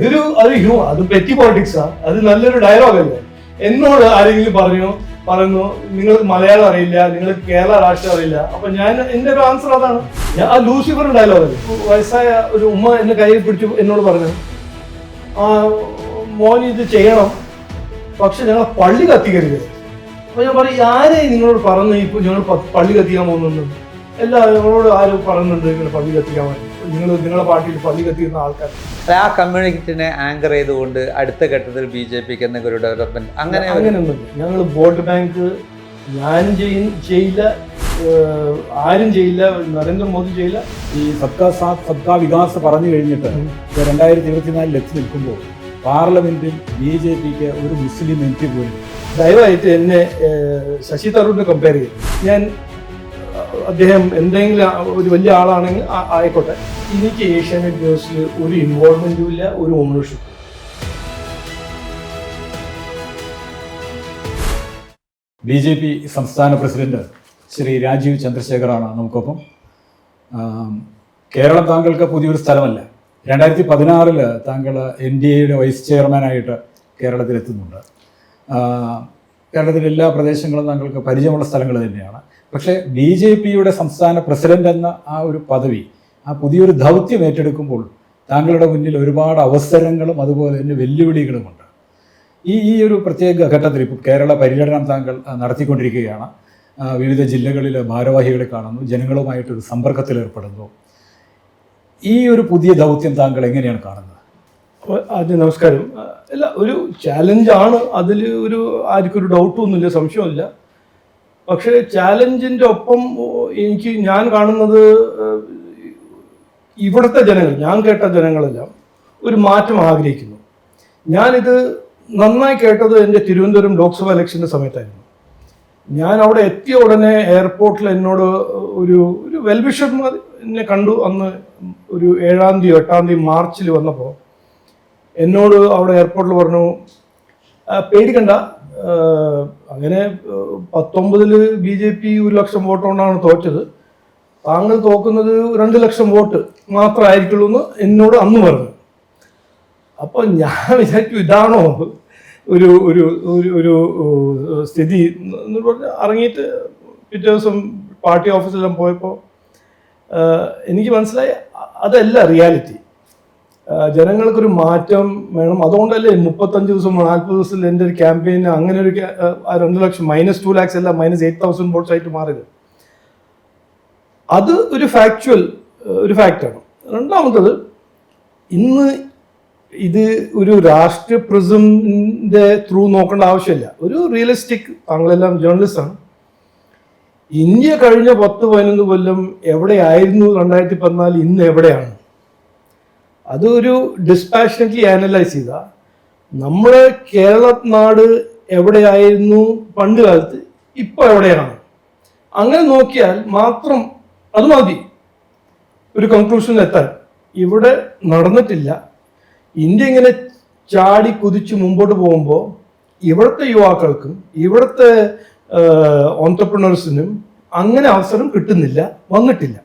അത് പെറ്റി പോളിറ്റിക്സാ, അത് നല്ലൊരു ഡയലോഗ് അല്ലേ. എന്നോട് ആരെങ്കിലും പറയുന്നു നിങ്ങൾ മലയാളം അറിയില്ല, നിങ്ങൾ കേരള രാഷ്ട്രീയം അറിയില്ല. അപ്പൊ എന്റെ ഒരു ആൻസർ അതാണ്. ആ ലൂസിഫർ ഡയലോഗ് അല്ലേ. വയസ്സായ ഒരു ഉമ്മ എന്നെ കയ്യിൽ പിടിച്ചു എന്നോട് പറഞ്ഞു, മോൻ ഇത് ചെയ്യണം, പക്ഷെ ഞങ്ങൾ പള്ളി കത്തിക്കരുത്. അപ്പൊ ഞാൻ പറയും, ആരെ നിങ്ങളോട് പറഞ്ഞു ഇപ്പൊ ഞങ്ങൾ പള്ളി കത്തിക്കാൻ പോകുന്നുണ്ട്? ഞങ്ങളോട് ആരും പറയുന്നുണ്ട് ഇങ്ങനെ പള്ളി കത്തിക്കാൻ വേണ്ടി? നിങ്ങളുടെ പാർട്ടിയിൽ പള്ളി കത്തിക്കുന്ന ആൾക്കാർ ആ കമ്മ്യൂണിറ്റിനെ ആങ്കർ ചെയ്തുകൊണ്ട് അടുത്ത ഘട്ടത്തിൽ ബിജെപിക്ക് എന്തെങ്കിലും ഒരു ഡെവലപ്മെന്റ് അങ്ങനെയൊന്നുമില്ല. ഞങ്ങൾ വോട്ട് ബാങ്ക് ഞാനും ചെയ്യില്ല, ആരും ചെയ്യില്ല, നരേന്ദ്രമോദി ചെയ്യില്ല. ഈ സബ്കാ സാത്ത് സബ്കാ വികാസ് പറഞ്ഞു കഴിഞ്ഞിട്ട് 2024 എത്തി നിൽക്കുമ്പോൾ പാർലമെന്റിൽ BJPക്ക് ഒരു മുസ്ലിം MP പോലും. ദയവായിട്ട് എന്നെ ശശി തരൂരിനെ കമ്പയർ ചെയ്യും. അദ്ദേഹം എന്തെങ്കിലും ഒരു വലിയ ആളാണെങ്കിൽ ആയിക്കോട്ടെ. എനിക്ക് ഏഷ്യാനെറ്റ് ന്യൂസിൽ ഒരു ഇൻവോൾവ്മെന്റും ഇല്ല, ഒരു ഓണർഷിപ്പ്. BJP സംസ്ഥാന പ്രസിഡന്റ് ശ്രീ രാജീവ് ചന്ദ്രശേഖറാണ് നമുക്കൊപ്പം. കേരളം താങ്കൾക്ക് പുതിയൊരു സ്ഥലമല്ല. 2016 താങ്കൾ NDAയുടെ വൈസ് ചെയർമാനായിട്ട് കേരളത്തിലെത്തുന്നുണ്ട്. കേരളത്തിലെ എല്ലാ പ്രദേശങ്ങളും താങ്കൾക്ക് പരിചയമുള്ള സ്ഥലങ്ങൾ തന്നെയാണ്. പക്ഷേ BJPയുടെ സംസ്ഥാന പ്രസിഡന്റ് എന്ന ആ ഒരു പദവി, ആ പുതിയൊരു ദൗത്യം ഏറ്റെടുക്കുമ്പോൾ താങ്കളുടെ മുന്നിൽ ഒരുപാട് അവസരങ്ങളും അതുപോലെ തന്നെ വെല്ലുവിളികളുമുണ്ട്. ഈ ഒരു പ്രത്യേക ഘട്ടത്തിൽ ഇപ്പോൾ കേരള പര്യടനം താങ്കൾ നടത്തിക്കൊണ്ടിരിക്കുകയാണ്. വിവിധ ജില്ലകളിലെ ഭാരവാഹികളെ കാണുന്നു, ജനങ്ങളുമായിട്ടൊരു സമ്പർക്കത്തിൽ ഏർപ്പെടുന്നു. ഈ ഒരു പുതിയ ദൗത്യം താങ്കൾ എങ്ങനെയാണ് കാണുന്നത്? ആദ്യം നമസ്കാരം. അല്ല, ഒരു ചാലഞ്ചാണ്, അതിൽ ആർക്കൊരു ഡൗട്ടൊന്നുമില്ല, സംശയമില്ല. പക്ഷേ ചാലഞ്ചിൻ്റെ ഒപ്പം ഞാൻ കാണുന്നത് ഇവിടുത്തെ ജനങ്ങൾ, ഞാൻ കേട്ട ജനങ്ങളെല്ലാം ഒരു മാറ്റം ആഗ്രഹിക്കുന്നു. ഞാനിത് നന്നായി കേട്ടത് എൻ്റെ തിരുവനന്തപുരം ലോക്സഭ ഇലക്ഷൻ്റെ സമയത്തായിരുന്നു. ഞാൻ അവിടെ എത്തിയ ഉടനെ എയർപോർട്ടിൽ എന്നോട് ഒരു വെൽവിഷർമാർ എന്നെ കണ്ടു. അന്ന് ഒരു 7-ാം തീയതി 8-ാം തീയതി മാർച്ചിൽ വന്നപ്പോൾ എന്നോട് അവിടെ എയർപോർട്ടിൽ പറഞ്ഞു, പേടിക്കണ്ട, അങ്ങനെ 19 BJP 1 ലക്ഷം വോട്ട് കൊണ്ടാണ് തോറ്റത്, താങ്കൾ തോക്കുന്നത് 2 ലക്ഷം വോട്ട് മാത്രമായിരിക്കുള്ളൂ എന്ന് എന്നോട് അന്ന് പറഞ്ഞു. അപ്പൊ ഞാൻ വിചാരിച്ചു, ഇതാണോ ഒരു ഒരു ഒരു സ്ഥിതി എന്ന് പറഞ്ഞ് ഇറങ്ങിയിട്ട് പിറ്റേ ദിവസം പാർട്ടി ഓഫീസിലെല്ലാം പോയപ്പോൾ എനിക്ക് മനസ്സിലായി അതല്ല റിയാലിറ്റി. ജനങ്ങൾക്കൊരു മാറ്റം വേണം. അതുകൊണ്ടല്ലേ 35 ദിവസം 40 ദിവസത്തിൽ എൻ്റെ ഒരു ക്യാമ്പയിന് അങ്ങനെ ഒരു 2 ലക്ഷം -2 lakhs അല്ല -8,000 വോട്ട്സ് ആയിട്ട് മാറിയത്. അത് ഒരു ഫാക്റ്റാണ്. രണ്ടാമത്തത്, ഇന്ന് ഇത് ഒരു രാഷ്ട്രീയ പ്രിസമിന്റെ ത്രൂ നോക്കേണ്ട ആവശ്യമില്ല. ഒരു റിയലിസ്റ്റിക്, താങ്കളെല്ലാം ജേർണലിസ്റ്റാണ്. ഇന്ത്യ കഴിഞ്ഞ 10-11 കൊല്ലം എവിടെയായിരുന്നു 2014, ഇന്ന് എവിടെയാണ്? അതൊരു ഡിസ്പാഷനറ്റ്ലി അനലൈസ് ചെയ്താൽ നമ്മുടെ കേരള നാട് എവിടെയായിരുന്നു പണ്ട് കാലത്ത്, ഇപ്പോൾ എവിടെയാണ്, അങ്ങനെ നോക്കിയാൽ മാത്രം അത് മതി ഒരു കൺക്ലൂഷനിൽ എത്താൻ. ഇവിടെ നടന്നിട്ടില്ല. ഇന്ത്യ ഇങ്ങനെ ചാടി കുതിച്ച് മുമ്പോട്ട് പോകുമ്പോൾ ഇവിടുത്തെ യുവാക്കൾക്കും ഇവിടുത്തെ ഓൺട്രപ്രണേഴ്സിനും അങ്ങനെ അവസരം കിട്ടുന്നില്ല, വന്നിട്ടില്ല.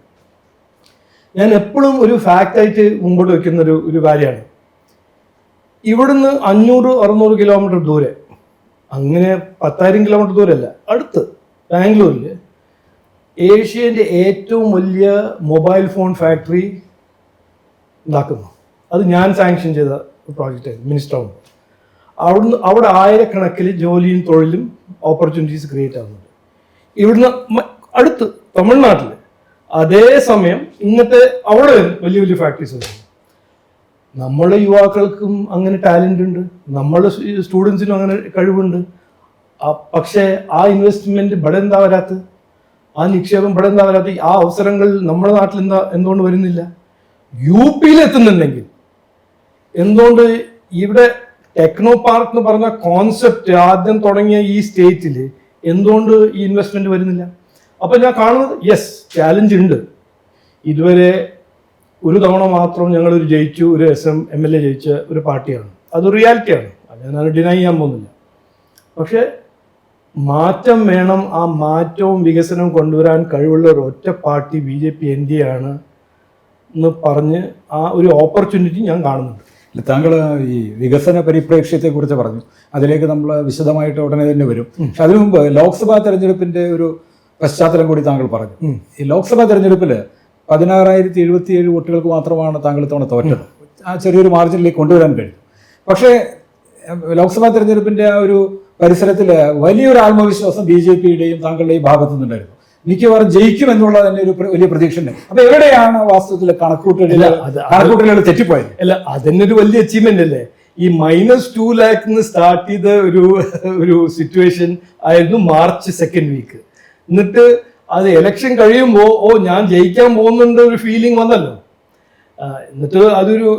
ഞാൻ എപ്പോഴും ഒരു ഫാക്റ്റായിട്ട് മുമ്പോട്ട് വയ്ക്കുന്ന ഒരു കാര്യമാണ്. ഇവിടുന്ന് 500-600 കിലോമീറ്റർ ദൂരെ, അങ്ങനെ 10,000 കിലോമീറ്റർ ദൂരമല്ല, അടുത്ത് ബാംഗ്ലൂരിൽ ഏഷ്യൻ്റെ ഏറ്റവും വലിയ മൊബൈൽ ഫോൺ ഫാക്ടറി ഉണ്ടാക്കുന്നു. അത് ഞാൻ സാങ്ഷൻ ചെയ്ത പ്രോജക്റ്റായിരുന്നു മിനിസ്റ്റർ ആവുമ്പോൾ. അവിടെ ആയിരക്കണക്കിൽ ജോലിയും തൊഴിലും ഓപ്പർച്യൂണിറ്റീസ് ക്രിയേറ്റ് ആവുന്നുണ്ട്. ഇവിടുന്ന് അടുത്ത് തമിഴ്നാട്ടിൽ അതേസമയം ഇങ്ങനത്തെ അവിടെ വലിയ വലിയ ഫാക്ടറീസ് വരുന്നു. നമ്മളെ യുവാക്കൾക്കും അങ്ങനെ ടാലൻ്റ് ഉണ്ട്, നമ്മളെ സ്റ്റുഡൻസിനും അങ്ങനെ കഴിവുണ്ട്. പക്ഷേ ആ ഇൻവെസ്റ്റ്മെൻറ്റ് ഇവിടെ എന്താ വരാത്തത്? ആ നിക്ഷേപം ഇവിടെ എന്താ വരാത്തത്? ആ അവസരങ്ങൾ നമ്മുടെ നാട്ടിൽ എന്തുകൊണ്ട് വരുന്നില്ല? UP എത്തുന്നുണ്ടെങ്കിൽ എന്തുകൊണ്ട് ഇവിടെ ടെക്നോ പാർക്ക് എന്ന് പറഞ്ഞ കോൺസെപ്റ്റ് ആദ്യം തുടങ്ങിയ ഈ സ്റ്റേറ്റിൽ എന്തുകൊണ്ട് ഈ ഇൻവെസ്റ്റ്മെന്റ് വരുന്നില്ല? അപ്പൊ ഞാൻ കാണുന്നത് യെസ്, ചാലഞ്ച് ഉണ്ട്. ഇതുവരെ ഒരു തവണ മാത്രം ഞങ്ങളൊരു ജയിച്ചു, ഒരു MLA ജയിച്ച ഒരു പാർട്ടിയാണ്. അത് റിയാലിറ്റിയാണ്, ഞാനത് ഡിനൈ ചെയ്യാൻ പോകുന്നില്ല. പക്ഷെ മാറ്റം വേണം. ആ മാറ്റവും വികസനവും കൊണ്ടുവരാൻ കഴിവുള്ള ഒരു ഒറ്റ പാർട്ടി BJP NDA ആണ് എന്ന് പറഞ്ഞ് ആ ഒരു ഓപ്പർച്യൂണിറ്റി ഞാൻ കാണുന്നുണ്ട്. താങ്കൾ ഈ വികസന പരിപ്രേക്ഷ്യത്തെക്കുറിച്ച് പറഞ്ഞു, അതിലേക്ക് നമ്മൾ വിശദമായിട്ട് ഉടനെ തന്നെ വരും. പക്ഷെ അതിനു മുമ്പ് ലോക്സഭാ തെരഞ്ഞെടുപ്പിന്റെ ഒരു പശ്ചാത്തലം കൂടി താങ്കൾ പറഞ്ഞു. ഈ ലോക്സഭാ തെരഞ്ഞെടുപ്പിൽ 16,077 വോട്ടുകൾക്ക് മാത്രമാണ് താങ്കൾ ഇത്തവണ തോറ്റത്. ആ ചെറിയൊരു മാർജിനിലേക്ക് കൊണ്ടുവരാൻ കഴിഞ്ഞു. പക്ഷേ ലോക്സഭാ തെരഞ്ഞെടുപ്പിന്റെ ആ ഒരു പരിസരത്തിൽ വലിയൊരു ആത്മവിശ്വാസം BJP-യുടെയും താങ്കളുടെയും ഭാഗത്തു നിന്നുണ്ടായിരുന്നു. മിക്കവാറും ജയിക്കും എന്നുള്ള തന്നെ ഒരു വലിയ പ്രതീക്ഷ ഉണ്ട്. അപ്പൊ എവിടെയാണ് വാസ്തവത്തിൽ കണക്കൂട്ടലുകൾ തെറ്റിപ്പോയത്? അല്ല, അതിന്റെ ഒരു വലിയ അച്ചീവ്മെന്റ് അല്ലേ ഈ -2 lakh സ്റ്റാർട്ട് ചെയ്ത ഒരു സിറ്റുവേഷൻ ആയിരുന്നു March 2nd വീക്ക്. എന്നിട്ട് അത് ഇലക്ഷൻ കഴിയുമ്പോൾ ഞാൻ ജയിക്കാൻ പോകുന്നുണ്ട് ഒരു ഫീലിംഗ് വന്നല്ലോ. എന്നിട്ട് അതൊരു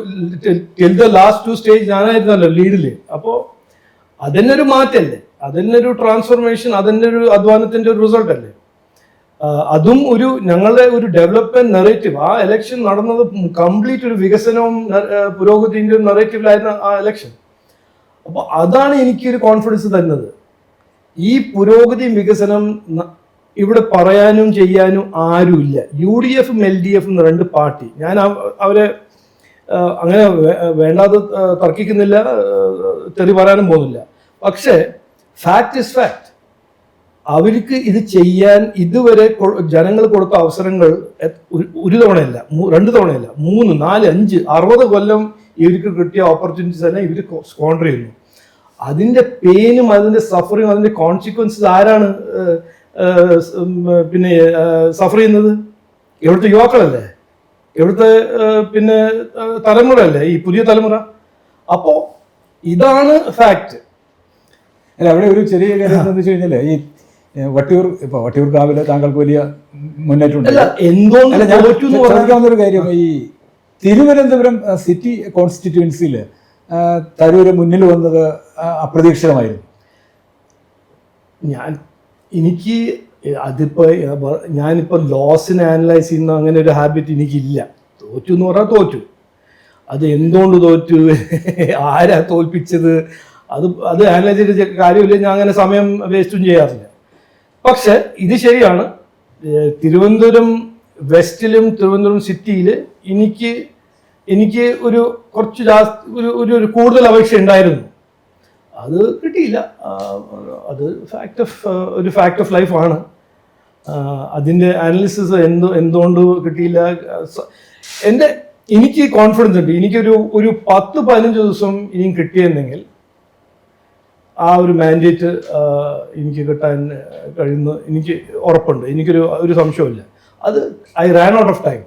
ടിൽ ദ ലാസ്റ്റ് 2 സ്റ്റേജ് ഞാനായിരുന്നല്ലോ ലീഡില്. അപ്പോൾ അതന്നെ ഒരു മാറ്റല്ലേ, അതന്നെ ഒരു ട്രാൻസ്ഫോർമേഷൻ, അതന്നെ ഒരു അധ്വാനത്തിന്റെ ഒരു റിസൾട്ട് അല്ലേ. അതും ഞങ്ങളുടെ ഒരു ഡെവലപ്മെന്റ് നെറേറ്റീവ്. ആ ഇലക്ഷൻ നടന്നത് കംപ്ലീറ്റ് ഒരു വികസനവും പുരോഗതിന്റെ ഒരു നെറേറ്റീവിലായിരുന്നു ആ ഇലക്ഷൻ. അപ്പോൾ അതാണ് എനിക്കൊരു കോൺഫിഡൻസ് തരുന്നത്. ഈ പുരോഗതിയും വികസനം ഇവിടെ പറയാനും ചെയ്യാനും ആരുമില്ല. UDF LDF എന്ന 2 പാർട്ടി, ഞാൻ അവരെ അങ്ങനെ വേണ്ടാതെ തർക്കിക്കുന്നില്ല, തെറി പറയാനും പോകുന്നില്ല. പക്ഷേ ഫാക്ട് ഇസ് ഫാക്ട്. അവർക്ക് ഇത് ചെയ്യാൻ ഇതുവരെ ജനങ്ങൾ കൊടുത്ത അവസരങ്ങൾ ഒരു തവണയല്ല, 2 തവണയല്ല, 3, 4, 5, 60 കൊല്ലം ഇവർക്ക് കിട്ടിയ ഓപ്പർച്യൂണിറ്റീസ് തന്നെ ഇവർ സ്ക്വാണ്ടർ ചെയ്യുന്നു. അതിന്റെ പെയിനും അതിന്റെ സഫറിങ്ങും അതിന്റെ കോൺസിക്വൻസസ് ആരാണ് പിന്നെ സഫർ ചെയ്യുന്നത്? ഇവിടുത്തെ യുവാക്കളല്ലേ, ഇവിടുത്തെ പിന്നെ തലമുറയല്ലേ, ഈ പുതിയ തലമുറ. അപ്പോ ഇതാണ് ഫാക്ട്. അല്ല, അവിടെ ഒരു ചെറിയ കാര്യം എന്താണെന്ന് വെച്ച് കഴിഞ്ഞാൽ ഈ വട്ടിയൂർക്കാവില് താങ്കൾക്ക് വലിയ മുന്നേറ്റം ചോദിക്കാവുന്ന ഒരു കാര്യം, ഈ തിരുവനന്തപുരം സിറ്റി കോൺസ്റ്റിറ്റ്യുവൻസിയിൽ തരൂര് മുന്നിൽ വന്നത് അപ്രതീക്ഷിതമായിരുന്നു. ഞാനിപ്പോ ലോസിനെ അനലൈസ് ചെയ്യുന്ന അങ്ങനെ ഒരു ഹാബിറ്റ് എനിക്കില്ല. തോറ്റു എന്ന് പറഞ്ഞാൽ തോറ്റു, അത് എന്തുകൊണ്ട് തോറ്റു, ആരാ തോൽപ്പിച്ചത്, അത് അനലൈസ് ചെയ്ത കാര്യമില്ല. ഞാൻ അങ്ങനെ സമയം വേസ്റ്റും ചെയ്യാറില്ല. പക്ഷെ ഇത് ശരിയാണ്, തിരുവനന്തപുരം വെസ്റ്റിലും തിരുവനന്തപുരം സിറ്റിയിൽ എനിക്ക് ഒരു കുറച്ച് ഒരു കൂടുതൽ അപേക്ഷ ഉണ്ടായിരുന്നു. അത് കിട്ടിയില്ല. അത് ഒരു ഫാക്ട് ഓഫ് ലൈഫാണ്. അതിൻ്റെ അനാലിസിസ് എന്തുകൊണ്ട് കിട്ടിയില്ല, എനിക്ക് കോൺഫിഡൻസ് ഉണ്ട്. എനിക്കൊരു 10-15 ദിവസം ഇനിയും കിട്ടിയെന്നെങ്കിൽ ആ ഒരു മാൻഡേറ്റ് എനിക്ക് കിട്ടാൻ കഴിയുന്ന എനിക്ക് ഉറപ്പുണ്ട്. ഒരു സംശയമില്ല. അത് I Rann out of time.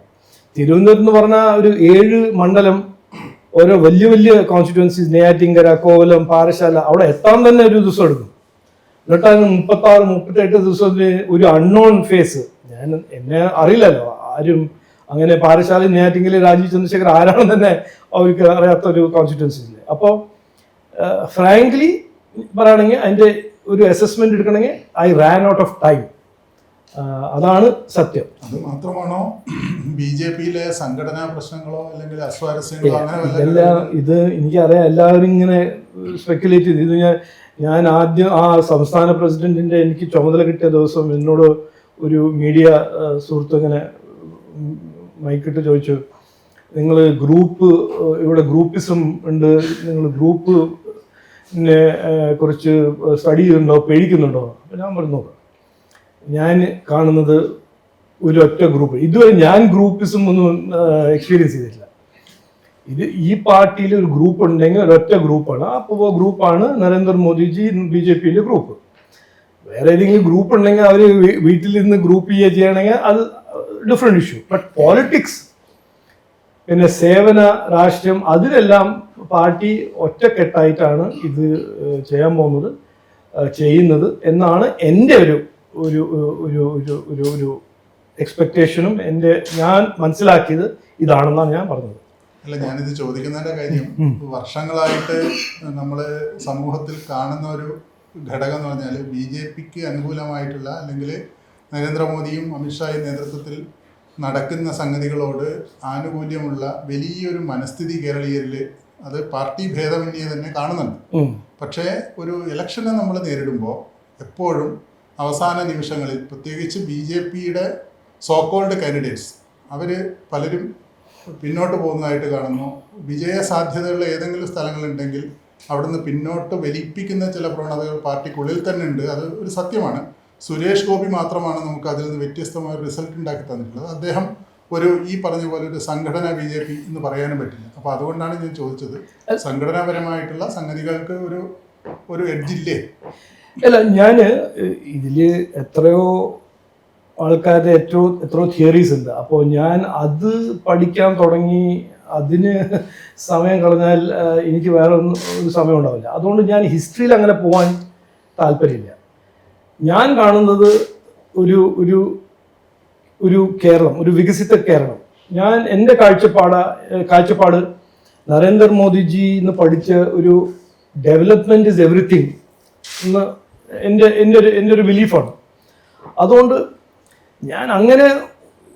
Thiruvananthapuram എന്ന് പറഞ്ഞാൽ ഒരു 7 മണ്ഡലം, ഓരോ വലിയ വലിയ കോൺസ്റ്റിറ്റ്യുവൻസീസ്, നെയ്യാറ്റിൻകര, കോവലം, പാറശാല, അവിടെ എത്താൻ തന്നെ ഒരു ദിവസം എടുക്കും. എന്നിട്ട് അതിന് 36-38 ദിവസത്തിന് ഒരു അൺനോൺ ഫേസ്. എന്നെ അറിയില്ലല്ലോ ആരും. അങ്ങനെ പാറശാല, നെയ്യാറ്റിൻകര, രാജീവ് ചന്ദ്രശേഖർ ആരാണെന്ന് തന്നെ അവർക്ക് അറിയാത്ത ഒരു കോൺസ്റ്റിറ്റ്യുവൻസി. അപ്പോൾ ഫ്രാങ്ക്ലി പറയുകയാണെങ്കിൽ അതിൻ്റെ ഒരു അസസ്മെന്റ് എടുക്കണമെങ്കിൽ I Rann out of time. അതാണ് സത്യം. അത് മാത്രമാണോ BJP-യിലെ സംഘടനാ പ്രശ്നങ്ങളോ അല്ലെങ്കിൽ അസ്വാരസ്യങ്ങളോ അങ്ങനെ ഇത് എനിക്കറിയാം. എല്ലാവരും ഇങ്ങനെ സ്പെക്കുലേറ്റ് ചെയ്തു. ഇത് ഞാൻ ആദ്യം ആ സംസ്ഥാന പ്രസിഡന്റിന്റെ എനിക്ക് ചുമതല കിട്ടിയ ദിവസം എന്നോട് ഒരു മീഡിയ സുഹൃത്ത് ഇങ്ങനെ മൈക്കിട്ട് ചോദിച്ചു, നിങ്ങൾ ഇവിടെ ഗ്രൂപ്പിസം ഉണ്ട്, നിങ്ങൾ ഗ്രൂപ്പിനെ കുറിച്ച് സ്റ്റഡി ചെയ്യുന്നുണ്ടോ, പേടിക്കുന്നുണ്ടോ? അപ്പം ഞാൻ പറഞ്ഞു, ഞാൻ കാണുന്നത് ഒരു ഒറ്റ ഗ്രൂപ്പ്. ഇതുവരെ ഞാൻ ഗ്രൂപ്പിസം ഒന്നും എക്സ്പീരിയൻസ് ചെയ്തിട്ടില്ല. ഈ പാർട്ടിയിൽ ഒരു ഗ്രൂപ്പ് ഉണ്ടെങ്കിൽ ഒരൊറ്റ ഗ്രൂപ്പാണ്. അപ്പോൾ ഗ്രൂപ്പാണ് നരേന്ദ്രമോദിജി BJP-യിലെ ഗ്രൂപ്പ്. വേറെ ഏതെങ്കിലും ഗ്രൂപ്പ് ഉണ്ടെങ്കിൽ അവർ വീട്ടിലിരുന്ന് ഗ്രൂപ്പ് ചെയ്യണമെങ്കിൽ അത് ഡിഫറെൻറ്റ് ഇഷ്യൂ. ബട്ട് പോളിറ്റിക്സ്, പിന്നെ സേവന രാഷ്ട്രീയം, അതിലെല്ലാം പാർട്ടി ഒറ്റക്കെട്ടായിട്ടാണ് ഇത് ചെയ്യാൻ പോകുന്നത്, ചെയ്യുന്നത് എന്നാണ് എൻ്റെ ഒരു എക്സ്പെക്ടേഷനും ഞാൻ മനസ്സിലാക്കിയത് ഇതാണെന്നാണ് ഞാൻ പറഞ്ഞത്. അല്ല, ഞാനിത് ചോദിക്കുന്നതിന്റെ കാര്യം, വർഷങ്ങളായിട്ട് നമ്മൾ സമൂഹത്തിൽ കാണുന്ന ഒരു ഘടകം എന്ന് പറഞ്ഞാൽ BJP-ക്ക് അനുകൂലമായിട്ടുള്ള അല്ലെങ്കിൽ നരേന്ദ്രമോദിയും അമിത്ഷായും നേതൃത്വത്തിൽ നടക്കുന്ന സംഗതികളോട് ആനുകൂല്യമുള്ള വലിയൊരു മനസ്ഥിതി കേരളീയരിൽ അത് പാർട്ടി ഭേദമന്യേ തന്നെ കാണുന്നുണ്ട്. പക്ഷേ ഒരു ഇലക്ഷനെ നമ്മൾ നേരിടുമ്പോൾ എപ്പോഴും അവസാന നിമിഷങ്ങളിൽ പ്രത്യേകിച്ച് BJP-യുടെ സോക്കോൾഡ് കാൻഡിഡേറ്റ്സ് അവർ പലരും പിന്നോട്ട് പോകുന്നതായിട്ട് കാണുന്നു. വിജയ സാധ്യതയുള്ള ഏതെങ്കിലും സ്ഥലങ്ങളുണ്ടെങ്കിൽ അവിടുന്ന് പിന്നോട്ട് വലിപ്പിക്കുന്ന ചില പ്രവണതകൾ പാർട്ടിക്കുള്ളിൽ തന്നെ ഉണ്ട്. അത് ഒരു സത്യമാണ്. സുരേഷ് ഗോപി മാത്രമാണ് നമുക്ക് അതിൽ നിന്ന് വ്യത്യസ്തമായ റിസൾട്ട് ഉണ്ടാക്കി തന്നിട്ടുള്ളത്. അദ്ദേഹം ഈ പറഞ്ഞ പോലെ ഒരു സംഘടനാ BJP എന്ന് പറയാനും പറ്റില്ല. അപ്പോൾ അതുകൊണ്ടാണ് ഞാൻ ചോദിച്ചത്, സംഘടനാപരമായിട്ടുള്ള സംഗതികൾക്ക് ഒരു എഡ്ജില്ലേ? അല്ല, ഞാൻ ഇതിൽ എത്രയോ ആൾക്കാരുടെ എത്രയോ തിയറീസ് ഉണ്ട്. അപ്പോൾ ഞാൻ അത് പഠിക്കാൻ തുടങ്ങി അതിന് സമയം കളഞ്ഞാൽ എനിക്ക് വേറെ ഒരു സമയം ഉണ്ടാവില്ല. അതുകൊണ്ട് ഞാൻ ഹിസ്റ്ററിയിൽ അങ്ങനെ പോകാൻ താല്പര്യമില്ല. ഞാൻ കാണുന്നത് ഒരു കേരളം, ഒരു വികസിത കേരളം. എൻ്റെ കാഴ്ചപ്പാട് നരേന്ദ്രമോദിജി എന്ന് പഠിച്ച ഒരു ഡെവലപ്മെൻറ്റ് ഇസ് എവറിത്തിങ് എന്ന് എൻ്റെ ഒരു ബിലീഫാണ്. അതുകൊണ്ട് ഞാൻ അങ്ങനെ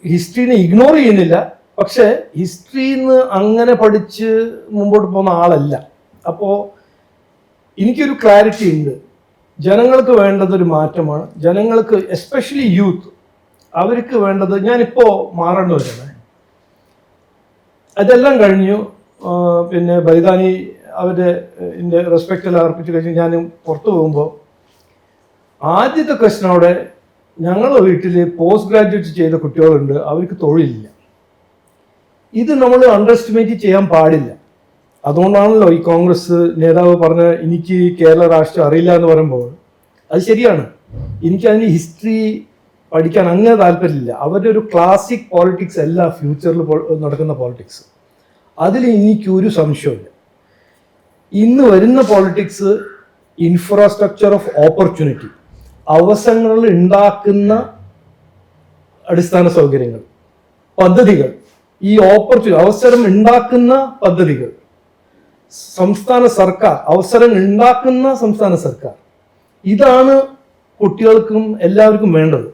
ഹിസ്റ്ററിനെ ഇഗ്നോർ ചെയ്യുന്നില്ല. പക്ഷേ ഹിസ്റ്ററിന്ന് അങ്ങനെ പഠിച്ച് മുമ്പോട്ട് പോകുന്ന ആളല്ല. അപ്പോൾ എനിക്കൊരു ക്ലാരിറ്റി ഉണ്ട്. ജനങ്ങൾക്ക് വേണ്ടത് ഒരു മാറ്റമാണ്. ജനങ്ങൾക്ക്, എസ്പെഷ്യലി യൂത്ത്, അവർക്ക് വേണ്ടത്, ഞാനിപ്പോൾ മാറേണ്ടവരാണ്. അതെല്ലാം കഴിഞ്ഞു. പിന്നെ ബൈതാനി അവരുടെ എൻ്റെ റെസ്പെക്റ്റെല്ലാം അർപ്പിച്ച് കഴിഞ്ഞ് ഞാൻ പുറത്തു പോകുമ്പോൾ ആദ്യത്തെ ക്വസ്റ്റനോടെ ഞങ്ങളുടെ വീട്ടിൽ പോസ്റ്റ് ഗ്രാജുവേറ്റ് ചെയ്ത കുട്ടികളുണ്ട്, അവർക്ക് തൊഴിലില്ല. ഇത് നമ്മൾ അണ്ടർ എസ്റ്റിമേറ്റ് ചെയ്യാൻ പാടില്ല. അതുകൊണ്ടാണല്ലോ ഈ കോൺഗ്രസ് നേതാവ് പറഞ്ഞ എനിക്ക് കേരള രാഷ്ട്രീയം അറിയില്ല എന്ന് പറയുമ്പോൾ അത് ശരിയാണ്. എനിക്കതിന് ഹിസ്റ്ററി പഠിക്കാൻ അങ്ങനെ താല്പര്യമില്ല. അവരുടെ ഒരു ക്ലാസിക് പോളിറ്റിക്സ് അല്ല ഫ്യൂച്ചറിൽ നടക്കുന്ന പോളിറ്റിക്സ്. അതിൽ എനിക്കൊരു സംശയമില്ല. ഇന്ന് വരുന്ന പോളിറ്റിക്സ് ഇൻഫ്രാസ്ട്രക്ചർ ഓഫ് ഓപ്പർച്യൂണിറ്റി, അവസരങ്ങൾ ഉണ്ടാക്കുന്ന അടിസ്ഥാന സൗകര്യങ്ങൾ, പദ്ധതികൾ, ഈ അവസരം ഉണ്ടാക്കുന്ന പദ്ധതികൾ, സംസ്ഥാന സർക്കാർ അവസരം ഉണ്ടാക്കുന്ന സംസ്ഥാന സർക്കാർ, ഇതാണ് കുട്ടികൾക്കും എല്ലാവർക്കും വേണ്ടത്.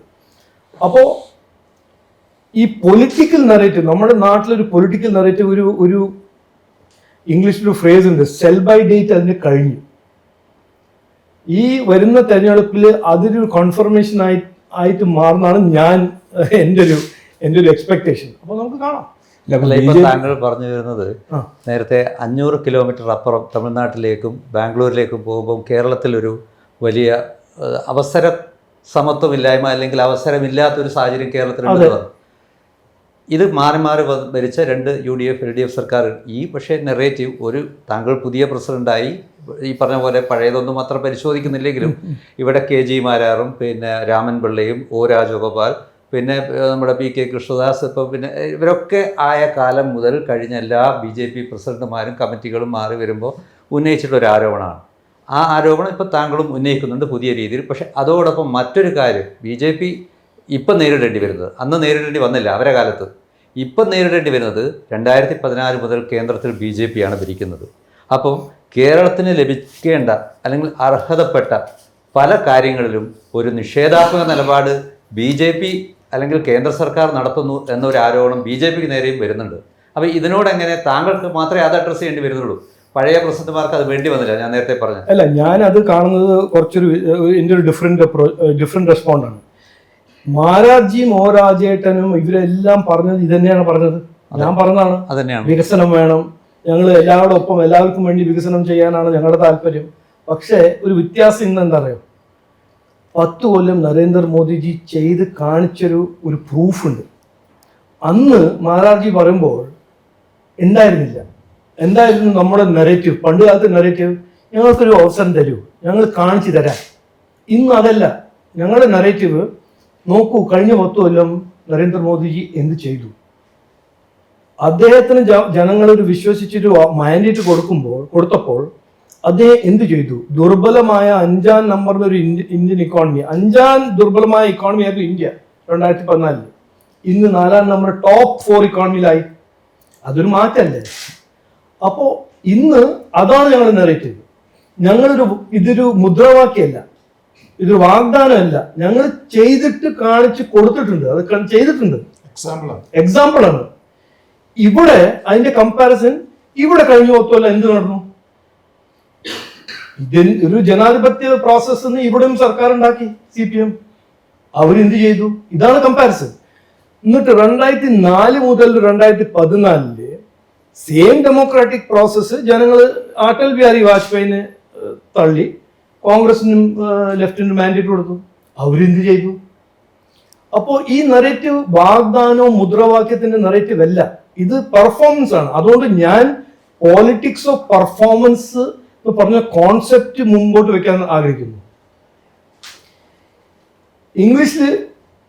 അപ്പോൾ ഈ പൊളിറ്റിക്കൽ നറേറ്റീവ്, നമ്മുടെ നാട്ടിലൊരു പൊളിറ്റിക്കൽ നറേറ്റീവ്, ഒരു ഇംഗ്ലീഷിലൊരു ഫ്രേസ് ഉണ്ട്, സെൽ ബൈ ഡേറ്റ് അതിന് കഴിഞ്ഞു. ഈ വരുന്ന തെരഞ്ഞെടുപ്പിൽ അതൊരു കൺഫർമേഷൻ ആയിട്ട് മാറുന്നതാണ് എൻ്റെ ഒരു എക്സ്പെക്ടേഷൻ. അപ്പോൾ നമുക്ക് കാണാം. ഇപ്പൊ താങ്കൾ പറഞ്ഞു വരുന്നത് നേരത്തെ 500 കിലോമീറ്റർ അപ്പുറം തമിഴ്നാട്ടിലേക്കും ബാംഗ്ലൂരിലേക്കും പോകുമ്പോൾ കേരളത്തിലൊരു വലിയ അവസര സമത്വമില്ലായ്മ അല്ലെങ്കിൽ അവസരമില്ലാത്തൊരു സാഹചര്യം കേരളത്തിലുണ്ട്. ഇത് മാറി മാറി ഭരിച്ച 2 UDF LDF സർക്കാർ പക്ഷേ നെറേറ്റീവ് താങ്കൾ പുതിയ പ്രസിഡന്റായി ഈ പറഞ്ഞ പോലെ പഴയതൊന്നും അത്ര പരിശോധിക്കുന്നില്ലെങ്കിലും ഇവിടെ KG മാരാറും പിന്നെ രാമൻ പിള്ളയും O രാജഗോപാൽ പിന്നെ നമ്മുടെ PK കൃഷ്ണദാസ്, ഇപ്പോൾ പിന്നെ ഇവരൊക്കെ ആയ കാലം മുതൽ കഴിഞ്ഞ എല്ലാ BJP പ്രസിഡന്റുമാരും കമ്മിറ്റികളും മാറി വരുമ്പോൾ ഉന്നയിച്ചിട്ടുള്ളൊരു ആരോപണമാണ്. ആ ആരോപണം ഇപ്പോൾ താങ്കളും ഉന്നയിക്കുന്നുണ്ട് പുതിയ രീതിയിൽ. പക്ഷേ അതോടൊപ്പം മറ്റൊരു കാര്യം BJP ഇപ്പം നേരിടേണ്ടി വരുന്നത്, അന്ന് നേരിടേണ്ടി വന്നില്ല അവരെ കാലത്ത്, ഇപ്പം നേരിടേണ്ടി വരുന്നത് 2014 മുതൽ കേന്ദ്രത്തിൽ BJP ആണ് ഭരിക്കുന്നത്. അപ്പം കേരളത്തിന് ലഭിക്കേണ്ട അല്ലെങ്കിൽ അർഹതപ്പെട്ട പല കാര്യങ്ങളിലും ഒരു നിഷേധാത്മക നിലപാട് BJP അല്ലെങ്കിൽ കേന്ദ്ര സർക്കാർ നടത്തുന്നു എന്നൊരു ആരോപണം BJPക്ക് നേരെയും വരുന്നുണ്ട്. അപ്പോൾ ഇതിനോടെങ്ങനെ താങ്കൾക്ക് മാത്രമേ അത് അഡ്രസ്സ് ചെയ്യേണ്ടി വരുന്നുള്ളൂ, പഴയ പ്രസിഡന്റുമാർക്ക് അത് വേണ്ടി വന്നില്ല? ഞാൻ നേരത്തെ പറഞ്ഞു. അല്ല, ഞാൻ അത് കാണുന്നത് എൻ്റെ ഒരു ഡിഫറെൻറ്റ് റെസ്പോണ്ടാണ്. മാരാർജിയും O രാജേട്ടനും ഇവരെല്ലാം പറഞ്ഞത് ഇതന്നെയാണ് പറഞ്ഞത്. ഞാൻ പറഞ്ഞതാണ്, അതന്നെയാണ്, വികസനം വേണം, ഞങ്ങൾ എല്ലാവരോടൊപ്പം എല്ലാവർക്കും വേണ്ടി വികസനം ചെയ്യാനാണ് ഞങ്ങളുടെ താല്പര്യം. പക്ഷേ ഒരു വ്യത്യാസം ഇന്ന് എന്താ പറയുക, 10 കൊല്ലം നരേന്ദ്രമോദിജി ചെയ്ത് കാണിച്ചൊരു പ്രൂഫുണ്ട്. അന്ന് മാരാർജി പറയുമ്പോൾ ഉണ്ടായിരുന്നില്ല. എന്തായിരുന്നു നമ്മുടെ നെറേറ്റീവ്? പണ്ട് കാലത്തെ നെറേറ്റീവ്, ഞങ്ങൾക്കൊരു അവസരം തരൂ, ഞങ്ങൾ കാണിച്ചു തരാം. ഇന്ന് അതല്ല. ഞങ്ങളുടെ നെറേറ്റീവ് നോക്കൂ, കഴിഞ്ഞ 10 കൊല്ലം നരേന്ദ്രമോദിജി എന്ത് ചെയ്തു. അദ്ദേഹത്തിന് ജനങ്ങളൊരു വിശ്വസിച്ചൊരു മാൻഡേറ്റ് കൊടുത്തപ്പോൾ അദ്ദേഹം എന്ത് ചെയ്തു? ദുർബലമായ 5ാം നമ്പറിലൊരു ഇന്ത്യൻ ഇക്കോണമി, 5ാം ദുർബലമായ ഇക്കോണമി ആയിരുന്നു ഇന്ത്യ 2014. ഇന്ന് 4ാം നമ്പർ ടോപ്പ് 4 ഇക്കോണമിയിലായി. അതൊരു മാറ്റമല്ലേ? അപ്പോൾ ഇന്ന് അതാണ് ഞങ്ങൾ നെറേറ്റീവ്. ഇതൊരു മുദ്രാവാക്യമല്ല, ഇതൊരു വാഗ്ദാനമല്ല, ഞങ്ങൾ ചെയ്തിട്ട് കാണിച്ച് കൊടുത്തിട്ടുണ്ട്, അത് ചെയ്തിട്ടുണ്ട്, എക്സാമ്പിളാണ്. ഇവിടെ അതിന്റെ കമ്പാരിസൺ, ഇവിടെ കഴിഞ്ഞ 10 കൊല്ലം എന്ത് നടന്നു? ഒരു ജനാധിപത്യ പ്രോസസ് ഇവിടെയും സർക്കാർ ഉണ്ടാക്കി CPM. അവരെന്ത് ചെയ്തു? ഇതാണ് കമ്പാരിസൺ. എന്നിട്ട് 2004 മുതൽ 2014 സെയിം ഡെമോക്രാറ്റിക് പ്രോസസ്സ് ജനങ്ങൾ അടൽ ബിഹാരി വാജ്പേയിന് തള്ളി, കോൺഗ്രസിനും ലെഫ്റ്റിനും മാൻഡേറ്റ് കൊടുത്തു. അവരെന്ത് ചെയ്തു? അപ്പോൾ ഈ നെറേറ്റീവ് വാഗ്ദാനവും മുദ്രാവാക്യത്തിന്റെ നെറേറ്റീവ് അല്ല, ഇത് പെർഫോമൻസ് ആണ്. അതുകൊണ്ട് ഞാൻ പോളിറ്റിക്സ് ഓഫ് പെർഫോമൻസ് എന്ന് പറഞ്ഞ കോൺസെപ്റ്റ് മുമ്പോട്ട് വെക്കാൻ ആഗ്രഹിക്കുന്നു. ഇംഗ്ലീഷിൽ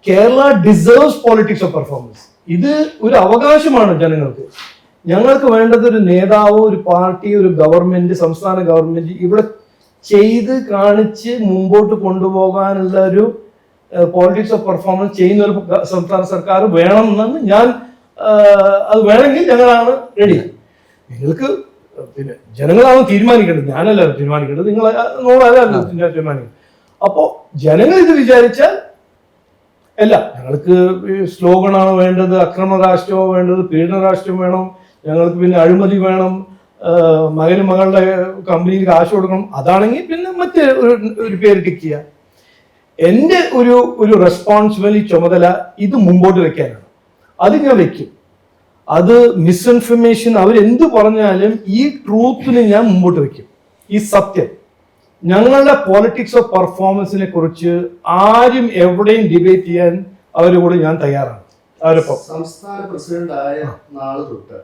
Kerala deserves politics of performance. ഇത് ഒരു അവകാശമാണ് ജനങ്ങൾക്ക്. ഞങ്ങൾക്ക് വേണ്ടത് ഒരു നേതാവോ, ഒരു പാർട്ടി, ഒരു ഗവൺമെന്റ്, സംസ്ഥാന ഗവൺമെന്റ് ഇവിടെ ചെയ്ത് കാണിച്ച് മുമ്പോട്ട് കൊണ്ടുപോകാനുള്ള ഒരു പോളിറ്റിക്സ് ഓഫ് പെർഫോമൻസ് ചെയ്യുന്ന ഒരു സംസ്ഥാന സർക്കാർ വേണം എന്നാണ് ഞാൻ. അത് വേണമെങ്കിൽ ഞങ്ങളാണ് റെഡി. നിങ്ങൾക്ക് പിന്നെ ജനങ്ങളാണ് തീരുമാനിക്കേണ്ടത്, ഞാനല്ല തീരുമാനിക്കേണ്ടത്, നിങ്ങൾ 100 തീരുമാനിക്കുന്നത്. അപ്പോൾ ജനങ്ങൾ ഇത് വിചാരിച്ചാൽ അല്ല, ഞങ്ങൾക്ക് സ്ലോഗനാണ് വേണ്ടത്, അക്രമ രാഷ്ട്രമോ വേണ്ടത്, പീഡന രാഷ്ട്രം വേണം, ഞങ്ങൾക്ക് പിന്നെ അഴിമതി വേണം, മകനും മകളുടെ കമ്പനിയിൽ കാശ് കൊടുക്കണം, അതാണെങ്കിൽ പിന്നെ മറ്റേ ഒരു പേര് ടിക്ക് ചെയ്യുക. എൻ്റെ ഒരു റെസ്പോൺസിബിലിറ്റി, ചുമതല ഇത് മുമ്പോട്ട് വെക്കാനാണ്. അത് ഞാൻ വെക്കും. അത് മിസ്ഇൻഫർമേഷൻ അവരെന്ത് പറഞ്ഞാലും ഈ ട്രൂത്തിനെ ഞാൻ മുമ്പോട്ട് വെക്കും. ഈ സത്യം, ഞങ്ങളുടെ പോളിറ്റിക്സ് ഓഫ് പെർഫോമൻസിനെ കുറിച്ച് ആരും എവിടെയും ഡിബേറ്റ് ചെയ്യാൻ അവരുടെ കൂടെ ഞാൻ തയ്യാറാണ്. അവരൊപ്പം സംസ്ഥാന പ്രസിഡന്റ് ആയ നാളെ തൊട്ട്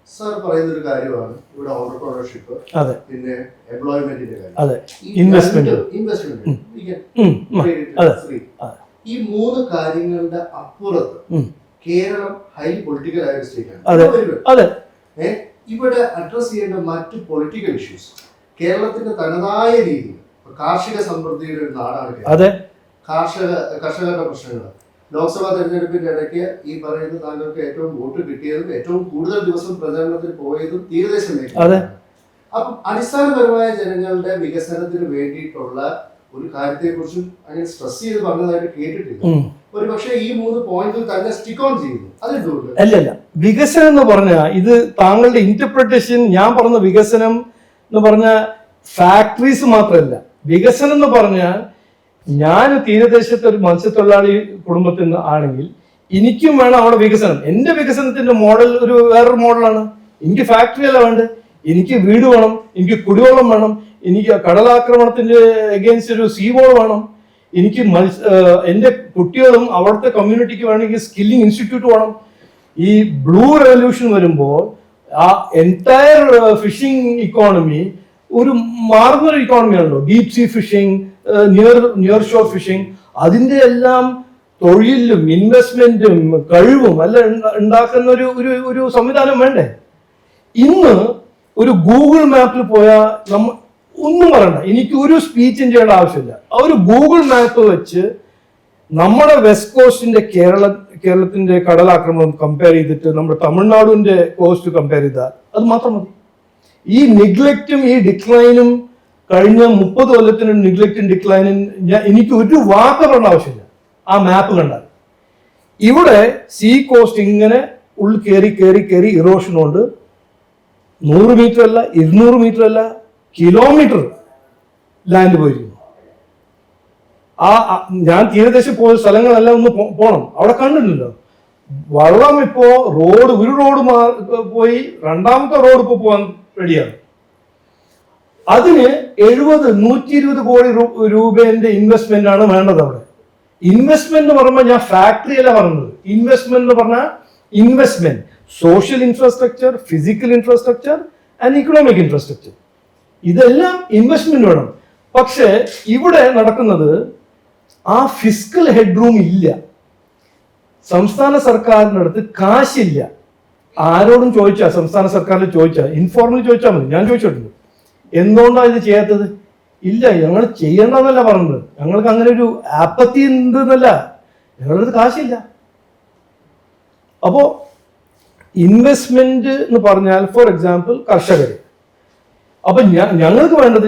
സാർ പറയുന്ന ഒരു കാര്യമാണ് ഇവിടെ ഓണ്ടർപ്രണർഷിപ്പ്, അതെ, പിന്നെ എംപ്ലോയ്മെന്റിന്റെ കാര്യം, അതെ, ഇൻവെസ്റ്റ്മെന്റ്, ഈ 3 കാര്യങ്ങളുടെ അപ്പുറത്ത് കേരളം ഹൈ പൊളിറ്റിക്കൽ ആയ ഒരു സ്റ്റേറ്റ് ആണ്. ഇവിടെ അഡ്രസ് ചെയ്യേണ്ട മറ്റ് പൊളിറ്റിക്കൽ ഇഷ്യൂസ് കേരളത്തിന്റെ തനതായ രീതിയിൽ, കാർഷിക സമൃദ്ധിയുടെ ഒരു നാടാണ് കേരളം. കർഷകരുടെ പ്രശ്നങ്ങൾ, ലോക്സഭാ തെരഞ്ഞെടുപ്പിന്റെ ഇടയ്ക്ക് ഈ പറയുന്ന താങ്കൾക്ക് ഏറ്റവും വോട്ട് കിട്ടിയതും ഏറ്റവും കൂടുതൽ ദിവസം പ്രചരണത്തിൽ പോയതും തീരദേശ മേഖലയാണ്. അപ്പം അടിസ്ഥാനപരമായ ജനങ്ങളുടെ വികസനത്തിന് വേണ്ടിയിട്ടുള്ള ഒരു കാര്യത്തെ കുറിച്ചും അങ്ങനെ സ്ട്രെസ് ചെയ്ത് പറഞ്ഞതായിട്ട് കേട്ടിട്ടില്ല. ഒരു പക്ഷേ ഈ 3 പോയിന്റിൽ തന്നെ സ്റ്റിക്ക് ഓൺ ചെയ്യുന്നു. അതെന്തുകൊണ്ട്? അല്ലല്ല, വികസനം എന്ന് പറഞ്ഞാൽ ഇത് താങ്കളുടെ ഇന്റർപ്രിട്ടേഷൻ. ഞാൻ പറഞ്ഞ വികസനം എന്ന് പറഞ്ഞ ഫാക്ടറീസ് മാത്രമല്ല. വികസനം എന്ന് പറഞ്ഞാൽ ഞാൻ തീരദേശത്തെ ഒരു മത്സ്യത്തൊഴിലാളി കുടുംബത്തിൽ നിന്ന് ആണെങ്കിൽ എനിക്കും വേണം അവിടെ വികസനം. എൻ്റെ വികസനത്തിന്റെ മോഡൽ വേറൊരു മോഡലാണ്. എനിക്ക് ഫാക്ടറി അല്ല വേണ്ടത്, എനിക്ക് വീട് വേണം, എനിക്ക് കുടിവെള്ളം വേണം, എനിക്ക് കടലാക്രമണത്തിന്റെ അഗേൻസ്റ്റ് ഒരു സീ വോൾ വേണം, എനിക്ക് എൻ്റെ കുട്ടികളും അവിടുത്തെ കമ്മ്യൂണിറ്റിക്ക് വേണമെങ്കിൽ സ്കില്ലിംഗ് ഇൻസ്റ്റിറ്റ്യൂട്ട് വേണം. ഈ ബ്ലൂ റെവല്യൂഷൻ വരുമ്പോൾ ആ എൻറ്റയർ ഫിഷിംഗ് ഇക്കോണമി ഒരു മാറുന്നൊരു ഇക്കോണമിയാണല്ലോ. Deep sea fishing, near shore fishing, അതിൻ്റെ എല്ലാം തൊഴിലും ഇൻവെസ്റ്റ്മെന്റും കഴിവും എല്ലാം ഉണ്ടാക്കുന്ന ഒരു സംവിധാനം വേണ്ടേ? ഇന്ന് ഒരു ഗൂഗിൾ മാപ്പിൽ പോയാൽ ഒന്നും പറയണ്ട, എനിക്ക് ഒരു സ്പീച്ചും ചെയ്യേണ്ട ആവശ്യമില്ല. ആ ഒരു ഗൂഗിൾ മാപ്പ് വെച്ച് നമ്മുടെ വെസ്റ്റ് കോസ്റ്റിന്റെ കേരളത്തിന്റെ കടലാക്രമണം കമ്പയർ ചെയ്തിട്ട് നമ്മുടെ തമിഴ്നാടിന്റെ കോസ്റ്റ് കമ്പയർ ചെയ്താൽ അത് മാത്രം മതി. ഈ നെഗ്ലക്റ്റും ഈ ഡിക്ലൈനും കഴിഞ്ഞ 30 കൊല്ലത്തിന് നെഗ്ലക്റ്റും ഡിക്ലൈനും എനിക്ക് ഒരു വാക്ക് പറയേണ്ട ആവശ്യമില്ല. ആ മാപ്പ് കണ്ടാൽ ഇവിടെ സീ കോസ്റ്റ് ഇങ്ങനെ ഉള്ളിൽ കയറി ഇറോഷൻ കൊണ്ട് 100 മീറ്റർ അല്ല, 200 മീറ്റർ അല്ല, കിലോമീറ്റർ ലാൻഡ് പോയിരിക്കുന്നു. ഞാൻ തീരദേശം പോയ സ്ഥലങ്ങളെല്ലാം ഒന്ന് പോണം, അവിടെ കണ്ടിട്ടുണ്ടല്ലോ. വെള്ളം ഇപ്പോ ഒരു റോഡ് പോയി 2ാമത്തെ റോഡ് ഇപ്പോ പോകാൻ റെഡിയാണ്. അതിന് 120 കോടി രൂപേന്റെ ഇൻവെസ്റ്റ്മെന്റ് ആണ് വേണ്ടത് അവിടെ. ഇൻവെസ്റ്റ്മെന്റ് എന്ന് പറയുമ്പോൾ ഞാൻ ഫാക്ടറി അല്ല പറഞ്ഞത്. ഇൻവെസ്റ്റ്മെന്റ് എന്ന് പറഞ്ഞാൽ investment, social infrastructure, physical infrastructure and economic infrastructure, ഇതെല്ലാം ഇൻവെസ്റ്റ്മെന്റ് വേണം. പക്ഷെ ഇവിടെ നടക്കുന്നത് ആ ഫിസ്ക്കൽ ഹെഡ്റൂം ഇല്ല. സംസ്ഥാന സർക്കാരിൻ്റെ അടുത്ത് കാശില്ല. ആരോടും ചോദിച്ചാൽ, സംസ്ഥാന സർക്കാരിൽ ചോദിച്ചാൽ, ഇൻഫോർമലി ചോദിച്ചാൽ മതി. ഞാൻ ചോദിച്ചിട്ടുണ്ട്, എന്തുകൊണ്ടാണ് ഇത് ചെയ്യാത്തത്? ഇല്ല, ഞങ്ങൾ ചെയ്യേണ്ടെന്നല്ല പറഞ്ഞത്, ഞങ്ങൾക്ക് അങ്ങനെ ഒരു ആപ്പത്തി ഉണ്ടെന്നല്ല, ഞങ്ങളുടെ കാശില്ല. അപ്പോ ഇൻവെസ്റ്റ്മെന്റ് എന്ന് പറഞ്ഞാൽ ഫോർ എക്സാമ്പിൾ കർഷകര്. അപ്പൊ ഞങ്ങൾക്ക് വേണ്ടത്,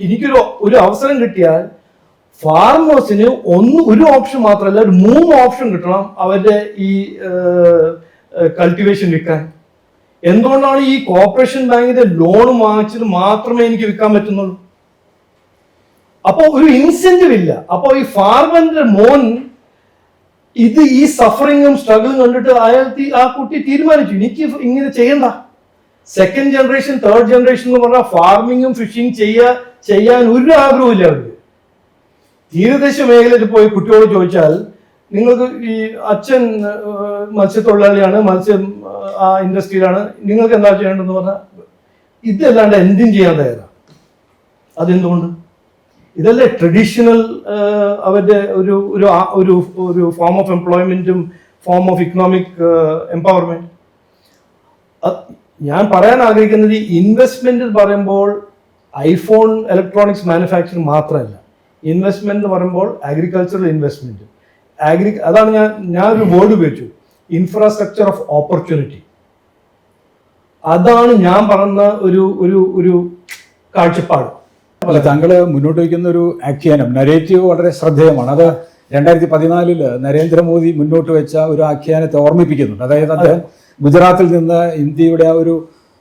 എനിക്കൊരു അവസരം കിട്ടിയാൽ ഫാർമേഴ്സിന് ഒരു ഓപ്ഷൻ മാത്രമല്ല, ഒരു 3 ഓപ്ഷൻ കിട്ടണം അവരുടെ ഈ കൾട്ടിവേഷൻ വിൽക്കാൻ. എന്തുകൊണ്ടാണ് ഈ കോർപ്പറേഷൻ ബാങ്കിന്റെ ലോൺ വാങ്ങിച്ചത് മാത്രമേ എനിക്ക് വിൽക്കാൻ പറ്റുന്നുള്ളൂ? അപ്പോൾ ഒരു ഇൻസെന്റീവ് ഇല്ല. അപ്പോൾ ഈ ഫാർമറിന്റെ മോൻ ഇത് ഈ സഫറിങ്ങും സ്ട്രഗിളും കണ്ടിട്ട് ആ കുട്ടി തീരുമാനിച്ചു എനിക്ക് ഇങ്ങനെ ചെയ്യണ്ട. സെക്കൻഡ് ജനറേഷൻ, തേർഡ് ജനറേഷൻ എന്ന് പറഞ്ഞാൽ ഫാർമിങ്ങും ഫിഷിങ് ചെയ്യാൻ ഒരു ആഗ്രഹമില്ല അവർക്ക്. തീരദേശ മേഖലയിൽ പോയി കുട്ടിയോട് ചോദിച്ചാൽ നിങ്ങൾക്ക് ഈ അച്ഛൻ മത്സ്യത്തൊഴിലാളിയാണ്, മത്സ്യം ആ ഇൻഡസ്ട്രിയിലാണ്, നിങ്ങൾക്ക് എന്താ ചെയ്യേണ്ടതെന്ന് പറഞ്ഞാൽ ഇതല്ലാണ്ട് എന്തും ചെയ്യാൻ തയ്യാറാണ്. അതെന്തുകൊണ്ട്? ഇതല്ലേ ട്രഡീഷണൽ അവരുടെ ഒരു ഫോം ഓഫ് എംപ്ലോയ്മെന്റും ഫോം ഓഫ് ഇക്കണോമിക് എംപവർമെന്റ്. ഞാൻ പറയാൻ ആഗ്രഹിക്കുന്നത് ഇൻവെസ്റ്റ്മെന്റ് പറയുമ്പോൾ ഐഫോൺ ഇലക്ട്രോണിക്സ് മാനുഫാക്ചറിങ് മാത്രമല്ല. ഇൻവെസ്റ്റ്മെന്റ് എന്ന് പറയുമ്പോൾ അഗ്രികൾച്ചറൽ ഇൻവെസ്റ്റ്മെന്റ്, അതാണ് ഞാൻ ഒരു വേർഡ് ഉപയോഗിച്ചു, ഇൻഫ്രാസ്ട്രക്ചർ ഓഫ് ഓപ്പർച്യൂണിറ്റി. അതാണ് ഞാൻ പറഞ്ഞ ഒരു കാഴ്ചപ്പാട്. അല്ല, താങ്കൾ മുന്നോട്ട് വയ്ക്കുന്ന ഒരു ആഖ്യാനം, നരേറ്റീവ് വളരെ ശ്രദ്ധേയമാണ്. അത് 2014 നരേന്ദ്രമോദി മുന്നോട്ട് വെച്ച ഒരു ആഖ്യാനത്തെ ഓർമ്മിപ്പിക്കുന്നുണ്ട്. അതായത് അദ്ദേഹം ഗുജറാത്തിൽ നിന്ന് ഇന്ത്യയുടെ ആ ഒരു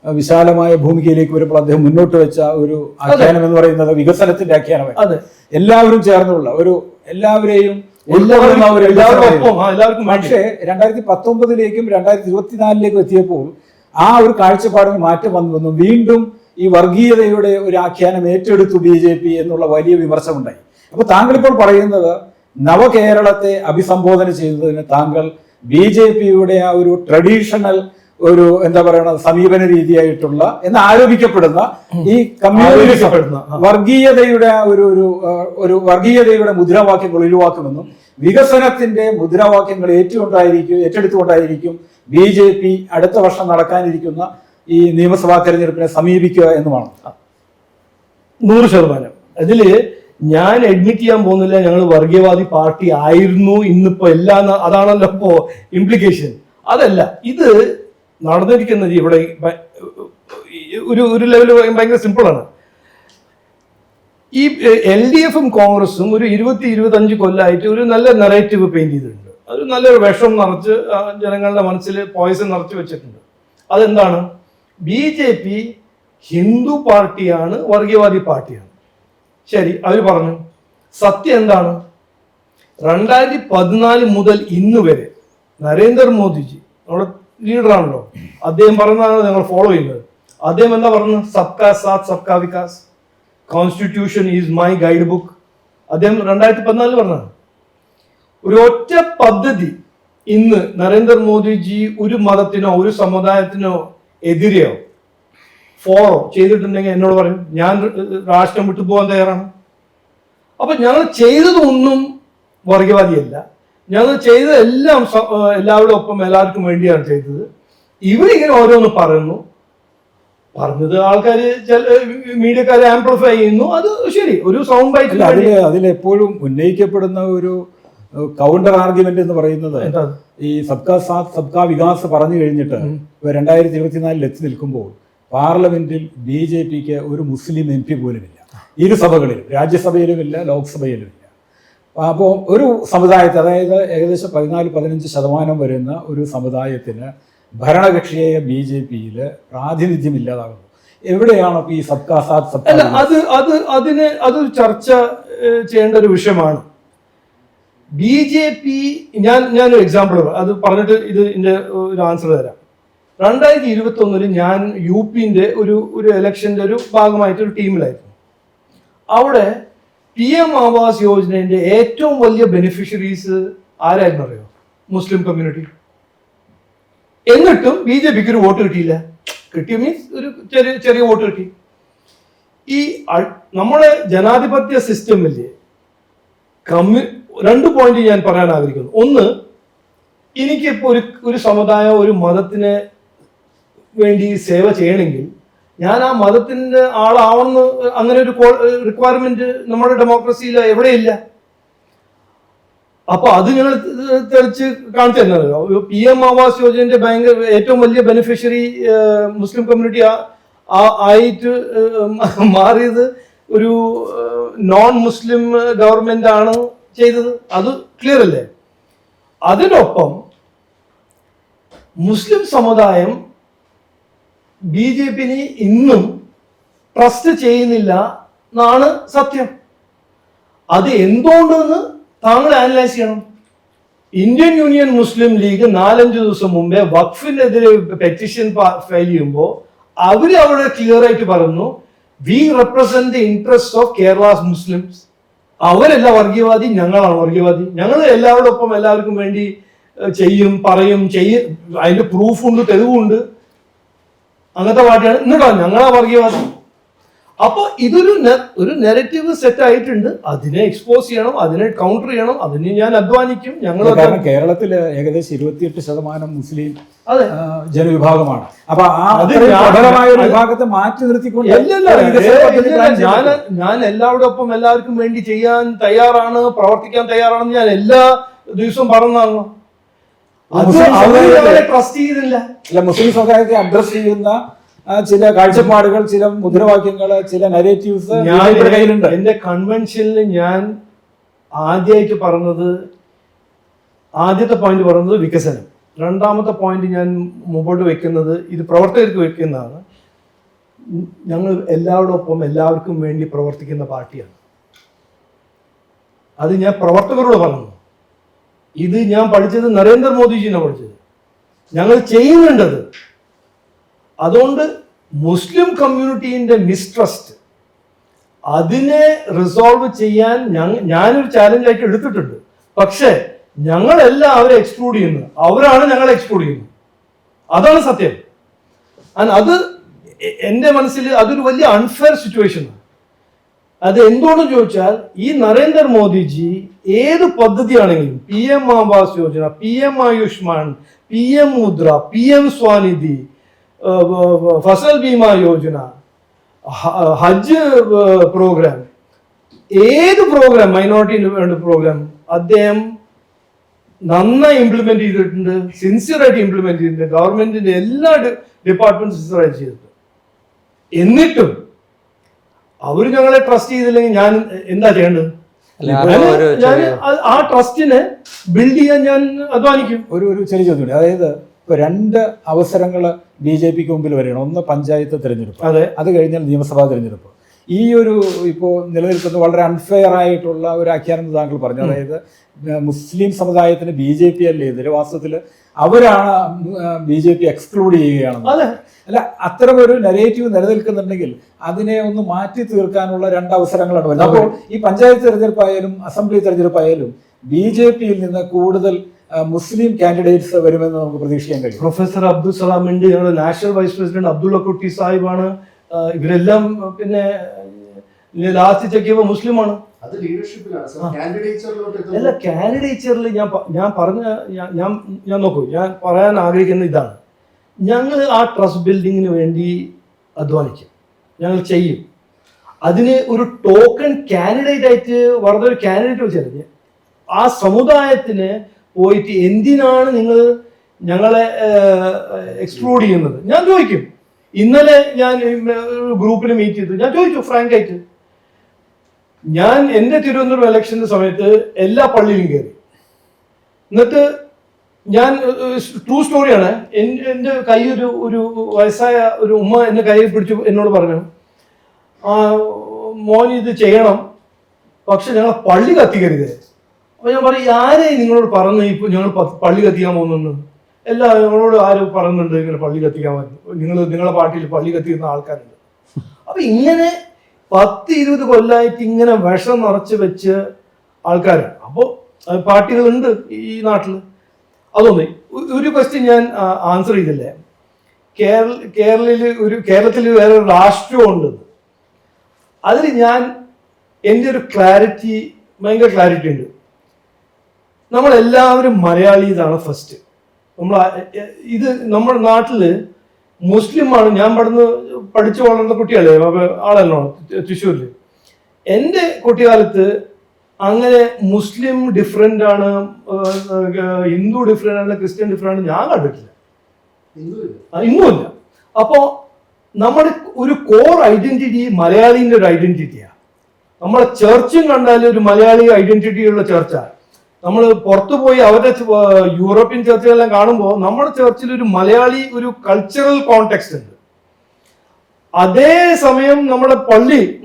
വിശാലമായ ഭൂമികയിലേക്ക് വരുമ്പോൾ അദ്ദേഹം മുന്നോട്ട് വെച്ച ഒരു ആഖ്യാനം എന്ന് പറയുന്നത് വികസനത്തിന്റെ ആഖ്യാനമാണ്. എല്ലാവരും ചേർന്നുള്ള എല്ലാവരെയും പക്ഷേ 2019ലേക്കും 2024ലേക്കും എത്തിയപ്പോൾ ആ ഒരു കാഴ്ചപ്പാടിന് മാറ്റം വന്നു. വീണ്ടും ഈ വർഗീയതയുടെ ഒരു ആഖ്യാനം ഏറ്റെടുത്തു BJP എന്നുള്ള വലിയ വിമർശനമുണ്ടായി. അപ്പൊ താങ്കൾ ഇപ്പോൾ പറയുന്നത് നവകേരളത്തെ അഭിസംബോധന ചെയ്യുന്നതിന് താങ്കൾ BJPയുടെ ആ ഒരു ട്രഡീഷണൽ ഒരു എന്താ പറയുക സമീപന രീതിയായിട്ടുള്ള എന്ന് ആരോപിക്കപ്പെടുന്ന ഈ കമ്മ്യൂണിസം വർഗീയതയുടെ ഒരു വർഗീയതയുടെ മുദ്രാവാക്യങ്ങൾ ഒഴിവാക്കുമെന്നും വികസനത്തിന്റെ മുദ്രാവാക്യങ്ങൾ ഏറ്റെടുത്തുകൊണ്ടായിരിക്കും BJP അടുത്ത വർഷം നടക്കാനിരിക്കുന്ന ഈ നിയമസഭാ തെരഞ്ഞെടുപ്പിനെ സമീപിക്കുക എന്നുമാണ്. 100%. അതില് ഞാൻ അഡ്മിറ്റ് ചെയ്യാൻ പോകുന്നില്ല ഞങ്ങൾ വർഗീയവാദി പാർട്ടി ആയിരുന്നു ഇന്നിപ്പോ എല്ലാം, അതാണല്ലോ ഇപ്പോ ഇംപ്ലിക്കേഷൻ. അതല്ല, ഇത് നടന്നിരിക്കുന്നത് ഇവിടെ ഒരു ലെവല് ഭയങ്കര സിമ്പിളാണ്. ഈ LDFും കോൺഗ്രസും ഒരു 20-25 കൊല്ലമായിട്ട് ഒരു നല്ല നെറേറ്റീവ് പെയിന്റ് ചെയ്തിട്ടുണ്ട്. ഒരു നല്ലൊരു വിഷം നിറച്ച് ജനങ്ങളുടെ മനസ്സിൽ പോയിസൺ നിറച്ച് വെച്ചിട്ടുണ്ട്. അതെന്താണ്? BJP ഹിന്ദു പാർട്ടിയാണ്, വർഗീയവാദി പാർട്ടിയാണ്. ശരി, അവർ പറഞ്ഞു. സത്യം എന്താണ്? 2014 മുതൽ ഇന്ന് വരെ നരേന്ദ്രമോദിജി നമ്മുടെ ലീഡറാണല്ലോ, അദ്ദേഹം പറയുന്നതാണ് ഞങ്ങൾ ഫോളോ ചെയ്യുന്നത്. അദ്ദേഹം എന്താ പറഞ്ഞത്? സബ്കാ സാത്ത് സബ്കാ Vikas, constitution is my guide book. അദ്ദേഹം 2014 പറഞ്ഞതാണ്. ഒരു ഒറ്റ പദ്ധതി ഇന്ന് നരേന്ദ്രമോദിജി ഒരു മതത്തിനോ ഒരു സമുദായത്തിനോ എതിരെയോ ഫോളോ ചെയ്തിട്ടുണ്ടെങ്കിൽ എന്നോട് പറയും, ഞാൻ രാഷ്ട്രം വിട്ടു പോകാൻ തയ്യാറാണ്. അപ്പൊ ഞങ്ങൾ ചെയ്തതൊന്നും വർഗീയവാദിയല്ല, ഞങ്ങൾ ചെയ്തതെല്ലാം എല്ലാവരുടെ ഒപ്പം എല്ലാവർക്കും വേണ്ടിയാണ് ചെയ്തത്. ഇവരിങ്ങനെ ഓരോന്ന് പറഞ്ഞത് ആൾക്കാർ മീഡിയക്കാരെ ആംപ്ലിഫൈ ചെയ്യുന്നു. അത് ശരി, ഒരു സൗണ്ട് ബൈറ്റ്. അതിലെപ്പോഴും ഉന്നയിക്കപ്പെടുന്ന ഒരു കൗണ്ടർ ആർഗ്യുമെന്റ് എന്ന് പറയുന്നത് ഈ സബ്കാ സാത്ത് സബ്കാ വികാസ് പറഞ്ഞു കഴിഞ്ഞിട്ട് 2024 എത്തി നിൽക്കുമ്പോൾ പാർലമെന്റിൽ BJPക്ക് ഒരു മുസ്ലിം MP പോലുമില്ല. ഇരു സഭകളിലും, രാജ്യസഭയിലുമില്ല, ലോക്സഭയിലുമില്ല. അപ്പോൾ ഒരു സമുദായത്തെ, അതായത് ഏകദേശം 14-15% വരുന്ന ഒരു സമുദായത്തിന് ഭരണകക്ഷിയായ BJPയിൽ പ്രാതിനിധ്യം ഇല്ലാതാകുന്നു. എവിടെയാണ് ഈ സബ്കാ സാത്ത് സബ്കാ? അത് ചർച്ച ചെയ്യേണ്ട ഒരു വിഷയമാണ്. BJP ഞാനൊരു എക്സാമ്പിൾ അത് പറഞ്ഞിട്ട് ഇതിന്റെ ഒരു ആൻസർ തരാം. 2021 ഞാൻ UPന്റെ ഒരു ഇലക്ഷന്റെ ഒരു ഭാഗമായിട്ട് ഒരു ടീമിലായിരുന്നു. അവിടെ PM ആവാസ് യോജനയുടെ ഏറ്റവും വലിയ ബെനിഫിഷ്യറീസ് ആരായിരുന്നു അറിയോ? Muslim community. എന്നിട്ടും BJPക്ക് ഒരു വോട്ട് കിട്ടിയില്ല. കിട്ടിയ മീൻസ് ഒരു ചെറിയ വോട്ട് കിട്ടി. ഈ നമ്മുടെ ജനാധിപത്യ സിസ്റ്റമില്ലേ, 2 പോയിന്റ് ഞാൻ പറയാൻ ആഗ്രഹിക്കുന്നു. ഒന്ന്, എനിക്കിപ്പോൾ ഒരു സമുദായം ഒരു മതത്തിന് വേണ്ടി സേവ ചെയ്യണമെങ്കിൽ ഞാൻ ആ മതത്തിന്റെ ആളാവണമെന്ന് അങ്ങനെ ഒരു റിക്വയർമെന്റ് നമ്മുടെ ഡെമോക്രസിയിൽ എവിടെയില്ല. അപ്പൊ അത് ഞങ്ങൾ തെളിച്ച് കാണിച്ചു തരുന്നല്ലോ. PM ആവാസ് യോജനയുടെ ഏറ്റവും വലിയ ബെനിഫിഷ്യറി മുസ്ലിം കമ്മ്യൂണിറ്റി ആയിട്ട് മാറിയത് ഒരു നോൺ മുസ്ലിം ഗവൺമെന്റ് ആണ് ചെയ്തത്. അത് ക്ലിയർ അല്ലേ? അതിനൊപ്പം മുസ്ലിം സമുദായം BJPനെ ഇന്നും ട്രസ്റ്റ് ചെയ്യുന്നില്ല എന്നാണ് സത്യം. അത് എന്തുകൊണ്ടെന്ന് താങ്കൾ അനലൈസ് ചെയ്യണം. ഇന്ത്യൻ യൂണിയൻ മുസ്ലിം ലീഗ് 4-5 ദിവസം മുമ്പേ വഖഫിനെതിരെ പെറ്റീഷൻ ഫയൽ ചെയ്യുമ്പോൾ അവര് അവിടെ ക്ലിയർ ആയിട്ട് പറഞ്ഞു, we represent the interest of Kerala's Muslims. അവരല്ല വർഗീയവാദി, ഞങ്ങളാണ് വർഗീയവാദി. ഞങ്ങൾ എല്ലാവരോടൊപ്പം എല്ലാവർക്കും വേണ്ടി പറയും. അതിന്റെ പ്രൂഫുണ്ട്, തെളിവുണ്ട്. അങ്ങനത്തെ പാർട്ടിയാണ്. എന്നിട്ടോ ഞങ്ങളാ വർഗീയവാദി. അപ്പൊ ഇതൊരു നെറേറ്റീവ് സെറ്റ് ആയിട്ടുണ്ട്. അതിനെ എക്സ്പോസ് ചെയ്യണം, അതിനെ കൗണ്ടർ ചെയ്യണം. അതിന് ഞാൻ അധ്വാനിക്കും. ഞങ്ങൾ കാരണം കേരളത്തിൽ ഏകദേശം 28% മുസ്ലിം ജനവിഭാഗമാണ്. അപ്പൊ പ്രബലമായ ഒരു വിഭാഗത്തെ മാറ്റി നിർത്തിക്കൊണ്ട് ഞാൻ എല്ലാവരോടൊപ്പം എല്ലാവർക്കും വേണ്ടി ചെയ്യാൻ തയ്യാറാണ്, പ്രവർത്തിക്കാൻ തയ്യാറാണെന്ന് ഞാൻ എല്ലാ ദിവസവും പറഞ്ഞതാണ്. ട്രസ്റ്റ് ചെയ്തില്ല. മുസ്ലിം സമുദായത്തെ അഡ്രസ് ചെയ്യുന്ന ചില കാഴ്ചപ്പാടുകൾ, ചില മുദ്രാവാക്യങ്ങൾ, ചില നരേറ്റീവ്സ് കയ്യിലുണ്ട്. എന്റെ കൺവെൻഷനിൽ ഞാൻ ആദ്യത്തെ പോയിന്റ് പറഞ്ഞത് വികസനം. രണ്ടാമത്തെ പോയിന്റ് ഞാൻ മുമ്പോട്ട് വെക്കുന്നത്, ഇത് പ്രവർത്തകർക്ക് വെക്കുന്നതാണ്. ഞങ്ങൾ എല്ലാവരോടൊപ്പം എല്ലാവർക്കും വേണ്ടി പ്രവർത്തിക്കുന്ന പാർട്ടിയാണ്. അത് ഞാൻ പ്രവർത്തകരോട് പറഞ്ഞു. ഇത് ഞാൻ പഠിച്ചത് നരേന്ദ്രമോദിജിനെ പഠിച്ചത്. ഞങ്ങൾ ചെയ്യുന്നുണ്ടത്. അതുകൊണ്ട് മുസ്ലിം കമ്മ്യൂണിറ്റീൻ്റെ മിസ്ട്രസ്റ്റ് അതിനെ റിസോൾവ് ചെയ്യാൻ ഞാനൊരു ചാലഞ്ചായിട്ട് എടുത്തിട്ടുണ്ട്. പക്ഷേ ഞങ്ങളെല്ലാം അവരെ എക്സ്ക്ലൂഡ് ചെയ്യുന്നത്, അവരാണ് ഞങ്ങളെ എക്സ്ക്ലൂഡ് ചെയ്യുന്നത്. അതാണ് സത്യം. അത് എൻ്റെ മനസ്സിൽ അതൊരു വലിയ അൺഫെയർ സിറ്റുവേഷനാണ്. അത് എന്തുകൊണ്ടെന്ന് ചോദിച്ചാൽ, ഈ നരേന്ദ്രമോദിജി ഏത് പദ്ധതിയാണെങ്കിലും, PM Awas Yojana, PM Ayushman, PM മുദ്ര, PM സ്വാനിധി, ഫസൽ ബീമ യോജന, ഹജ്ജ് പ്രോഗ്രാം, ഏത് പ്രോഗ്രാം, മൈനോറിറ്റി വേണ്ട പ്രോഗ്രാം അദ്ദേഹം നന്നായി ഇംപ്ലിമെന്റ് ചെയ്തിട്ടുണ്ട്. സിൻസിയറായിട്ട് ഇംപ്ലിമെന്റ് ചെയ്തിട്ടുണ്ട്. ഗവൺമെന്റിന്റെ എല്ലാ ഡിപ്പാർട്ട്മെന്റ് സിൻസിയറായിട്ട് ചെയ്തിട്ടുണ്ട്. എന്നിട്ടും അവർ ഞങ്ങളെ ട്രസ്റ്റ് ചെയ്തില്ലെങ്കിൽ ഞാൻ എന്താ ചെയ്യേണ്ടത്? ഞാൻ ആ ട്രസ്റ്റിനെ ബിൽഡ് ചെയ്യാൻ ഞാൻ അധ്വാനിക്കും. ഒരു ചെറിയ ചോദ്യം. അതായത് ഇപ്പൊ 2 അവസരങ്ങൾ BJPക്ക് മുമ്പിൽ വരികയാണ്. ഒന്ന് പഞ്ചായത്ത് തിരഞ്ഞെടുപ്പ്, അത് കഴിഞ്ഞാൽ നിയമസഭാ തിരഞ്ഞെടുപ്പ്. ഈ ഒരു ഇപ്പോൾ നിലനിൽക്കുന്ന വളരെ അൺഫെയർ ആയിട്ടുള്ള ഒരു ആഖ്യാനം താങ്കൾ പറഞ്ഞു. അതായത് മുസ്ലിം സമുദായത്തിന് BJP അല്ലേ എതിരെ, വാസ്തവത്തിൽ അവരാണ് BJP എക്സ്ക്ലൂഡ് ചെയ്യുകയാണെന്ന്. അല്ല, അത്തരം ഒരു നെറേറ്റീവ് നിലനിൽക്കുന്നുണ്ടെങ്കിൽ അതിനെ ഒന്ന് മാറ്റി തീർക്കാനുള്ള 2 അവസരങ്ങളാണ് വരുന്നത്. അപ്പോൾ ഈ പഞ്ചായത്ത് തെരഞ്ഞെടുപ്പായാലും അസംബ്ലി തെരഞ്ഞെടുപ്പായാലും BJPയിൽ നിന്ന് കൂടുതൽ മുസ്ലിം കാൻഡിഡേറ്റ്സ് വരുമെന്ന് നമുക്ക് പ്രതീക്ഷിക്കാൻ കഴിയും. പ്രൊഫസർ അബ്ദുൽ സലാം ഉണ്ട്, ഞങ്ങളുടെ നാഷണൽ വൈസ് പ്രസിഡന്റ് അബ്ദുള്ള കുട്ടി സാഹിബാണ്. ഇവരെല്ലാം പിന്നെ ലാസ്റ്റ് ചെക്ക് ചെയ്യുമ്പോൾ മുസ്ലിമാണ്. അല്ല, കാൻഡിഡേച്ചറിൽ ഞാൻ നോക്കൂ, ഞാൻ പറയാൻ ആഗ്രഹിക്കുന്ന ഇതാണ്. ഞങ്ങൾ ആ ട്രസ്റ്റ് ബിൽഡിങ്ങിന് വേണ്ടി അധ്വാനിക്കും, ഞങ്ങൾ ചെയ്യും. അതിന് ഒരു ടോക്കൺ കാൻഡിഡേറ്റ് ആയിട്ട് വെറുതെ ഒരു കാൻഡിഡേറ്റ് വെച്ചാൽ ആ സമുദായത്തിന് പോയിട്ട് എന്തിനാണ് നിങ്ങൾ ഞങ്ങളെ എക്സ്ക്ലൂഡ് ചെയ്യുന്നത് ഞാൻ ചോദിക്കും. ഇന്നലെ ഞാൻ ഗ്രൂപ്പിൽ മീറ്റ് ചെയ്തു, ഞാൻ ചോദിച്ചു ഫ്രാങ്ക് ആയിട്ട്. ഞാൻ എൻ്റെ തിരുവനന്തപുരം ഇലക്ഷൻ്റെ സമയത്ത് എല്ലാ പള്ളിയിലും കയറി. എന്നിട്ട് ഞാൻ ട്രൂ സ്റ്റോറിയാണ്, എൻ്റെ കൈ ഒരു വയസ്സായ ഒരു ഉമ്മ എന്നെ കയ്യിൽ പിടിച്ചു എന്നോട് പറഞ്ഞു, മോൻ ഇത് ചെയ്യണം, പക്ഷെ ഞങ്ങൾ പള്ളി കത്തിക്കരുത്. അപ്പൊ ഞാൻ പറയും, ആരെ നിങ്ങളോട് പറഞ്ഞു ഇപ്പൊ ഞങ്ങൾ പള്ളി കത്തിക്കാൻ പോകുന്നു? ഞങ്ങളോട് ആരും പറയുന്നുണ്ട് ഇങ്ങനെ പള്ളി കത്തിക്കാൻ പറ്റും, നിങ്ങളെ പാർട്ടിയിൽ പള്ളി കത്തിക്കുന്ന ആൾക്കാരുണ്ട്. അപ്പൊ ഇങ്ങനെ 10-20 കൊല്ലമായിട്ട് ഇങ്ങനെ വിഷം നിറച്ച് വെച്ച് ആൾക്കാരാണ്. അപ്പോൾ പാർട്ടികളുണ്ട് ഈ നാട്ടിൽ. അതൊന്ന് ഒരു ക്വസ്റ്റ്യൻ ഞാൻ ആൻസർ ചെയ്തില്ലേ, കേരളത്തിൽ വേറെ ഒരു രാഷ്ട്രീയമുണ്ട്. അതിൽ ഞാൻ എൻ്റെ ഒരു ക്ലാരിറ്റി, ഭയങ്കര ക്ലാരിറ്റി ഉണ്ട്. നമ്മളെല്ലാവരും മലയാളീസാണ് ഫസ്റ്റ്. ഇത് നമ്മുടെ നാട്ടില് മുസ്ലിമാണ്. ഞാൻ പഠിച്ചു വളർന്ന കുട്ടിയല്ലേ, ആളല്ലോ തൃശ്ശൂരിൽ. എൻ്റെ കുട്ടിക്കാലത്ത് അങ്ങനെ മുസ്ലിം ഡിഫറെൻ്റ് ആണ്, ഹിന്ദു ഡിഫറെൻ്റ് ആണ്, ക്രിസ്ത്യൻ ഡിഫറെൻ്റ് ആണ് ഞാൻ കണ്ടിട്ടില്ല, ഇന്നുമില്ല. അപ്പോൾ നമ്മുടെ ഒരു കോർ ഐഡന്റിറ്റി മലയാളീൻ്റെ ഒരു ഐഡന്റിറ്റിയാണ്. നമ്മളെ ചർച്ചും കണ്ടാൽ ഒരു മലയാളി ഐഡന്റിറ്റിയുള്ള ചർച്ചാണ്. നമ്മൾ പുറത്തു പോയി അവരുടെ യൂറോപ്യൻ ചർച്ചുകളെല്ലാം കാണുമ്പോൾ നമ്മുടെ ചർച്ചിൽ ഒരു മലയാളി, ഒരു കൾച്ചറൽ കോണ്ടെക്സ്റ്റ് ഉണ്ട്. അതേസമയം നമ്മുടെ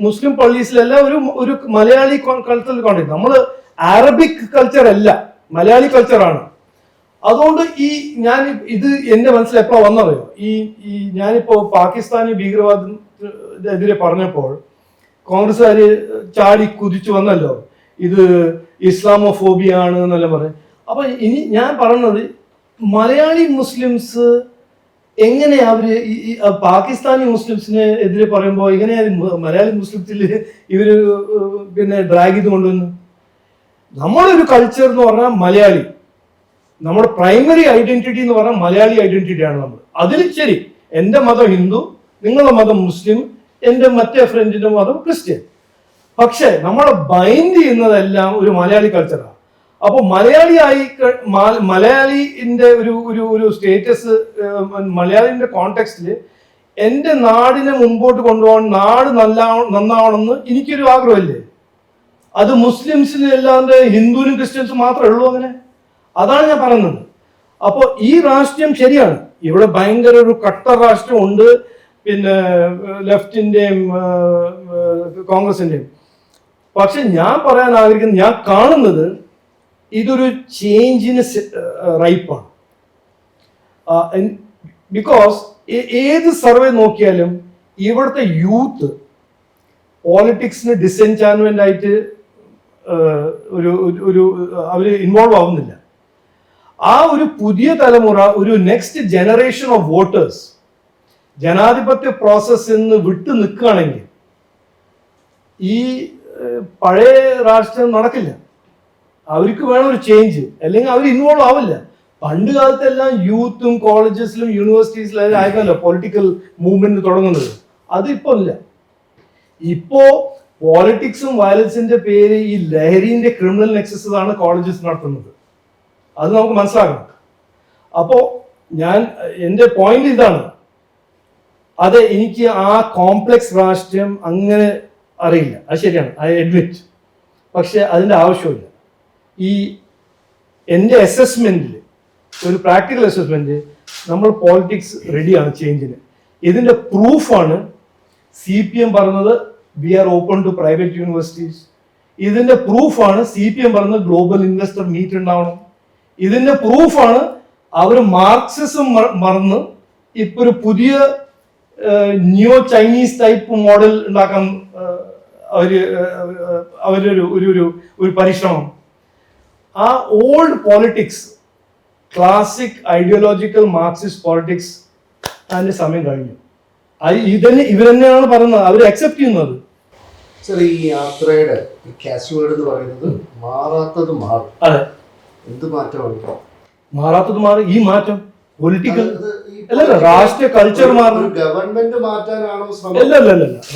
മുസ്ലിം പള്ളീസിലെല്ലാം ഒരു മലയാളി കൾച്ചറൽ കോണ്ടെക്സ്റ്റ്. നമ്മൾ അറബിക് കൾച്ചർ അല്ല മലയാളി കൾച്ചറാണ്. അതുകൊണ്ട് ഞാൻ ഇത് എന്റെ മനസ്സിൽ എപ്പോഴാണ് വന്നറിയോ, ഈ ഞാനിപ്പോ പാകിസ്ഥാനി ഭീകരവാദത്തിനെതിരെ പറഞ്ഞപ്പോൾ കോൺഗ്രസ്സുകാര് ചാടി കുതിച്ചു വന്നല്ലോ, ഇത് ഇസ്ലാമോഫോബിയ ആണ് എന്നെല്ലാം പറയും. അപ്പൊ ഇനി ഞാൻ പറഞ്ഞത് മലയാളി മുസ്ലിംസ് എങ്ങനെ അവര് ഈ പാകിസ്ഥാനി മുസ്ലിംസിന് എതിരെ പറയുമ്പോൾ എങ്ങനെയാ മലയാളി മുസ്ലിംസിൽ ഇവര് പിന്നെ ഡ്രാഗ് ചെയ്ത് കൊണ്ടുവന്നു? നമ്മളൊരു കൾച്ചർ എന്ന് പറഞ്ഞാൽ മലയാളി, നമ്മുടെ പ്രൈമറി ഐഡന്റിറ്റി എന്ന് പറഞ്ഞാൽ മലയാളി ഐഡന്റിറ്റിയാണ് നമ്മൾ. അതിൽ ശരി, എൻ്റെ മതം ഹിന്ദു, നിങ്ങളുടെ മതം മുസ്ലിം, എൻ്റെ മറ്റേ ഫ്രണ്ടിന്റെ മതം ക്രിസ്ത്യൻ. പക്ഷെ നമ്മളെ ബൈൻഡ് ചെയ്യുന്നതെല്ലാം ഒരു മലയാളി കൾച്ചറാണ്. അപ്പോൾ മലയാളിന്റെ ഒരു സ്റ്റേറ്റസ്, മലയാളിന്റെ കോണ്ടെക്സ്റ്റിൽ എൻ്റെ നാടിനെ മുമ്പോട്ട് കൊണ്ടുപോകാൻ, നാട് നന്നാവണമെന്ന് എനിക്കൊരു ആഗ്രഹമില്ലേ? അത് മുസ്ലിംസിന് അല്ലാണ്ട് ഹിന്ദുവിനും ക്രിസ്ത്യൻസും മാത്രമേ ഉള്ളൂ അങ്ങനെ? അതാണ് ഞാൻ പറയുന്നത്. അപ്പോൾ ഈ രാഷ്ട്രീയം ശരിയാണ്, ഇവിടെ ഭയങ്കര ഒരു കട്ടർ രാഷ്ട്രീയം ഉണ്ട്, പിന്നെ ലെഫ്റ്റിന്റെയും കോൺഗ്രസിന്റെയും. പക്ഷെ ഞാൻ പറയാൻ ആഗ്രഹിക്കുന്നത്, ഞാൻ കാണുന്നത് ഇതൊരു ചേഞ്ചിന് റൈപ്പാണ്. ബിക്കോസ് ഏത് സർവേ നോക്കിയാലും ഇവിടുത്തെ യൂത്ത് പോളിറ്റിക്സിന് ഡിസെൻചാൻമെന്റ് ആയിട്ട് അവര് ഇൻവോൾവ് ആവുന്നില്ല. ആ ഒരു പുതിയ തലമുറ, ഒരു നെക്സ്റ്റ് ജനറേഷൻ ഓഫ് വോട്ടേഴ്സ് ജനാധിപത്യ പ്രോസസ്സിൽ നിന്ന് വിട്ടു നിൽക്കുകയാണെങ്കിൽ ഈ പഴയ രാഷ്ട്രീയം നടക്കില്ല. അവർക്ക് വേണം ഒരു ചേഞ്ച്, അല്ലെങ്കിൽ അവർ ഇൻവോൾവ് ആവില്ല. പണ്ട് കാലത്തെല്ലാം യൂത്തും കോളേജസിലും യൂണിവേഴ്സിറ്റീസിലും ആയിരുന്നല്ലോ പൊളിറ്റിക്കൽ മൂവ്മെന്റ് തുടങ്ങുന്നത്. അതിപ്പോ ഇല്ല. ഇപ്പോ പോളിറ്റിക്സും വയലൻസിന്റെ പേര് ഈ ലഹരിന്റെ ക്രിമിനൽ നെക്സസ് ആണ് കോളേജസ് നടത്തുന്നത്. അത് നമുക്ക് മനസ്സിലാക്കണം. അപ്പോ എൻ്റെ പോയിന്റ് ഇതാണ്, അതെ, എനിക്ക് ആ കോംപ്ലക്സ് രാഷ്ട്രീയം അങ്ങനെ അറിയില്ല, അത് ശരിയാണ്, ഐ അഡ്മിറ്റ്. പക്ഷെ അതിൻ്റെ ആവശ്യമില്ല. എൻ്റെ അസസ്മെന്റിൽ, ഒരു പ്രാക്ടിക്കൽ അസസ്മെന്റ്, നമ്മൾ പോളിറ്റിക്സ് റെഡിയാണ് ചേഞ്ചിന്. ഇതിന്റെ പ്രൂഫാണ് CPM പറഞ്ഞത് we are open to private universities. ഇതിന്റെ പ്രൂഫാണ് CPM പറഞ്ഞത് ഗ്ലോബൽ ഇൻവെസ്റ്റർ മീറ്റ് ഉണ്ടാവണം. ഇതിന്റെ പ്രൂഫാണ് അവർ മാർക്സിസം മറന്ന് ഇപ്പൊ ഒരു പുതിയ ന്യൂ ചൈനീസ് ടൈപ്പ് മോഡൽ ഉണ്ടാക്കാൻ അവരൊരു പരിശ്രമം. ആ old politics, classic ideological Marxist politics, അതിന്റെ സമയം കഴിഞ്ഞു. ഇവർ തന്നെയാണ് പറയുന്നത്, അവർ അക്സെപ്റ്റ് ചെയ്യുന്നത്. സർ, ഈ യാത്രയുടെ കാസ്വേഡ് എന്ന് പറയുന്നത് മാറാത്തത് മാറും. അതെ, എന്ത് മാറ്റമാണ് മാറാത്തത് മാറും. ഈ മാറ്റം പൊളിറ്റിക്കൽ അല്ലല്ല, രാഷ്ട്രീയ കൾച്ചർ മാറും. ഗവൺമെന്റ് മാറ്റാനാണോ ശ്രമം? അല്ല,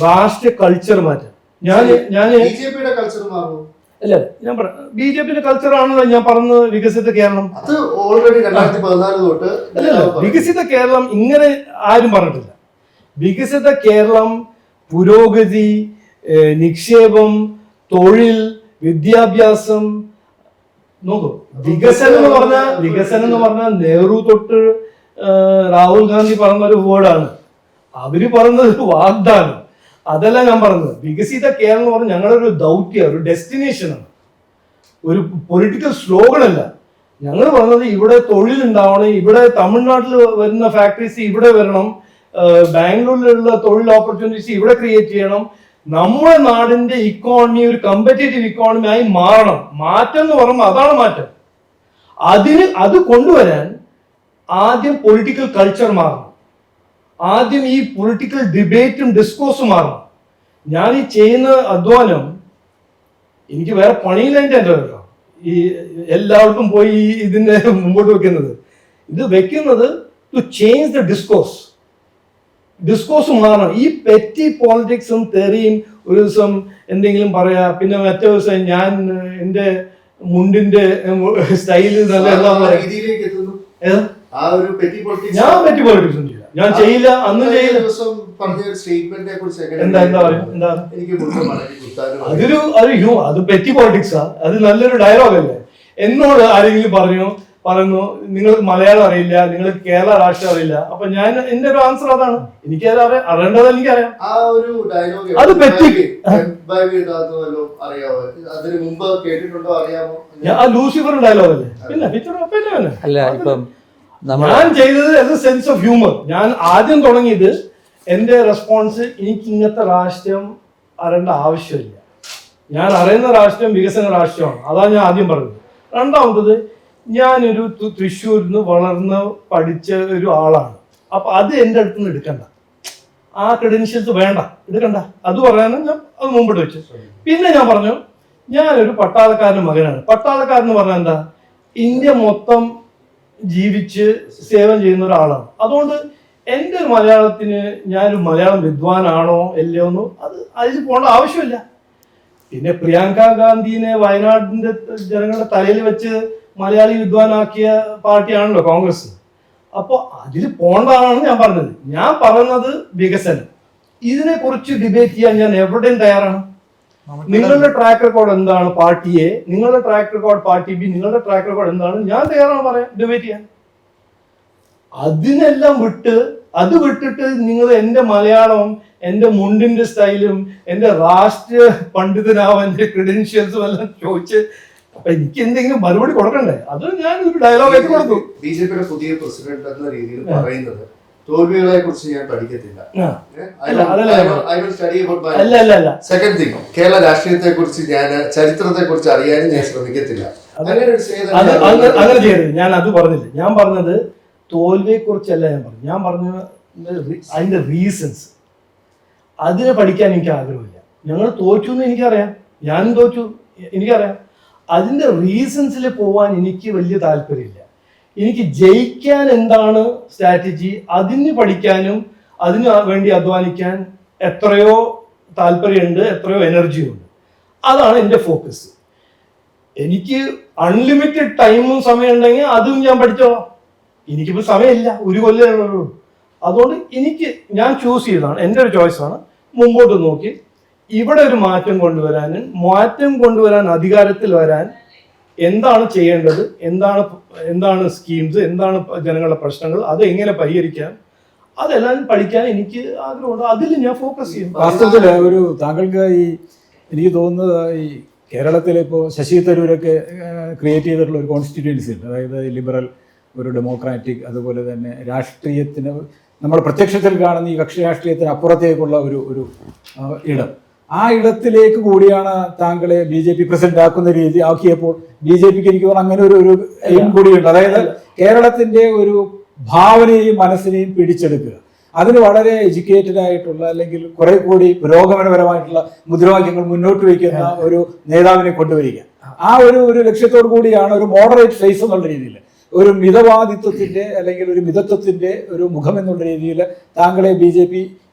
രാഷ്ട്രീയ കൾച്ചർ മാറ്റാം. ബിജെപിയുടെ കൾച്ചർ മാറും. അല്ല, ഞാൻ BJPയുടെ കൾച്ചറാണല്ലോ ഞാൻ പറഞ്ഞത്, വികസിത കേരളം. അത് ഓൾറെഡി 2014 തൊട്ട്. അല്ല, വികസിത കേരളം ഇങ്ങനെ ആരും പറഞ്ഞിട്ടില്ല. വികസിത കേരളം പുരോഗതി, നിക്ഷേപം, തൊഴിൽ, വിദ്യാഭ്യാസം. നോക്കൂ, വികസനം എന്ന് പറഞ്ഞാൽ നെഹ്റു തൊട്ട് രാഹുൽ ഗാന്ധി പറഞ്ഞ ഒരു വേർഡാണ്. അവര് പറഞ്ഞത് വാഗ്ദാനം. അതല്ല ഞാൻ പറഞ്ഞത്. വികസിത കേരളം എന്ന് പറഞ്ഞാൽ ഞങ്ങളുടെ ഒരു ദൗത്യം, ഒരു ഡെസ്റ്റിനേഷനാണ്, ഒരു പൊളിറ്റിക്കൽ സ്ലോഗൻ അല്ല. ഞങ്ങൾ പറഞ്ഞത് ഇവിടെ തൊഴിൽ ഉണ്ടാവണം, ഇവിടെ തമിഴ്നാട്ടിൽ വരുന്ന ഫാക്ടറീസ് ഇവിടെ വരണം, ബാംഗ്ലൂരിലുള്ള തൊഴിൽ ഓപ്പർച്യൂണിറ്റീസ് ഇവിടെ ക്രിയേറ്റ് ചെയ്യണം. നമ്മുടെ നാടിന്റെ ഇക്കോണമി ഒരു കമ്പറ്റേറ്റീവ് ഇക്കോണമി ആയി മാറണം. മാറ്റം എന്ന് പറയുമ്പോൾ അതാണ് മാറ്റം. അത് കൊണ്ടുവരാൻ ആദ്യം പൊളിറ്റിക്കൽ കൾച്ചർ മാറണം. ആദ്യം ഈ പൊളിറ്റിക്കൽ ഡിബേറ്റും ഡിസ്കോഴ്സും മാറണം. ഞാൻ ഈ ചെയ്യുന്ന അധ്വാനം എനിക്ക് വേറെ പണിയില്ല. ഈ എല്ലാവർക്കും പോയി ഇതിനെ മുമ്പോട്ട് വെക്കുന്നത്, ഇത് വെക്കുന്നത് ടു ചേഞ്ച് ദ ഡിസ്കോഴ്സ് മാറണം. ഈ പെറ്റി പോളിറ്റിക്സും തെറിയും ഒരു ദിവസം എന്തെങ്കിലും പറയാ, പിന്നെ മറ്റേ ദിവസം ഞാൻ എൻ്റെ മുണ്ടിന്റെ സ്റ്റൈല് നല്ല ഞാൻ പെറ്റി പോളിറ്റിക്സ് ഒന്നും ചെയ്യില്ല, ഞാൻ ചെയ്യില്ല, അന്ന് ചെയ്യില്ല. അത് പെറ്റി പോളിറ്റിക്സാ? അത് നല്ലൊരു ഡയലോഗ് അല്ലേ? എന്നോട് ആരെങ്കിലും പറഞ്ഞു പറയുന്നു നിങ്ങൾക്ക് മലയാളം അറിയില്ല, നിങ്ങൾക്ക് കേരള രാഷ്ട്രീയം അറിയില്ല. അപ്പൊ ഞാൻ എന്റെ ഒരു ആൻസർ അതാണ്, എനിക്കത് അറിയേണ്ടത് എനിക്കറിയാം. ആ ഒരു ഡയലോഗ് അത് പറ്റി അറിയാമോ? അതിന് മുമ്പ് കേട്ടിട്ടുണ്ടോ? അറിയാമോ? ആ ലൂസിഫർ ഡയലോഗ് അല്ലേ? പിന്നെ പിന്നെ അല്ല, ഇപ്പം ഞാൻ ചെയ്തത് as A sense of humour. ഞാൻ ആദ്യം തുടങ്ങിയത് എന്റെ റെസ്പോൺസ്, എനിക്ക് ഇങ്ങനത്തെ രാഷ്ട്രീയം അറിയേണ്ട ആവശ്യമില്ല, ഞാൻ അറിയുന്ന രാഷ്ട്രീയം വികസന രാഷ്ട്രീയമാണ്, അതാണ് ഞാൻ ആദ്യം പറഞ്ഞത്. രണ്ടാമത്തത്, ഞാനൊരു തൃശ്ശൂരിൽ നിന്ന് വളർന്ന് പഠിച്ച ഒരു ആളാണ്. അപ്പൊ അത് എൻ്റെ അടുത്ത് നിന്ന് എടുക്കണ്ട, ആ ക്രെഡൻഷ്യൽസ് വേണ്ട, എടുക്കണ്ട, അത് പറയാനും ഞാൻ അത് മുമ്പിട്ട് വെച്ചു. പിന്നെ ഞാൻ പറഞ്ഞു, ഞാനൊരു പട്ടാളക്കാരൻ്റെ മകനാണ്. പട്ടാളക്കാരൻ പറഞ്ഞാൽ എന്താ, ഇന്ത്യ മൊത്തം ജീവിച്ച് സേവനം ചെയ്യുന്ന ഒരാളാണ്. അതുകൊണ്ട് എൻ്റെ ഒരു മലയാളത്തിന് ഞാനൊരു മലയാളം വിദ്വാനാണോ അല്ലയോ എന്ന് അതിൽ പോകേണ്ട ആവശ്യമില്ല. പിന്നെ പ്രിയങ്ക ഗാന്ധിനെ വയനാടിന്റെ ജനങ്ങളുടെ തലയിൽ വെച്ച് മലയാളി വിദ്വാനാക്കിയ പാർട്ടിയാണല്ലോ കോൺഗ്രസ്. അപ്പോൾ അതിൽ പോകേണ്ടതാണ് ഞാൻ പറഞ്ഞത്. ഞാൻ പറയുന്നത് വികസനം. ഇതിനെക്കുറിച്ച് ഡിബേറ്റ് ചെയ്യാൻ ഞാൻ എവിടെയും തയ്യാറാണ്. നിങ്ങളുടെ ട്രാക്ക് റെക്കോർഡ് എന്താണ് പാർട്ടി എ, നിങ്ങളുടെ ട്രാക്ക് റെക്കോർഡ് പാർട്ടി ബി, നിങ്ങളുടെ ട്രാക്ക് റെക്കോർഡ് എന്താണ്, ഞാൻ തയ്യാറാണ് പറയാൻ, ഡിബേറ്റ് ചെയ്യാൻ. അതിനെല്ലാം വിട്ടിട്ട് നിങ്ങൾ എൻ്റെ മലയാളവും എൻ്റെ മുണ്ടിന്റെ സ്റ്റൈലും എൻ്റെ രാഷ്ട്രീയ പണ്ഡിതനാവന്റെ ക്രെഡൻഷ്യൽസും എല്ലാം ചോദിച്ച് അപ്പൊ എനിക്ക് എന്തെങ്കിലും മറുപടി കൊടുക്കണ്ടേ? അത് ഞാൻ ഒരു ഡയലോഗ് ആയിട്ട് കൊടുത്തു. ബിജെപിയുടെ പുതിയ പ്രസിഡന്റ് എന്ന രീതിയിൽ പറയുന്നത് തോൽവികളെ കുറിച്ച് ഞാൻ പഠിക്കത്തില്ല. സെക്കൻഡ് തിങ്, കേരള രാഷ്ട്രീയത്തെ കുറിച്ച് ഞാൻ ചരിത്രത്തെ കുറിച്ച് അറിയാനും ഞാൻ ശ്രമിക്കത്തില്ല. അങ്ങനെ ചെയ്യരുത്. ഞാൻ അത് പറഞ്ഞില്ല. ഞാൻ പറഞ്ഞത് തോൽവിയെ കുറിച്ചല്ല ഞാൻ പറഞ്ഞത് അതിന്റെ റീസൺസ്, അതിനെ പഠിക്കാൻ എനിക്ക് ആഗ്രഹമില്ല. ഞങ്ങൾ തോറ്റു എന്ന് എനിക്കറിയാം, ഞാനും തോറ്റു എനിക്കറിയാം. അതിന്റെ റീസൺസിൽ പോവാൻ എനിക്ക് വലിയ താല്പര്യമില്ല. എനിക്ക് ജയിക്കാൻ എന്താണ് സ്ട്രാറ്റജി, അതിന് പഠിക്കാനും അതിന് വേണ്ടി അധ്വാനിക്കാൻ എത്രയോ താല്പര്യമുണ്ട്, എത്രയോ എനർജിയുണ്ട്. അതാണ് എൻ്റെ ഫോക്കസ്. എനിക്ക് അൺലിമിറ്റഡ് ടൈമും സമയം ഉണ്ടെങ്കിൽ അതും ഞാൻ പഠിച്ചോളാം. എനിക്കിപ്പോൾ സമയമില്ല, ഒരു കൊല്ലമേ. അതുകൊണ്ട് ഞാൻ ചൂസ് ചെയ്തതാണ്, എൻ്റെ ഒരു ചോയ്സാണ്. മുമ്പോട്ട് നോക്കി ഇവിടെ ഒരു മാറ്റം കൊണ്ടുവരാൻ അധികാരത്തിൽ വരാൻ എന്താണ് ചെയ്യേണ്ടത്, എന്താണ് സ്കീംസ്, എന്താണ് ജനങ്ങളുടെ പ്രശ്നങ്ങൾ, അത് എങ്ങനെ പരിഹരിക്കാം, അതെല്ലാം പഠിക്കാൻ എനിക്ക് ആഗ്രഹമുണ്ട്. അതിൽ ഞാൻ ഫോക്കസ് ചെയ്യും. വാസ്തവത്തിൽ ഒരു താങ്കൾക്ക് എനിക്ക് തോന്നുന്നത് ഈ കേരളത്തിൽ ഇപ്പോൾ ശശി തരൂരൊക്കെ ക്രിയേറ്റ് ചെയ്തിട്ടുള്ള ഒരു കോൺസ്റ്റിറ്റ്യുവൻസി ഉണ്ട്. അതായത് ലിബറൽ, ഒരു ഡെമോക്രാറ്റിക്, അതുപോലെ തന്നെ രാഷ്ട്രീയത്തിന് നമ്മൾ പ്രത്യക്ഷത്തിൽ കാണുന്ന ഈ കക്ഷി രാഷ്ട്രീയത്തിന് അപ്പുറത്തേക്കുള്ള ഒരു ഇടം, ആ ഇടത്തിലേക്ക് കൂടിയാണ് താങ്കളെ BJP പ്രസിഡന്റ് ആക്കുന്ന രീതി ആക്കിയപ്പോൾ BJPക്ക് എനിക്ക് തോന്നുന്നു അങ്ങനെ ഒരു എയിം കൂടിയുണ്ട്. അതായത് കേരളത്തിന്റെ ഒരു ഭാവനയെയും മനസ്സിനെയും പിടിച്ചെടുക്കുക, അതിന് വളരെ എഡ്യൂക്കേറ്റഡ് ആയിട്ടുള്ള അല്ലെങ്കിൽ കുറെ കൂടി പുരോഗമനപരമായിട്ടുള്ള മുദ്രാവാക്യങ്ങൾ മുന്നോട്ട് വയ്ക്കുന്ന ഒരു നേതാവിനെ കൊണ്ടുവരിക. ആ ഒരു ലക്ഷ്യത്തോടു കൂടിയാണ് ഒരു മോഡറേറ്റ് ഫേസ് എന്നുള്ള രീതിയിൽ, ഒരു മിതവാദിത്വത്തിന്റെ അല്ലെങ്കിൽ ഒരു മിതത്വത്തിന്റെ ഒരു മുഖം എന്നുള്ള രീതിയിൽ താങ്കളെ BJP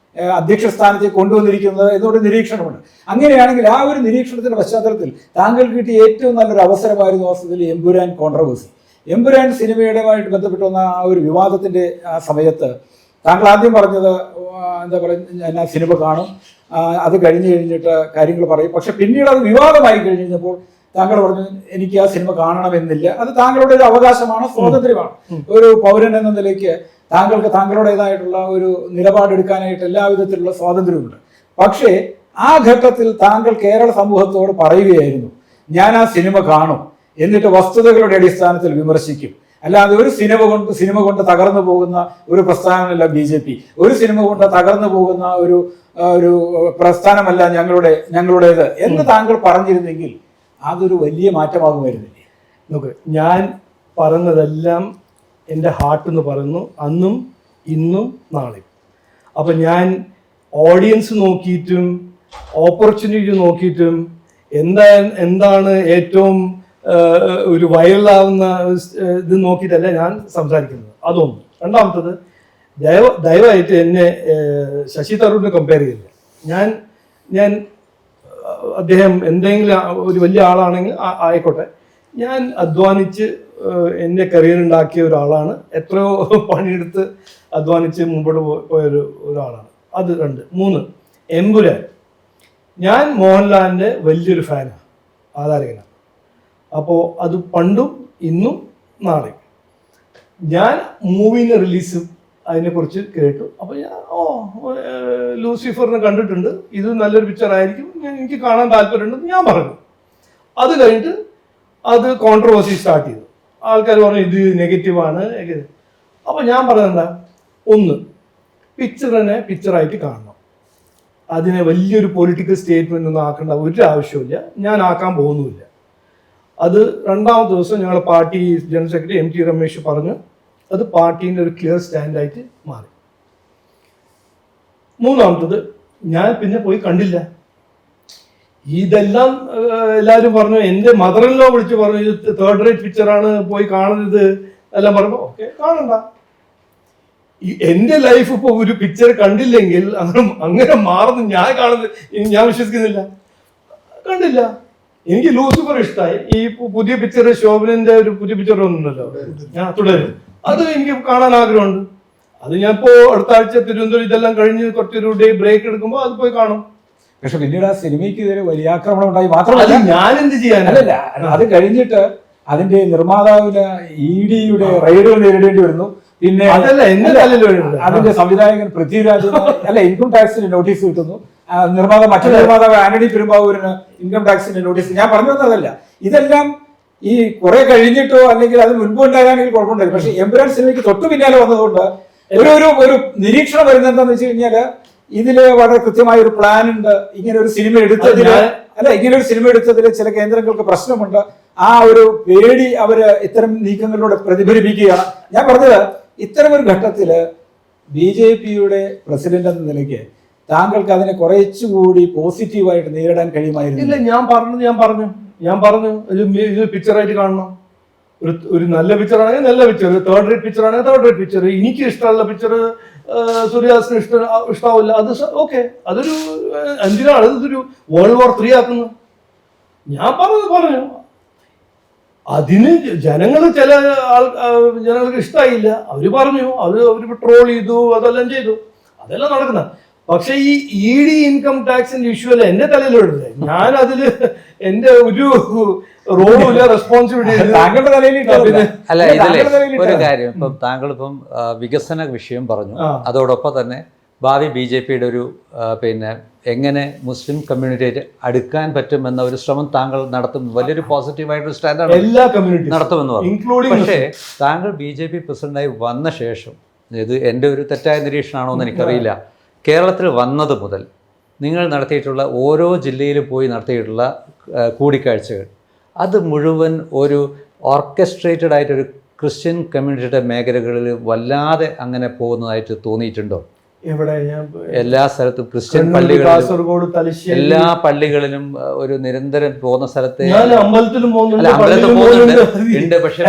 അധ്യക്ഷ സ്ഥാനത്തേക്ക് കൊണ്ടുവന്നിരിക്കുന്നത് എന്നൊരു നിരീക്ഷണമുണ്ട്. അങ്ങനെയാണെങ്കിൽ ആ ഒരു നിരീക്ഷണത്തിന്റെ പശ്ചാത്തലത്തിൽ താങ്കൾക്ക് കിട്ടിയ ഏറ്റവും നല്ലൊരു അവസരമായിരുന്നു വാസ്തവത്തിൽ എമ്പുരാൻ കോൺട്രവേഴ്സി. എമ്പുരാൻ സിനിമയുടെയുമായിട്ട് ബന്ധപ്പെട്ട് വന്ന ആ ഒരു വിവാദത്തിന്റെ ആ സമയത്ത് താങ്കൾ ആദ്യം പറഞ്ഞത് എന്താ പറയുക, ഞാൻ ആ സിനിമ കാണും, അത് കഴിഞ്ഞിട്ട് കാര്യങ്ങൾ പറയും. പക്ഷെ പിന്നീട് അത് വിവാദമായി കഴിഞ്ഞപ്പോൾ താങ്കൾ പറഞ്ഞു എനിക്ക് ആ സിനിമ കാണണമെന്നില്ല, അത് താങ്കളുടെ ഒരു അവകാശമാണ്, സ്വാതന്ത്ര്യമാണ്. ഒരു പൗരൻ എന്ന നിലയ്ക്ക് താങ്കൾക്ക് താങ്കളുടേതായിട്ടുള്ള ഒരു നിലപാടെടുക്കാനായിട്ട് എല്ലാവിധത്തിലുള്ള സ്വാതന്ത്ര്യമുണ്ട്. പക്ഷേ ആ ഘട്ടത്തിൽ താങ്കൾ കേരള സമൂഹത്തോട് പറയുകയായിരുന്നു, ഞാൻ ആ സിനിമ കാണും, എന്നിട്ട് വസ്തുതകളുടെ അടിസ്ഥാനത്തിൽ വിമർശിക്കും, അല്ലാതെ ഒരു സിനിമ കൊണ്ട് തകർന്നു പോകുന്ന ഒരു പ്രസ്ഥാനമല്ല BJP, ഒരു സിനിമ കൊണ്ട് തകർന്നു പോകുന്ന ഒരു പ്രസ്ഥാനമല്ല ഞങ്ങളുടേത് എന്ന് താങ്കൾ പറഞ്ഞിരുന്നെങ്കിൽ അതൊരു വലിയ മാറ്റമാകുമായിരുന്നില്ലേ? നോക്ക്, ഞാൻ പറയുന്നതെല്ലാം എൻ്റെ ഹാർട്ട് എന്ന് പറയുന്നു, അന്നും ഇന്നും നാളെയും. അപ്പം ഞാൻ ഓഡിയൻസ് നോക്കിയിട്ടും ഓപ്പർച്യൂണിറ്റി നോക്കിയിട്ടും എന്താണ് ഏറ്റവും ഒരു വൈറലാവുന്ന ഇത് നോക്കിയിട്ടല്ല ഞാൻ സംസാരിക്കുന്നത്. അതൊന്ന്. രണ്ടാമത്തത്, ദയവായിട്ട് എന്നെ ശശി തരൂരിനെ കമ്പയർ ചെയ്യില്ല. ഞാൻ അദ്ദേഹം എന്തെങ്കിലും ഒരു വലിയ ആളാണെങ്കിൽ ആയിക്കോട്ടെ, ഞാൻ അധ്വാനിച്ച് എൻ്റെ കരിയർ ഉണ്ടാക്കിയ ഒരാളാണ്, എത്രയോ പണിയെടുത്ത് അധ്വാനിച്ച് മുമ്പോട്ട് പോയ ഒരാളാണ്. അത് 2. 3, എമ്പുരാൻ. ഞാൻ മോഹൻലാലിൻ്റെ വലിയൊരു ഫാനാണ്, ആധാരകനാണ്. അപ്പോൾ അത് പണ്ടും ഇന്നും നാളെയും. ഞാൻ മൂവിൻ്റെ റിലീസ് അതിനെക്കുറിച്ച് കേട്ടു. അപ്പോൾ ഞാൻ ലൂസിഫറിനെ കണ്ടിട്ടുണ്ട്, ഇത് നല്ലൊരു പിക്ചർ ആയിരിക്കും, എനിക്ക് കാണാൻ താല്പര്യമുണ്ടെന്ന് ഞാൻ പറഞ്ഞു. അത് കഴിഞ്ഞിട്ട് അത് കോൺട്രവേഴ്സി സ്റ്റാർട്ട് ചെയ്തു. ആൾക്കാർ പറഞ്ഞു ഇത് നെഗറ്റീവാണ്. അപ്പോൾ ഞാൻ പറഞ്ഞെന്താ, ഒന്ന് പിക്ചറിനെ പിക്ചറായിട്ട് കാണണം, അതിനെ വലിയൊരു പൊളിറ്റിക്കൽ സ്റ്റേറ്റ്മെൻ്റ് ഒന്നും ആക്കേണ്ട ഒരു ആവശ്യമില്ല, ഞാൻ ആക്കാൻ പോകുന്നുമില്ല. അത് രണ്ടാമത്തെ ദിവസം ഞങ്ങളുടെ party general secretary MT Ramesh പറഞ്ഞു, അത് പാർട്ടീൻ്റെ ഒരു ക്ലിയർ സ്റ്റാൻഡായിട്ട് മാറി. മൂന്നാമത്തത് ഞാൻ പിന്നെ പോയി കണ്ടില്ല. ഇതെല്ലാം എല്ലാവരും പറഞ്ഞു, എൻ്റെ മദറിലോ വിളിച്ച് പറഞ്ഞു ഇത് തേർഡ് റേറ്റ് പിക്ചറാണ്, പോയി കാണരുത് എല്ലാം പറഞ്ഞു. ഓക്കെ, കാണണ്ട. എൻ്റെ ലൈഫ് ഇപ്പോൾ ഒരു പിക്ചർ കണ്ടില്ലെങ്കിൽ അങ്ങനെ മാറുന്നു ഞാൻ കാണുന്നത് ഞാൻ വിശ്വസിക്കുന്നില്ല. കണ്ടില്ല, എനിക്ക് ലൂസിഫർ ഇഷ്ടമായി. ഈ പുതിയ പിക്ചർ ശോഭനന്റെ ഒരു പുതിയ പിക്ചർ ഒന്നുമല്ലോ, ഞാൻ തുടരും, അത് എനിക്ക് കാണാൻ ആഗ്രഹമുണ്ട്. അത് ഞാൻ ഇപ്പോൾ അടുത്ത ആഴ്ച തിരുവനന്തപുരം ഇതെല്ലാം കഴിഞ്ഞ് കുറച്ചൊരു ഡേ ബ്രേക്ക് എടുക്കുമ്പോൾ അത് പോയി കാണും. പക്ഷെ പിന്നീട് ആ സിനിമയ്ക്ക് ഇതൊരു വലിയ ആക്രമണം ഉണ്ടായി. മാത്രമല്ല ഞാൻ എന്ത് ചെയ്യാനല്ല, അത് കഴിഞ്ഞിട്ട് അതിന്റെ നിർമ്മാതാവിന് EDയുടെ റെയ്ഡുകൾ നേരിടേണ്ടി വരുന്നു. പിന്നെ അതല്ല എന്റെ തലയിൽ അതിന്റെ സംവിധായകൻ പൃഥ്വിരാജ് ഇൻകം ടാക്സിന് നോട്ടീസ് കിട്ടുന്നു. മറ്റൊരു നിർമ്മാതാവ് ആന്റണി പെരുമ്പാവൂരിന് ഇൻകം ടാക്സിന്റെ നോട്ടീസ്. ഞാൻ പറഞ്ഞു വന്നതല്ല, ഇതെല്ലാം ഈ കുറെ കഴിഞ്ഞിട്ടോ അല്ലെങ്കിൽ അതിന് മുൻപ് ഉണ്ടാകാനെങ്കിൽ കുഴപ്പമുണ്ടായിരുന്നു. പക്ഷെ എമ്പുരാൻ സിനിമയ്ക്ക് തൊട്ടു പിന്നാലെ വന്നതുകൊണ്ട് ഒരു നിരീക്ഷണം വരുന്നത് എന്താണെന്ന് വെച്ച് കഴിഞ്ഞാല് ഇതില് വളരെ കൃത്യമായ ഒരു പ്ലാൻ ഉണ്ട്. ഇങ്ങനെ ഒരു സിനിമ എടുത്തതില് ചില കേന്ദ്രങ്ങൾക്ക് പ്രശ്നമുണ്ട്. ആ ഒരു പേടി അവര് ഇത്തരം നീക്കങ്ങളിലൂടെ പ്രതിഫലിപ്പിക്കുകയാണ്. ഞാൻ പറഞ്ഞത്, ഇത്തരമൊരു ഘട്ടത്തില് BJPയുടെ പ്രസിഡന്റ് എന്ന നിലയ്ക്ക് താങ്കൾക്ക് അതിനെ കുറച്ചുകൂടി പോസിറ്റീവായിട്ട് നേരിടാൻ കഴിയുമായിരുന്നു. ഇല്ല, ഞാൻ പറഞ്ഞു ഇത് പിക്ചറായിട്ട് കാണണം. ഒരു നല്ല പിക്ചർ ആണെങ്കിൽ നല്ല പിക്ചർ, തേർഡ് റേറ്റ് പിക്ചർ ആണെങ്കിൽ തേർഡ് റേറ്റ് പിക്ചർ. എനിക്ക് ഇഷ്ടമുള്ള പിക്ചർ സൂര്യദാസിന് ഇഷ്ടാവില്ല, അത് ഓക്കെ. അതൊരു എന്തിനാണ് ഇതൊരു World War III ആക്കുന്നത്? ഞാൻ പറഞ്ഞു അതിന് ചില ജനങ്ങൾക്ക് ഇഷ്ടമായില്ല, അവര് പറഞ്ഞു, അവര് ട്രോൾ ചെയ്തു, അതെല്ലാം ചെയ്തു, അതെല്ലാം നടക്കുന്ന. പക്ഷെ ഈ ED ഇൻകം ടാക്സിന്റെ ഇഷ്യൂ അല്ല എന്റെ തലയിലിടുന്നത്. ഞാൻ അതില് എന്റെ ഒരു റോളുമില്ല, റെസ്പോൺസിബിലിറ്റി താങ്കളുടെ തലയിൽ. അല്ല, ഇതിലെ ഒരു കാര്യം, ഇപ്പം താങ്കൾ ഇപ്പം വികസന വിഷയം പറഞ്ഞു, അതോടൊപ്പം തന്നെ ഭാവി BJPയുടെ ഒരു പിന്നെ എങ്ങനെ മുസ്ലിം കമ്മ്യൂണിറ്റിയായിട്ട് അടുക്കാൻ പറ്റും എന്ന ഒരു ശ്രമം താങ്കൾ നടത്തും. വലിയൊരു പോസിറ്റീവായിട്ടൊരു സ്റ്റാൻഡാണ് എല്ലാ കമ്മ്യൂണിറ്റി നടത്തുമെന്ന് പറഞ്ഞു. പക്ഷേ താങ്കൾ BJP പ്രസിഡന്റായി വന്ന ശേഷം, ഇത് എൻ്റെ ഒരു തെറ്റായ നിരീക്ഷണമാണോ എന്ന് എനിക്കറിയില്ല, കേരളത്തിൽ വന്നത് മുതൽ നിങ്ങൾ നടത്തിയിട്ടുള്ള ഓരോ ജില്ലയിലും പോയി നടത്തിയിട്ടുള്ള കൂടിക്കാഴ്ചകൾ, അത് മുഴുവൻ ഒരു ഓർക്കസ്ട്രേറ്റഡ് ആയിട്ടൊരു ക്രിസ്ത്യൻ കമ്മ്യൂണിറ്റിയുടെ മേഖലകളിൽ വല്ലാതെ അങ്ങനെ പോകുന്നതായിട്ട് തോന്നിയിട്ടുണ്ടോ? എവിടെ? എല്ലാ സ്ഥലത്തും ക്രിസ്ത്യൻ പള്ളികളിലും എല്ലാ പള്ളികളിലും ഒരു നിരന്തരം പോകുന്ന സ്ഥലത്ത് അമ്പലത്തിലും പോകുന്നുണ്ട്. പക്ഷെ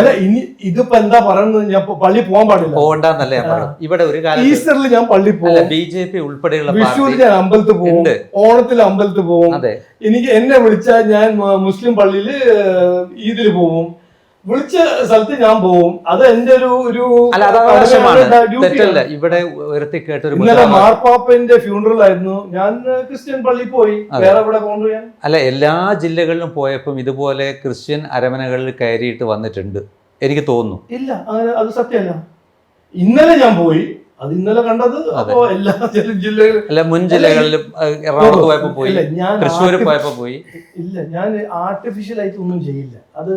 ഇതിപ്പോ എന്താ പറയുന്നത്, ഞാൻ പള്ളി പോകാൻ പാടില്ല, പോകണ്ടെന്നല്ല ഞാൻ പറഞ്ഞു. ഇവിടെ ഒരു കാലം ഈസ്റ്ററിൽ ഞാൻ പള്ളി പോകും, BJP ഉൾപ്പെടെയുള്ള വിഷുവിൽ ഞാൻ അമ്പലത്തിൽ പോകും, ഓണത്തിൽ അമ്പലത്തിൽ പോകും. എനിക്ക് എന്നെ വിളിച്ചാൽ ഞാൻ മുസ്ലിം പള്ളിയില് ഈദിൽ പോകും, വിളിച്ച സ്ഥലത്ത് ഞാൻ പോവും. അത് എന്റെ ഒരു ഇവിടെ ഉയർത്തി കേട്ടൊരു ഇന്നലെ മാർപ്പാപ്പന്റെ ഫ്യൂണറൽ ആയിരുന്നു, ഞാൻ ക്രിസ്ത്യൻ പള്ളി പോയി, വേറെ എവിടെ കൊണ്ടു ഞാൻ. അല്ല, എല്ലാ ജില്ലകളിലും പോയപ്പം ഇതുപോലെ ക്രിസ്ത്യൻ അരമനകളിൽ കയറിയിട്ട് വന്നിട്ടുണ്ട് എനിക്ക് തോന്നുന്നു. ഇല്ല, അത് സത്യമല്ല. ഇന്നലെ ഞാൻ പോയി, അത് ഇന്നലെ കണ്ടത്. അപ്പോ എല്ലാ ജില്ലകളിലും മുൻ ജില്ലകളിലും എറണാകുളത്ത് പോയപ്പോ പോയി, തൃശ്ശൂർ പോയപ്പോ പോയി. ഇല്ല, ഞാൻ ആർട്ടിഫിഷ്യൽ ആയിട്ട് ഒന്നും ചെയ്യില്ല. അത്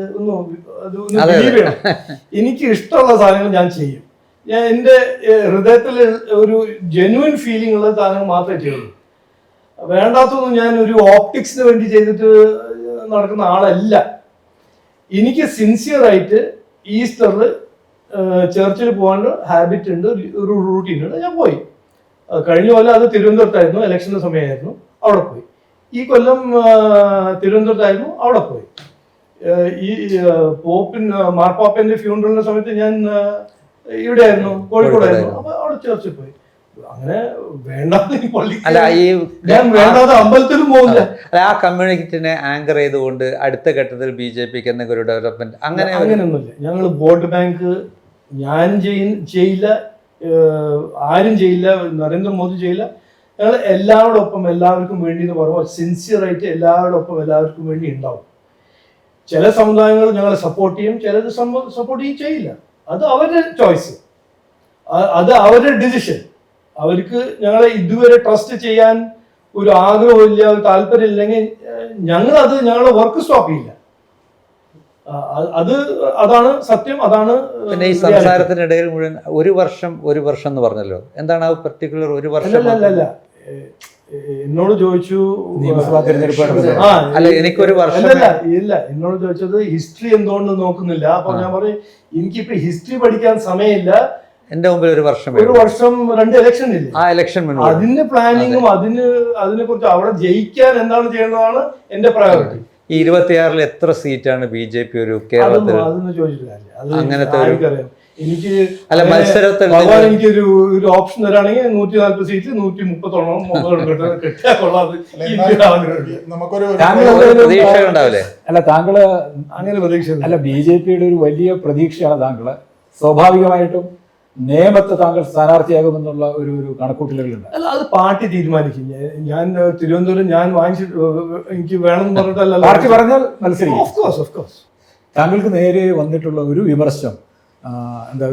എനിക്ക് ഇഷ്ടമുള്ള സാധനങ്ങൾ ഞാൻ ചെയ്യും. ഞാൻ എൻ്റെ ഹൃദയത്തിൽ ഒരു ജെന്യുവൻ ഫീലിംഗ് ഉള്ള സാധനങ്ങൾ മാത്രമേ ചെയ്യുള്ളൂ. വേണ്ടാത്തൊന്നും ഞാൻ ഒരു ഓപ്റ്റിക്സിന് വേണ്ടി ചെയ്തിട്ട് നടക്കുന്ന ആളല്ല. എനിക്ക് സിൻസിയറായിട്ട് ഈസ്റ്ററിൽ ചർച്ചിൽ പോകാണ്ട് ഹാബിറ്റ് ഉണ്ട്, ഒരു റൂട്ടീൻ ഉണ്ട്, ഞാൻ പോയി. കഴിഞ്ഞ കൊല്ലം അത് തിരുവനന്തപുരത്തായിരുന്നു, ഇലക്ഷൻ്റെ സമയമായിരുന്നു, അവിടെ പോയി. ഈ കൊല്ലം തിരുവനന്തപുരത്തായിരുന്നു, അവിടെ പോയി. ഈ മാർപ്പാപ്പന്റെ ഫ്യൂണറലിന്റെ സമയത്ത് ഞാൻ ഇവിടെ ആയിരുന്നു, കോഴിക്കോടായിരുന്നു, അപ്പൊ അവിടെ ചർച്ചിൽ പോയി. അങ്ങനെ ഞാൻ വേണ്ടാതെ അമ്പലത്തിലും പോകില്ല. ആ കമ്മ്യൂണിറ്റിനെ ആങ്കർ ചെയ്തുകൊണ്ട് അടുത്ത ഘട്ടത്തിൽ BJPക്ക് എന്തെങ്കിലും ഒരു ഡെവലപ്മെന്റ് അങ്ങനെയൊന്നുമില്ല. ഞങ്ങൾ വോട്ട് ബാങ്ക് ഞാൻ ചെയ്യില്ല, ആരും ചെയ്യില്ല, നരേന്ദ്രമോദി ചെയ്യില്ല. ഞങ്ങൾ എല്ലാവരോടൊപ്പം എല്ലാവർക്കും വേണ്ടി എന്ന് പറയുമ്പോൾ സിൻസിയറായിട്ട് എല്ലാവരോടൊപ്പം എല്ലാവർക്കും വേണ്ടി ഉണ്ടാവും. ചില സമുദായങ്ങൾ ഞങ്ങളെ സപ്പോർട്ട് ചെയ്യും, ചിലത് സപ്പോർട്ട് ചെയ്യില്ല. അത് അവരുടെ ചോയ്സ്, അത് അവരുടെ ഡിസിഷൻ. അവർക്ക് ഞങ്ങളെ ഇതുവരെ ട്രസ്റ്റ് ചെയ്യാൻ ഒരു ആഗ്രഹമില്ല, ഒരു താല്പര്യം ഇല്ലെങ്കിൽ ഞങ്ങളത് ഞങ്ങളുടെ വർക്ക് സ്റ്റോപ്പ് ചെയ്യില്ല. അതാണ് സത്യം, അതാണ്. പിന്നെ ഈ സംസാരത്തിനിടയിൽ മുഴുവൻ ഒരു വർഷം എന്ന് പറഞ്ഞല്ലോ, എന്താണ് ആ പെർട്ടിക്കുലർ ഒരു വർഷം? അല്ല എന്നോട് ചോദിച്ചു നിയമസഭാ തെരഞ്ഞെടുപ്പ് അല്ല, എനിക്കൊരു വർഷം ഇല്ല, എന്നോട് ചോദിച്ചത് ഹിസ്റ്ററി എന്തുകൊണ്ട് നോക്കുന്നില്ല. അപ്പൊ ഞാൻ പറഞ്ഞു എനിക്കിപ്പോ ഹിസ്റ്ററി പഠിക്കാൻ സമയമില്ല, എന്റെ മുമ്പിൽ ഒരു വർഷം 2 ഇലക്ഷൻ ഇല്ല, ആ ഇലക്ഷൻ അതിന്റെ പ്ലാനിങ്ങും അതിനെ കുറിച്ച് അവിടെ ജയിക്കാൻ എന്താണ് ചെയ്യേണ്ടതാണ് എന്റെ പ്രയോറിറ്റി. ഈ 26-ൽ എത്ര സീറ്റാണ് BJP ഒരു കേരളത്തിൽ? അതൊന്നും ചോദിച്ചിട്ടില്ല, അങ്ങനത്തെ ആർക്കറിയാം. എനിക്ക് അല്ല, മത്സരത്തിൽ ഭഗവാൻ എനിക്ക് ഒരു ഓപ്ഷൻ തരാണെങ്കിൽ 140 സീറ്റ് 130 കിട്ടിയാൽ കൊള്ളാം. നമുക്കൊരു പ്രതീക്ഷ ഉണ്ടാവില്ലേ? അല്ല, താങ്കള് അങ്ങനെ പ്രതീക്ഷ അല്ല, BJPയുടെ ഒരു വലിയ പ്രതീക്ഷയാണ് താങ്കള്. സ്വാഭാവികമായിട്ടും നേമത്ത് താങ്കൾ സ്ഥാനാർത്ഥിയാകുമെന്നുള്ള ഒരു കണക്കൂട്ടലുകളുണ്ട്. അല്ല, അത് പാർട്ടി തീരുമാനിക്കും. ഞാൻ തിരുവനന്തപുരം ഞാൻ എനിക്ക് വേണമെന്ന് പറഞ്ഞിട്ടല്ല, പാർട്ടി പറഞ്ഞാൽ മത്സരിക്കും. Of course. താങ്കൾക്ക് നേരെ വന്നിട്ടുള്ള ഒരു വിമർശനം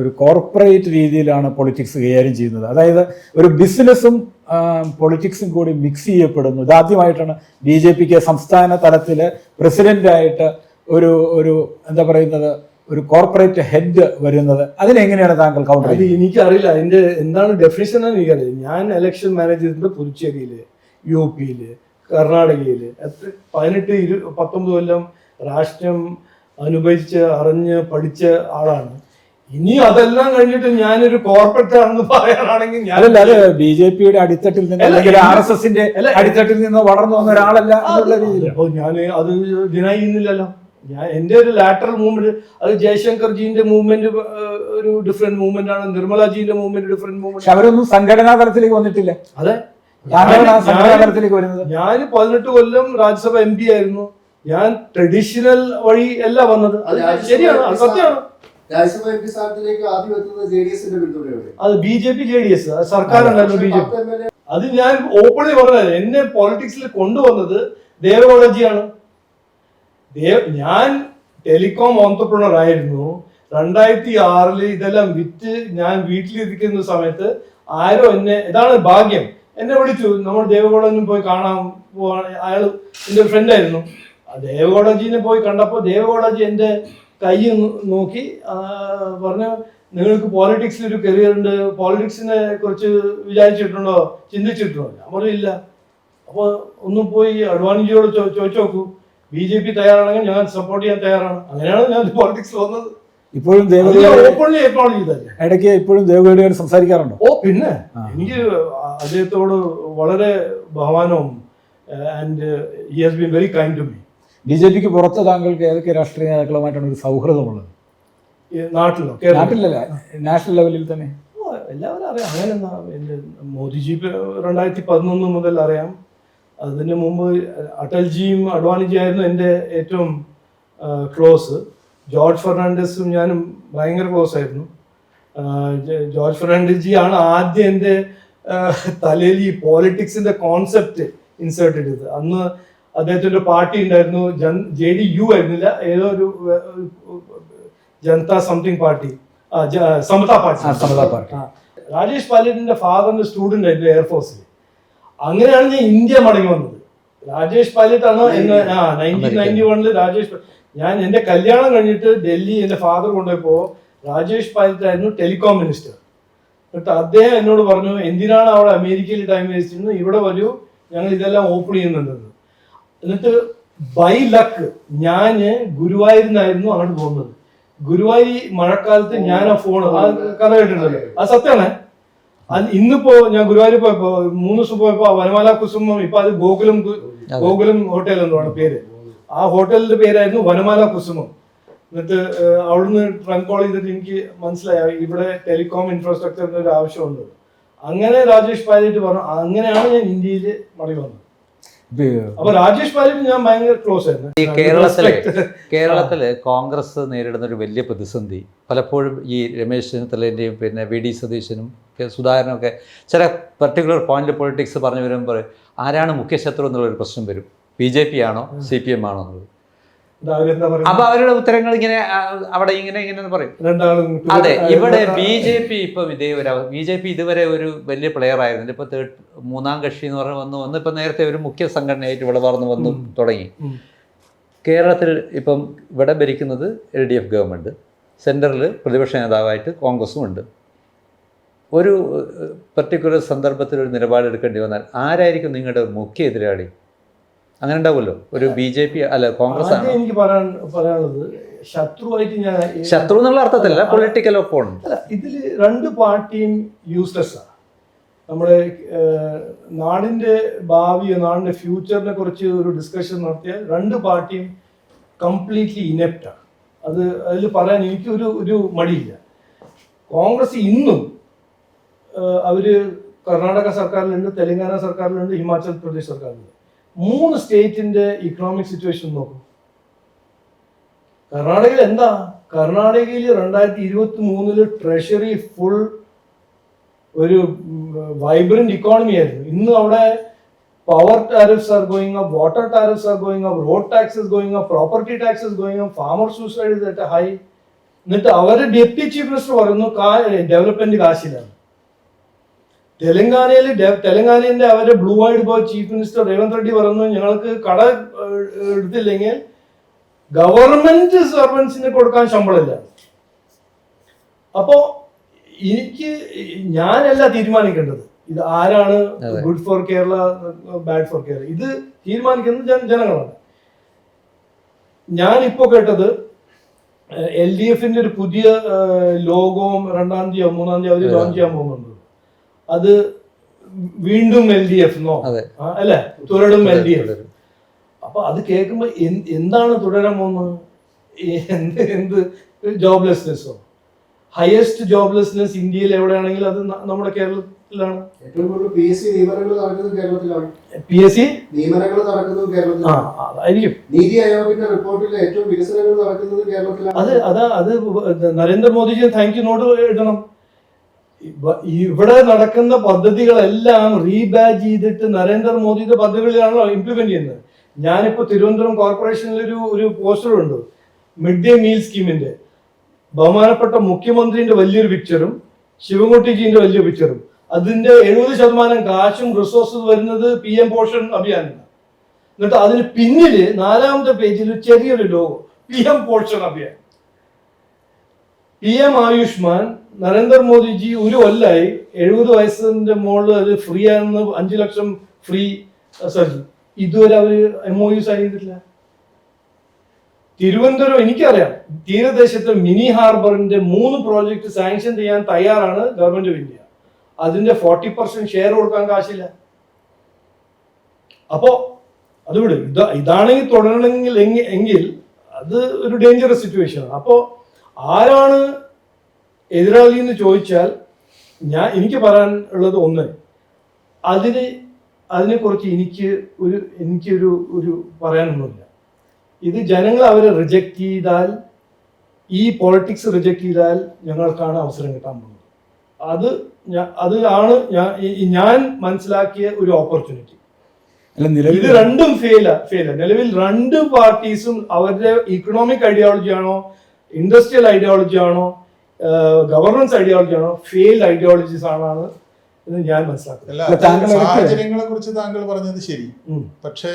ഒരു കോർപ്പറേറ്റ് രീതിയിലാണ് പൊളിറ്റിക്സ് കൈകാര്യം ചെയ്യുന്നത്. അതായത് ഒരു ബിസിനസ്സും പൊളിറ്റിക്സും കൂടി മിക്സ് ചെയ്യപ്പെടുന്നു. ഇതാദ്യമായിട്ടാണ് BJPക്ക് സംസ്ഥാന തലത്തിൽ പ്രസിഡന്റായിട്ട് ഒരു ഒരു കോർപ്പറേറ്റ് ഹെഡ് വരുന്നത്. അതിനെങ്ങനെയാണ് താങ്കൾ കൗണ്ടർ ചെയ്യുന്നത്? എനിക്കറിയില്ല അതിന്റെ എന്താണ് ഡെഫിനിഷൻ എന്ന് എനിക്കറിയില്ല. ഞാൻ ഇലക്ഷൻ മാനേജ് ചെയ്തിട്ടുണ്ട് പുതുച്ചേരിയില്, UP യില്, കർണാടകയില്. 18-19 കൊല്ലം രാഷ്ട്രം അനുഭവിച്ച് അറിഞ്ഞ് പഠിച്ച ആളാണ്. ഇനി അതെല്ലാം കഴിഞ്ഞിട്ട് ഞാനൊരു കോർപ്പറേറ്റ് ആണെന്ന് പറയാനാണെങ്കിൽ അതല്ല, അത് BJPയുടെ അടിത്തട്ടിൽ നിന്ന് അല്ലെങ്കിൽ RSSന്റെ അടിത്തട്ടിൽ നിന്ന് വളർന്നു വന്ന ഒരാളല്ല എന്നുള്ള രീതിയിൽ. അപ്പോൾ ഞാൻ അത് ഡിനൈ ചെയ്യുന്നില്ലല്ലോ. എന്റെ ഒരു ലാറ്ററൽ മൂവ്മെന്റ്, അത് ജയശങ്കർ ജീന്റെ മൂവ്മെന്റ് ഒരു ഡിഫറെന്റ് മൂവ്മെന്റ് ആണ്, നിർമ്മല ജീന്റെ മൂവ്മെന്റ് ഡിഫറെന്റ് മൂവ്മെന്റ്. അവരൊന്നും സംഘടനാ തലത്തിലേക്ക് വന്നിട്ടില്ല. അതെ, സംഘടനാ തലത്തിലേക്ക് വരുന്നത്. ഞാൻ 18 കൊല്ലം രാജ്യസഭ MP ആയിരുന്നു. ഞാൻ ട്രഡീഷണൽ വഴി അല്ല വന്നത്. അത് ശരിയാണ്, അത് സത്യമാണ്. രാജ്യസഭ MP സ്ഥാനത്തിലേക്ക് ആദ്യം എത്തുന്നത് JDSന്റെ പിന്തുണയോടെ. അത് BJP JDS സർക്കാരുണ്ടായിരുന്നു BJP. അത് ഞാൻ ഓപ്പൺലി പറഞ്ഞത്, എന്നെ പൊളിറ്റിക്സിൽ കൊണ്ടുവന്നത് ദേവഗൌഡജിയാണ്. ഞാൻ ടെലികോം ഓൺട്രപ്രണർ ആയിരുന്നു. 2006 ഇതെല്ലാം വിറ്റ് ഞാൻ വീട്ടിലിരിക്കുന്ന സമയത്ത് ആരോ ഇതാണ് ഭാഗ്യം, എന്നെ വിളിച്ചു. നമ്മൾ ദേവഗൌഡനും പോയി കാണാൻ പോവാൻ. അയാൾ എൻ്റെ ഫ്രണ്ടായിരുന്നു. ദേവഗൌഡജീനെ പോയി കണ്ടപ്പോൾ ദേവഗൌഡജി എൻ്റെ കൈ നോക്കി പറഞ്ഞു, നിങ്ങൾക്ക് പോളിറ്റിക്സിൽ ഒരു കരിയർ ഉണ്ട്, പോളിറ്റിക്സിനെ കുറിച്ച് വിചാരിച്ചിട്ടുണ്ടോ, ചിന്തിച്ചിട്ടുണ്ടോ? ഞാൻ പറഞ്ഞില്ല. അപ്പോൾ ഒന്നും പോയി അഡ്വാനിജിയോട് ചോദിച്ചു നോക്കൂ, BJP തയ്യാറാണെങ്കിൽ ഞാൻ സപ്പോർട്ട് ചെയ്യാൻ തയ്യാറാണ്. അങ്ങനെയാണ് ഞാൻ പോളിറ്റിക്സ് വന്നത്. ഇപ്പോഴും ഓപ്പൺലി അക്നോളജ് ചെയ്തല്ലേ. ഇടയ്ക്ക് ഇപ്പോഴും ദേവഗൌഡയോട് സംസാരിക്കാറുണ്ടോ? ഓ പിന്നെ, എനിക്ക് അദ്ദേഹത്തോട് വളരെ ബഹുമാനവും and he has been very kind to me. BJPക്ക് പുറത്ത് താങ്കൾക്ക് ഏതൊക്കെ രാഷ്ട്രീയ നേതാക്കളുമായിട്ടാണ് ഒരു സൗഹൃദമുള്ളത്? നാട്ടിലല്ല, നാഷണൽ ലെവലിൽ തന്നെ എല്ലാവരും അറിയാം. അങ്ങനെ എൻ്റെ മോദിജി 2011 മുതൽ അറിയാം. അതിന് മുമ്പ് അടൽജിയും അഡ്വാനിജി ആയിരുന്നു എൻ്റെ ഏറ്റവും ക്ലോസ്. ജോർജ് ഫെർണാണ്ടസും ഞാനും ഭയങ്കര ക്ലോസ് ആയിരുന്നു. ജോർജ് ഫെർണാണ്ടസ് ആണ് ആദ്യം എൻ്റെ തലയിൽ ഈ പോളിറ്റിക്സിന്റെ കോൺസെപ്റ്റ് ഇൻസേർട്ട് ചെയ്തത്. അന്ന് അദ്ദേഹത്തിൻ്റെ പാർട്ടി ഉണ്ടായിരുന്നു, JDU ആയിരുന്നില്ല, ഏതോ ഒരു Janata something party, Samata party. Rajesh പൈലറ്റിന്റെ ഫാദറിന്റെ സ്റ്റുഡന്റ് ആയിരുന്നു എയർഫോഴ്സിൽ. അങ്ങനെയാണ് ഞാൻ ഇന്ത്യ മടങ്ങി വന്നത്. രാജേഷ് പൈലറ്റ് ആണ് 1991 രാജേഷ്. ഞാൻ എൻ്റെ കല്യാണം കഴിഞ്ഞിട്ട് ഡൽഹി എൻ്റെ ഫാദർ കൊണ്ടുപോയപ്പോൾ രാജേഷ് പൈലറ്റ് ആയിരുന്നു ടെലികോം മിനിസ്റ്റർ. എന്നിട്ട് അദ്ദേഹം എന്നോട് പറഞ്ഞു, എന്തിനാണ് അവിടെ അമേരിക്കയിൽ ടൈം വേസ്റ്റ് ചെയ്യുന്നത്, ഇവിടെ വരൂ, ഞങ്ങൾ ഇതെല്ലാം ഓപ്പൺ ചെയ്യുന്നുണ്ടെന്ന്. എന്നിട്ട് ബൈ ലക്ക് ഞാൻ ഗുരുവായൂരിനായിരുന്നു അങ്ങോട്ട് പോകുന്നത്. ഗുരുവായൂർ മഴക്കാലത്ത് ഞാൻ ആ ഫോൺ കഥ കേട്ടിട്ടുണ്ടല്ലോ, അത് സത്യമാണ്. ഇന്നിപ്പോ ഞാൻ ഗുരുവായൂർ പോയപ്പോ 3 ദിവസം പോയപ്പോ വനമാല കുസുമം, ഇപ്പൊ അത് ഗോകുലം ഹോട്ടൽ എന്താണ് പേര്. ആ ഹോട്ടലിന്റെ പേരായിരുന്നു വനമാല കുസുമം. എന്നിട്ട് അവിടുന്ന് ട്രങ്ക് കോൾ ചെയ്തിട്ട് എനിക്ക് മനസ്സിലായി ഇവിടെ ടെലികോം ഇൻഫ്രാസ്ട്രക്ചറിന് ഒരു ആവശ്യമുണ്ട്. അങ്ങനെ രാജേഷ് പൈലറ്റ് പറഞ്ഞു. അങ്ങനെയാണ് ഞാൻ ഇന്ത്യയിൽ മടങ്ങി വന്നത്. അപ്പൊ രാജേഷ് പൈലറ്റ് ഞാൻ ഭയങ്കര ക്ലോസ് ആയിരുന്നു. ഈ കേരളത്തില് കോൺഗ്രസ് നേരിടുന്ന ഒരു വലിയ പ്രതിസന്ധി പലപ്പോഴും ഈ രമേശ് ചെന്നിത്തലേൻ്റെയും പിന്നെ VD സതീശനും സുധാകരനും ഒക്കെ ചില പർട്ടിക്കുലർ പോയിന്റ് പൊളിറ്റിക്സ് പറഞ്ഞു വരുമ്പോൾ ആരാണ് മുഖ്യശത്രു എന്നുള്ളൊരു പ്രശ്നം വരും. BJP ആണോ CPM ആണോ എന്നുള്ളത്. അവരെന്താ അപ്പൊ പറയുക, അവരുടെ ഉത്തരങ്ങൾ ഇങ്ങനെ അവിടെ ഇങ്ങനെ ഇങ്ങനെ പറയും. രണ്ടാളും അതെ, ഇവിടെ BJP ഇപ്പം ഇതേ ഒരു BJP ഇതുവരെ ഒരു വലിയ പ്ലെയർ ആയിരുന്നു. ഇപ്പൊ മൂന്നാം കക്ഷി എന്ന് പറഞ്ഞ് വന്ന് ഇപ്പൊ നേരത്തെ ഒരു മുഖ്യ സംഘടനയായിട്ട് ഇവിടെ വന്നു തുടങ്ങി. കേരളത്തിൽ ഇപ്പം ഇവിടെ ഭരിക്കുന്നത് LDF ഗവൺമെൻറ്, സെൻറ്ററിൽ പ്രതിപക്ഷ നേതാവായിട്ട് കോൺഗ്രസും ഉണ്ട്. ഒരു പർട്ടിക്കുലർ സന്ദർഭത്തിൽ ഒരു നിലപാടെടുക്കേണ്ടി വന്നാൽ ആരായിരിക്കും നിങ്ങളുടെ മുഖ്യ എതിരാളി? അങ്ങനെ ഉണ്ടാവുമല്ലോ. ഒരു BJP അല്ല കോൺഗ്രസ് ആണ്. എനിക്ക് പറയാനുള്ളത്, ശത്രുവായിട്ട് ഞാൻ ശത്രു എന്നുള്ള അർത്ഥത്തിലല്ല, പൊളിറ്റിക്കൽ ഒപ്പോണന്റ്. അല്ല, ഇതിൽ രണ്ട് പാർട്ടിയും യൂസ്ലെസ് ആണ്. നമ്മുടെ നാടിൻ്റെ ഭാവിയോ നാടിൻ്റെ ഫ്യൂച്ചറിനെ കുറിച്ച് ഒരു ഡിസ്കഷൻ നടത്തിയാൽ രണ്ട് പാർട്ടിയും കംപ്ലീറ്റ്ലി ഇനെപ്റ്റാണ്. അതിൽ പറയാൻ എനിക്ക് ഒരു മടിയില്ല. കോൺഗ്രസ് ഇന്നും അവർ കർണാടക സർക്കാരിലുണ്ട്, തെലങ്കാന സർക്കാരിലുണ്ട്, ഹിമാചൽ പ്രദേശ് സർക്കാരിലുണ്ട്. 3 സ്റ്റേറ്റിൻ്റെ ഇക്കണോമിക് സിറ്റുവേഷൻ നോക്കും. കർണാടകയിൽ എന്താ? കർണാടകയിൽ 2023 ട്രഷറി ഫുൾ ഒരു വൈബ്രന്റ് ഇക്കോണമി ആയിരുന്നു. ഇന്ന് അവിടെ power tariffs are going up, water tariffs are going up, road taxes going up, property taxes going up, farmer suicide is at high. എന്നിട്ട് അവരുടെ ഡെപ്യൂട്ടി ചീഫ് മിനിസ്റ്റർ പറയുന്നു ഡെവലപ്മെന്റ് കാശിലാണ്. തെലങ്കാനയിലെ അവരുടെ blue eyed boy chief minister Revanth Reddy പറയുന്നു ഞങ്ങൾക്ക് കട എടുത്തില്ലെങ്കിൽ government സർവൻസിന് കൊടുക്കാൻ ശമ്പളമില്ല. അപ്പോ ഞാനല്ല തീരുമാനിക്കേണ്ടത് ഇത് ആരാണ് good for Kerala, bad for Kerala. ഇത് തീരുമാനിക്കുന്നത് ജനങ്ങളാണ്. ഞാനിപ്പോ കേട്ടത് LDFന്റെ ഒരു പുതിയ ലോഗോവും 2-ാം തീയതിയോ 3-ാം തീയതി അവർ ലോഞ്ച് ചെയ്യാൻ പോകുന്നുണ്ട്. അത് വീണ്ടും LDF എന്നോ അല്ലെ, തുടരും LDF. അപ്പൊ അത് കേൾക്കുമ്പോ എന്താണ് തുടരാൻ പോകുന്നത്? എന്ത് ജോബ്ലെസ്നെസ്സോ? ഹയസ്റ്റ് ജോബ്ലെസ്നെസ് ഇന്ത്യയിൽ എവിടെയാണെങ്കിലും അത് നമ്മുടെ കേരളത്തിലാണ്. ഏറ്റവും കൂടുതൽ PSC നിയമനങ്ങൾ നടക്കുന്നത് കേരളത്തിലാണ്. PSC നിയമനങ്ങൾ നടക്കുന്നത് കേരളത്തിലാണ്. അതായിരിക്കും. നീതി ആയോഗിന്റെ റിപ്പോർട്ടിൽ ഏറ്റവും വികസനങ്ങൾ നടക്കുന്നത് കേരളത്തിലാണ്. അത് നരേന്ദ്രമോദിജി താങ്ക് യു നോട്ട് ഇടണം. ഇവിടെ നടക്കുന്ന പദ്ധതികളെല്ലാം റീബാജ് ചെയ്തിട്ട് നരേന്ദ്രമോദിയുടെ പദ്ധതികളാണല്ലോ ഇംപ്ലിമെന്റ് ചെയ്യുന്നത്. ഞാനിപ്പോ തിരുവനന്തപുരം കോർപ്പറേഷനിൽ ഒരു പോസ്റ്റർ ഉണ്ട്, മിഡ് ഡേ മീൽ സ്കീമിന്റെ. ബഹുമാനപ്പെട്ട മുഖ്യമന്ത്രിന്റെ വലിയൊരു പിക്ചറും ശിവൻകുട്ടിജിന്റെ വലിയൊരു പിക്ചറും. അതിന്റെ 70% കാശും റിസോഴ്സസ് വരുന്നത് PM പോഷൻ അഭിയാനാണ്. എന്നിട്ട് അതിന് പിന്നില് 4-ാമത്തെ പേജിൽ ചെറിയൊരു logo, PM Poshan Abhiyan. PM Ayushman Narendra Modi ji ഒരു കൊല്ലായി 70 വയസ്സിന്റെ മുകളിൽ അത് ഫ്രീ ആണെന്ന് 5 ലക്ഷം ഫ്രീ സർജറി. ഇതുവരെ അവര് MOU സൈൻ ചെയ്തിട്ടില്ല. തിരുവനന്തപുരം എനിക്കറിയാം, തീരദേശത്തെ മിനി ഹാർബറിന്റെ 3 പ്രോജക്ട് സാങ്ഷൻ ചെയ്യാൻ തയ്യാറാണ് ഗവൺമെന്റ് ഓഫ് ഇന്ത്യ. അതിന്റെ 40% ഷെയർ കൊടുക്കാൻ കാശില്ല. അപ്പോ അതുകൊണ്ട് ഇതാണെങ്കിൽ തുടരണമെങ്കിൽ എങ്കിൽ അത് ഒരു ഡേഞ്ചറസ് സിറ്റുവേഷൻ ആണ്. അപ്പോ ആരാണ് എതിരാളി എന്ന് ചോദിച്ചാൽ എനിക്ക് പറയാൻ ഉള്ളത് ഒന്ന്, അതിനെക്കുറിച്ച് എനിക്കൊരു പറയാനൊന്നുമില്ല. ഇത് ജനങ്ങൾ അവരെ റിജക്റ്റ് ചെയ്താൽ, ഈ പൊളിറ്റിക്സ് റിജക്റ്റ് ചെയ്താൽ ഞങ്ങൾക്കാണ് അവസരം കിട്ടാൻ പോകുന്നത്. അതാണ് ഞാൻ മനസ്സിലാക്കിയ ഒരു ഓപ്പർച്യൂണിറ്റി. ഇത് രണ്ടും ഫെയില. നിലവിൽ 2 പാർട്ടീസും അവരുടെ ഇക്കണോമിക് ഐഡിയോളജി ആണോ, ഇൻഡസ്ട്രിയൽ ഐഡിയോളജി ആണോ, ഗവർണൻസ് ഐഡിയോളജി ആണോ, ഫെയിൽഡ് ഐഡിയോളജീസ് ആണെന്ന് ഞാൻ മനസ്സിലാക്കുന്നത്. സാഹചര്യങ്ങളെ കുറിച്ച് താങ്കൾ പറഞ്ഞത് ശരി. പക്ഷേ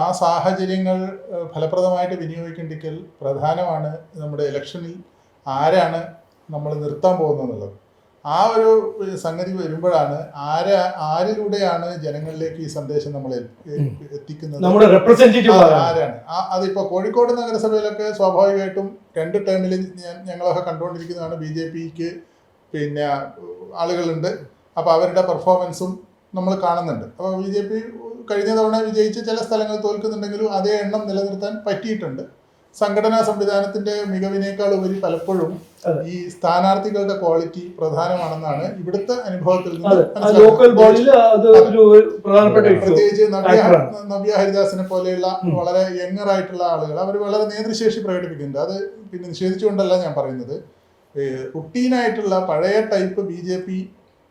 ആ സാഹചര്യങ്ങൾ ഫലപ്രദമായിട്ട് വിനിയോഗിക്കേണ്ടിക്കൽ പ്രധാനമാണ്. നമ്മുടെ ഇലക്ഷനിൽ ആരാണ് നമ്മൾ നിർത്താൻ പോകുന്നത് ആ ഒരു സംഗതി വരുമ്പോഴാണ് ആരിലൂടെയാണ് ജനങ്ങളിലേക്ക് ഈ സന്ദേശം നമ്മൾ എത്തിക്കുന്നത്, ആരാണ്. അതിപ്പോ കോഴിക്കോട് നഗരസഭയിലൊക്കെ സ്വാഭാവികമായിട്ടും 2 ടേമിൽ ഞങ്ങളൊക്കെ കണ്ടുകൊണ്ടിരിക്കുന്നതാണ്. BJPക്ക് പിന്നെ ആളുകളുണ്ട്, അപ്പോൾ അവരുടെ പെർഫോമൻസും നമ്മൾ കാണുന്നുണ്ട്. അപ്പോൾ BJP കഴിഞ്ഞ തവണ വിജയിച്ച് ചില സ്ഥലങ്ങൾ തോൽക്കുന്നുണ്ടെങ്കിലും അതേ എണ്ണം നിലനിർത്താൻ പറ്റിയിട്ടുണ്ട്. സംഘടനാ സംവിധാനത്തിന്റെ മികവിനേക്കാൾ ഉപരി പലപ്പോഴും ഈ സ്ഥാനാർത്ഥികളുടെ ക്വാളിറ്റി പ്രധാനമാണെന്നാണ് ഇവിടുത്തെ അനുഭവത്തിൽ നിന്ന് പ്രത്യേകിച്ച് നവ്യ ഹരിദാസിനെ പോലെയുള്ള വളരെ യങ്ങർ ആയിട്ടുള്ള ആളുകൾ അവർ വളരെ നേതൃശേഷി പ്രകടിപ്പിക്കുന്നുണ്ട്. അത് പിന്നെ നിഷേധിച്ചുകൊണ്ടല്ല ഞാൻ പറയുന്നത്. റുട്ടീനായിട്ടുള്ള പഴയ ടൈപ്പ് BJP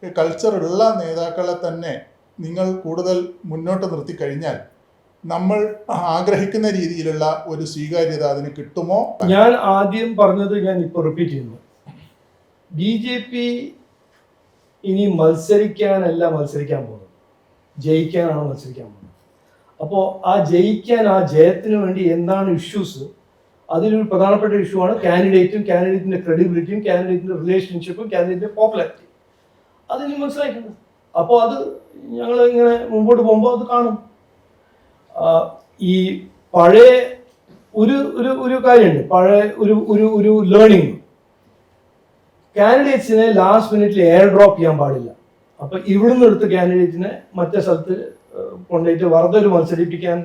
കൾച്ചറുള്ള നേതാക്കളെ തന്നെ നിങ്ങൾ കൂടുതൽ മുന്നോട്ട് നിർത്തി കഴിഞ്ഞാൽ നമ്മൾ ആഗ്രഹിക്കുന്ന രീതിയിലുള്ള ഒരു സ്വീകാര്യത അതിന് കിട്ടുമോ? ഞാൻ ആദ്യം പറഞ്ഞത് ഞാൻ ഇപ്പോൾ റിപ്പീറ്റ് ചെയ്യുന്നു. BJP ഇനി മത്സരിക്കാനല്ല മത്സരിക്കാൻ പോകുന്നത്, ജയിക്കാനാണ് മത്സരിക്കാൻ പോകുന്നത്. അപ്പോൾ ആ ജയത്തിന് വേണ്ടി എന്താണ് ഇഷ്യൂസ്, അതിലൊരു പ്രധാനപ്പെട്ട ഇഷ്യൂ ആണ് കാൻഡിഡേറ്റിന്റെ ക്രെഡിബിലിറ്റിയും കാൻഡിഡേറ്റിന്റെ റിലേഷൻഷിപ്പും കാൻഡിഡേറ്റിന്റെ പോപ്പുലാരിറ്റി. അതിന് മനസ്സിലാക്കുന്നത്. അപ്പോൾ അത് ഞങ്ങൾ ഇങ്ങനെ മുമ്പോട്ട് പോകുമ്പോൾ അത് കാണും. ഈ പഴയ ഒരു കാര്യമുണ്ട്, പഴയ ഒരു ലേണിംഗ്. കാൻഡിഡേറ്റ്സിനെ ലാസ്റ്റ് മിനിറ്റിൽ എയർ ഡ്രോപ്പ് ചെയ്യാൻ പാടില്ല. അപ്പൊ ഇവിടുന്ന് എടുത്ത കാൻഡിഡേറ്റിനെ മറ്റേ സ്ഥലത്ത് കൊണ്ടുപോയിട്ട് വെറുതെ ഒരു മത്സരിപ്പിക്കാൻ